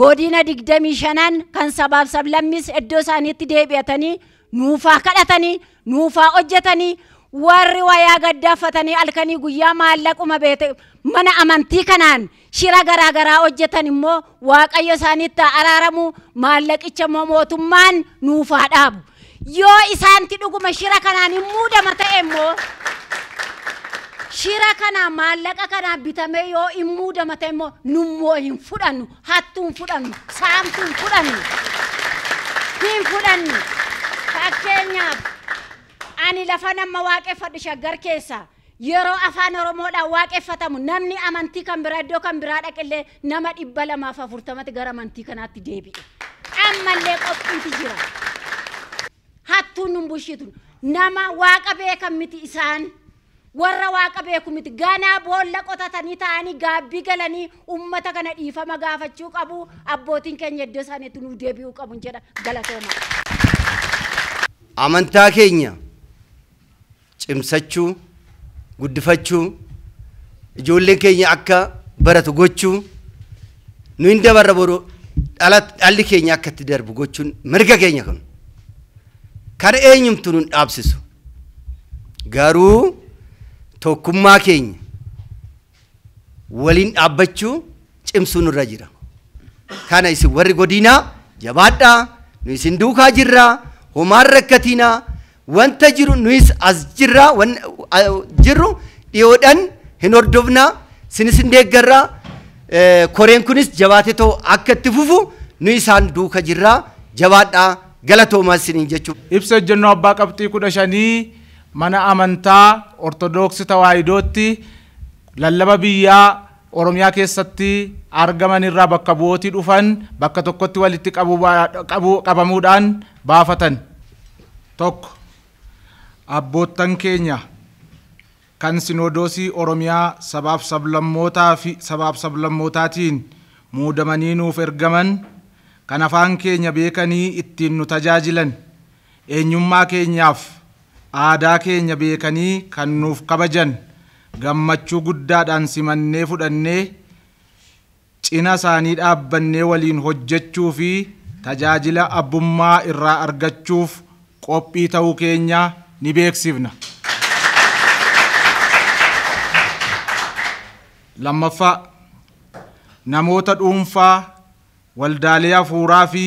godina 25 kan sabaaf sablammis iddoo isaaniitti deebi'atanii nuufaa kadhatanii nuufaa hojjetanii warri wayaa gaddaafatanii halkanii guyyaa maallaquma beete mana amantii kanaan shira garaagaraa hojjetan immoo waaqayyo isaaniitti araaramu maallaqicha mootummaan nuufaa dhaabu. Yoo isaanti dhuguma shira kanaan hin muudama ta'e immoo shira kanaan maallaqa kanaan bitame yoo hin muudama ta'e immoo nummoo hin fudhannu hattuun fudhannu saamtuun fudhannu hin fudhannu. Fakkeenyaaf ani lafa nama waaqeffadhu Shaggar keessa yeroo afaan Oromoodhaan waaqeffatamu namni amantii kan biraa iddoo kan biraa dhaqillee nama 240 gara amantii kanaatti deebi'e. Ammallee qophiitu jira. Hattuun nun bushitu nama waaqa beekan miti isaan warra waaqa beeku miti ganaa boolla qotatanii ta'anii gaabbii galanii ummata kana dhiifama gaafachuu qabu abbootiin keenya iddoo isaaniitti nuuf deebi'uu qabu jedha galatooma. Amantaa keenya cimsachuu guddifachuu ijoolleen keenya akka baratu gochuu nu hin dabarra boru dhalli keenya akka itti darbu gochuun mirga keenya kun kan eenyumtu nun dhaabsisu garuu tokkummaa keenya waliin dhaabbachuu cimsuu nurra jira. Kana isin warri godinaa jabaadhaa nu isin duukaa jirraa homaan rakkatinaa wanta jiru nuyis as jirraa jirru dhiyoodhaan hin hordofnaa sinis hin deeggarraa koreen kunis jabaatee ta'u akka itti fufu nu isaan duuka jirraa jabaadhaa galatoomaa isiniin jechuudha. Ibsa ejjennoo abbaa qabxii 15 mana amantaa Ortodoksii Tawaahidootti lallaba biyyaa Oromiyaa keessatti argaman irraa bakka bu'ootii dhufan bakka tokkotti walitti qabamuudhaan baafatan. Tokko abboottan keenya kan sinodoosii Oromiyaa sabaaf sablammootaatiin muudamanii nuuf ergaman kan afaan keenya beekanii ittiin nu tajaajilan eenyummaa keenyaaf aadaa keenya beekanii kan nuuf kabajan gammachuu guddaadhaan simannee fudhannee cina isaanii dhaabbannee waliin hojjechuu fi tajaajila abbummaa irraa argachuuf qophii ta'uu keenya ni beeksifna. Lammaffaa namoota dhuunfaa waldaalee hafuuraa fi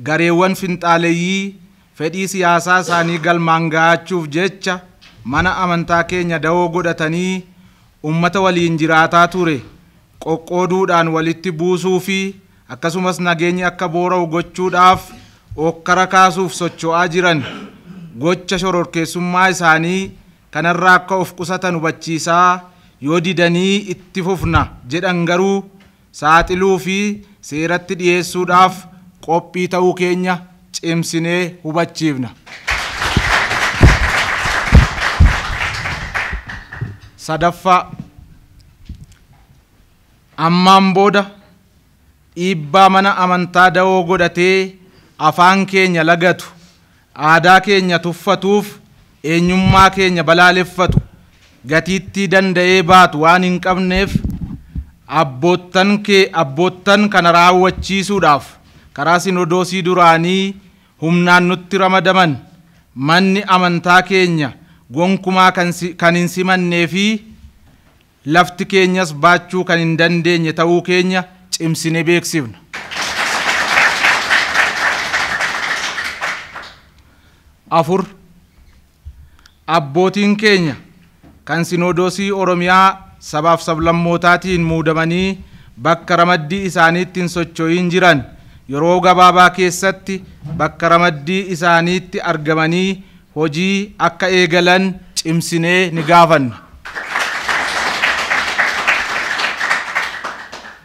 gareewwan finxaaleeyyii fedhii siyaasaa isaanii galmaan ga'achuuf jecha mana amantaa keenya dawoo godhatanii ummata waliin jiraataa ture qoqqooduudhaan walitti buusuu fi akkasumas nageenyi akka boora'u gochuudhaaf okkara kaasuuf socho'aa jiran gocha shororkeessummaa isaanii kanarraa akka of qusatan hubachiisaa yoo didanii itti fufna jedhan garuu saaxiluu fi seeratti dhiyeessuudhaaf qophii ta'uu keenya cimsinee hubachiifna. Sadaffaa ammaan booda dhiibbaa mana amantaa da'oo godhatee afaan keenya lagatu, aadaa keenya tuffatuuf, eenyummaa keenya balaaleffatu, gatiittii danda'ee baatu waan hin qabneef abboottan kana raawwachiisuudhaaf karaa sinodoosii duraanii humnaan nutti ramadaman manni amantaa keenya gonkumaa kan hin simannee fi lafti keenyas baachuu kan hin dandeenye ta'uu keenya cimsine beeksifna. Afur, abbootiin keenya kan sinodoosii Oromiyaa sabaaf sablammootaatiin muudamanii bakka ramaddii isaaniitti hin socho'in jiran yeroo gabaabaa keessatti bakka ramaddii isaaniitti argamanii hojii akka eegalan cimsinee ni gaafanna.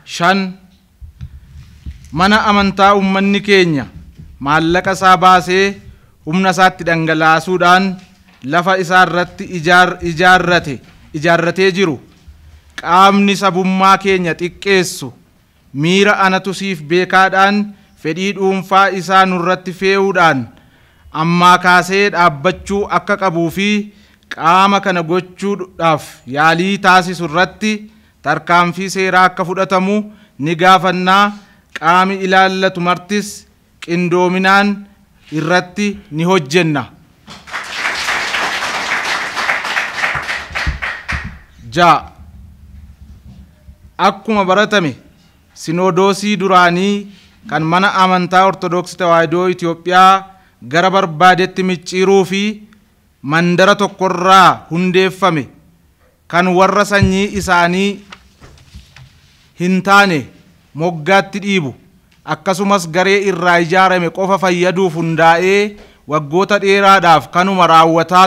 5, mana amantaa ummanni keenya maallaqa isaa baasee humna isaatti dhangalaasuudhaan lafa isaa irratti ijaarratee jiru qaamni sabummaa keenya xiqqeessu miira anatu siif beekaadhaan fedhii dhuunfaa isaa nurratti fe'uudhaan ammaa kaasee dhaabbachuu akka qabuu fi qaama kana gochuudhaaf yaalii taasisu irratti tarkaanfii seeraa akka fudhatamu ni gaafannaa. Qaami ilaallatu martis qindoominaan irratti ni hojjenna. 6, akkuma baratame sinodoosii duraanii kan mana amantaa Ortodoksii Tawaahidoo Itoophiyaa gara barbaadetti micciiruu fi mandara tokkorraa hundeeffame kan warra sanyii isaanii hin taane moggaatti dhiibu akkasumas garee irraa ijaarame qofa fayyaduuf hundaa'ee waggoota dheeraadhaaf kanuma raawwataa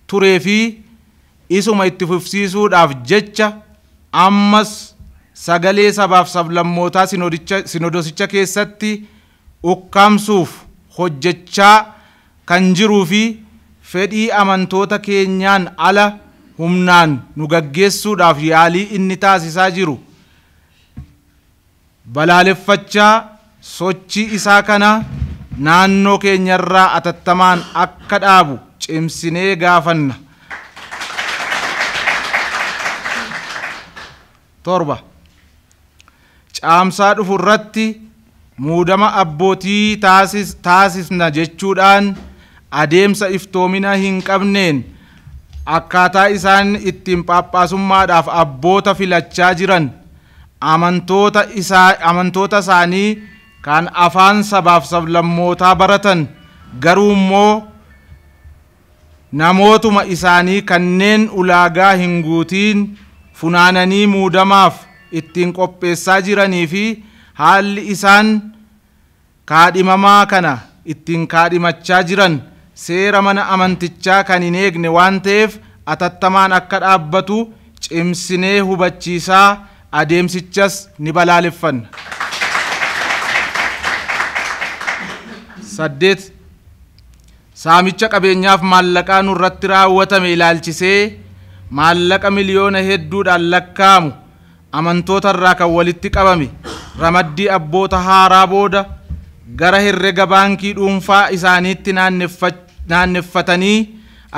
turee fi isuma itti fufsiisuudhaaf jecha ammas sagalee sabaaf sablammootaa sinodosicha keessatti ukkaamsuuf hojjechaa kan jiruu fi fedhii amantoota keenyaan ala humnaan nu gaggeessuudhaaf yaalii inni taasisaa jiru balaaleffachaa sochii isaa kana naannoo keenyarraa atattamaan akka dhaabu cimsinee gaafanna. 7, caamsaa dhufu irratti muudama abbootii taasisna jechuudhaan adeemsa iftoomina hin qabneen akkaataa isaan ittiin phaaphaasummaadhaaf abboota filachaa jiran amantoota isaanii kan afaan sabaaf sablammootaa baratan garuu immoo namootuma isaanii kanneen ulaagaa hin guutiin funaananii muudamaaf ittiin qopheessaa jiranii fi haalli isaan kaadhimamaa kana ittiin kaadhimachaa jiran seera mana amantichaa kan hin eegne waan ta'eef atattamaan akka dhaabbatu cimsinee hubachiisaa adeemsichas ni balaaleffanna. 8, saamicha qabeenyaaf maallaqaa nurratti raawwatame ilaalchisee maallaqa miliyoona hedduudhaan lakkaa'amu amantoota irraa kan walitti qabame ramaddii abboota haaraa booda gara herrega baankii dhuunfaa isaaniitti naanneffatanii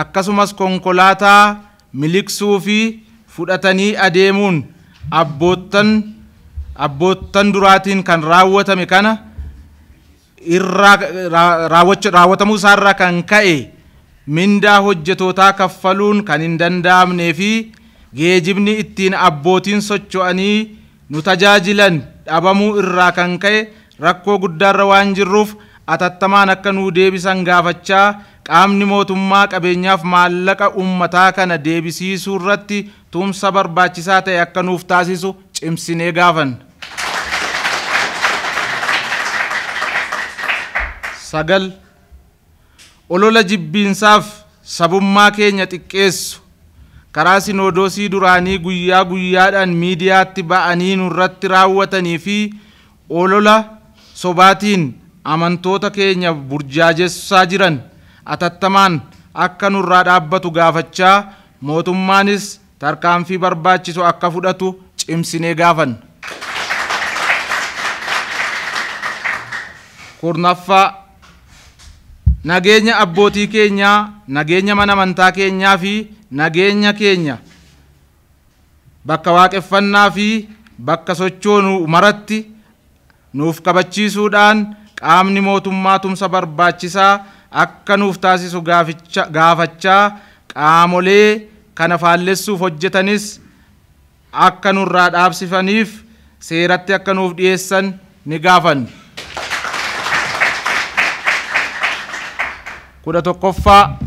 akkasumas konkolaataa miliqsuu fi fudhatanii adeemuun abboottan duraatiin kan raawwatame kana raawwatamuu isaarraa kan ka'e mindaa hojjetootaa kaffaluun kan hin danda'amnee fi geejibni ittiin abbootiin socho'anii nu tajaajilan dhabamuu irraa kan ka'e rakkoo guddaarra waan jirruuf atattamaan akka nuu deebisan gaafachaa qaamni mootummaa qabeenyaaf maallaqa ummataa kana deebisiisuu irratti tumsa barbaachisaa ta'e akka nuuf taasisu cimsinee gaafanna. 9, olola jibbiinsaaf sabummaa keenya xiqqeessu karaa sinodoosii duraanii guyyaa guyyaadhaan miidiyaatti ba'anii nurratti raawwatanii fi olola sobaatiin amantoota keenya burjaajessaa jiran atattamaan akka nurraa dhaabbatu gaafachaa mootummaanis tarkaanfii barbaachisu akka fudhatu cimsinee gaafanna. Kurnaffaa nageenya abbootii keenyaa, nageenya mana amantaa keenyaa fi nageenya keenya bakka waaqeffannaa fi bakka sochoonu maratti nuuf kabachiisuudhaan qaamni mootummaa tumsa barbaachisaa akka nuuf taasisu gaafachaa qaamolee kana faallessuuf hojjetanis akka nurraa dhaabsifaniif seeratti akka nuuf dhiyeessan ni gaafanna. 11ffaa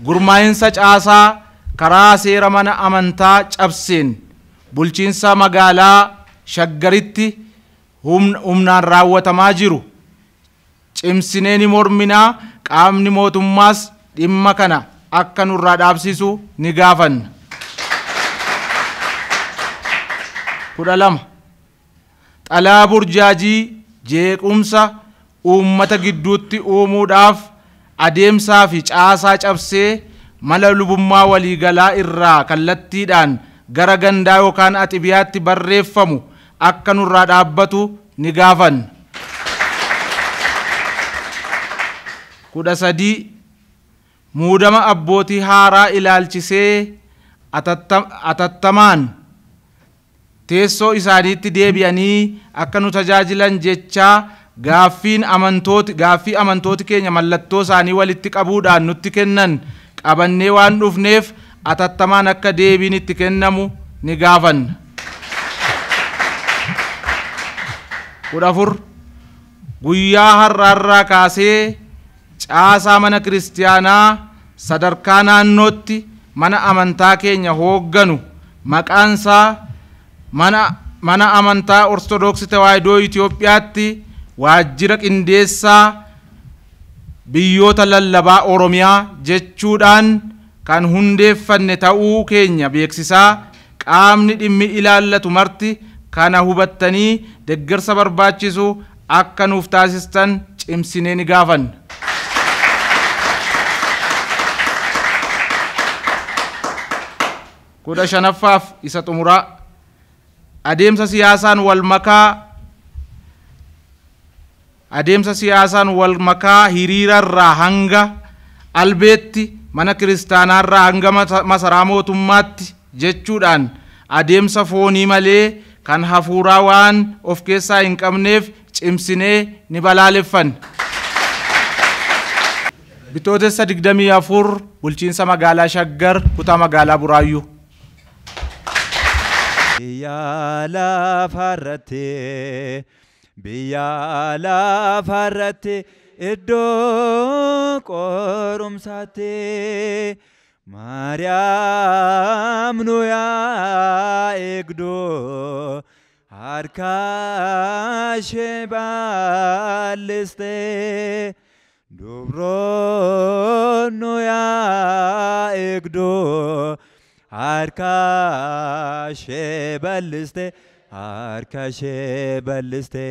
gurmaa'insa caasaa karaa seera mana amantaa cabseen bulchiinsa magaalaa Shaggaritti humnaan raawwatamaa jiru cimsinee ni morminaa, qaamni mootummaas dhimma kana akka nurraa dhaabsisu ni gaafanna. 12 xalaa burjaajii jeequmsa uummata gidduutti uumuudhaaf adeemsaa fi caasaa cabsee mala lubummaa waliigalaa irraa kallattiidhaan gara gandaa yookaan atibiyaatti barreeffamu akka nurraa dhaabbatu ni gaafanna. 13 muudama abbootii haaraa ilaalchisee atattamaan teessoo isaaniitti deebi'anii akka nu tajaajilan jechaa gaaffii amantooti keenya mallattoo isaanii walitti qabuudhaan nutti kennan qabannee waan dhufneef atattamaan akka deebiin itti kennamu ni gaafanna. 14 guyyaa har'aarraa kaasee caasaa mana kiristiyaanaa sadarkaa naannootti mana amantaa keenya hoogganu maqaansaa mana amantaa Ortodoksii Tawaahidoo Itoophiyaatti waajjira qindeessaa biyyoota lallabaa Oromiyaa jechuudhaan kan hundeeffanne ta'uu keenya beeksisaa qaamni dhimmi ilaallatu marti kana hubattanii deeggarsa barbaachisu akka nuuf taasistan cimsinee ni gaafanna. Kudha shanaffaaf isa xumuraa adeemsa siyaasaan wal makaa hiriirarraa hanga albeetti mana kiristaanaarraa hanga masaraa mootummaatti jechuudhaan adeemsa foonii malee kan hafuuraa waan of keessaa hin qabneef cimsinee ni balaaleffanna. Bitootessa 24 bulchiinsa magaalaa Shaggar kutaa magaalaa Buraayyuu. Biyya lafarratti iddoo qorumsaatti Maariyaam nu yaa eegdu harka ishee bal'iste dubroon nu yaa eegdu harka ishee bal'iste harka ishee bal'iste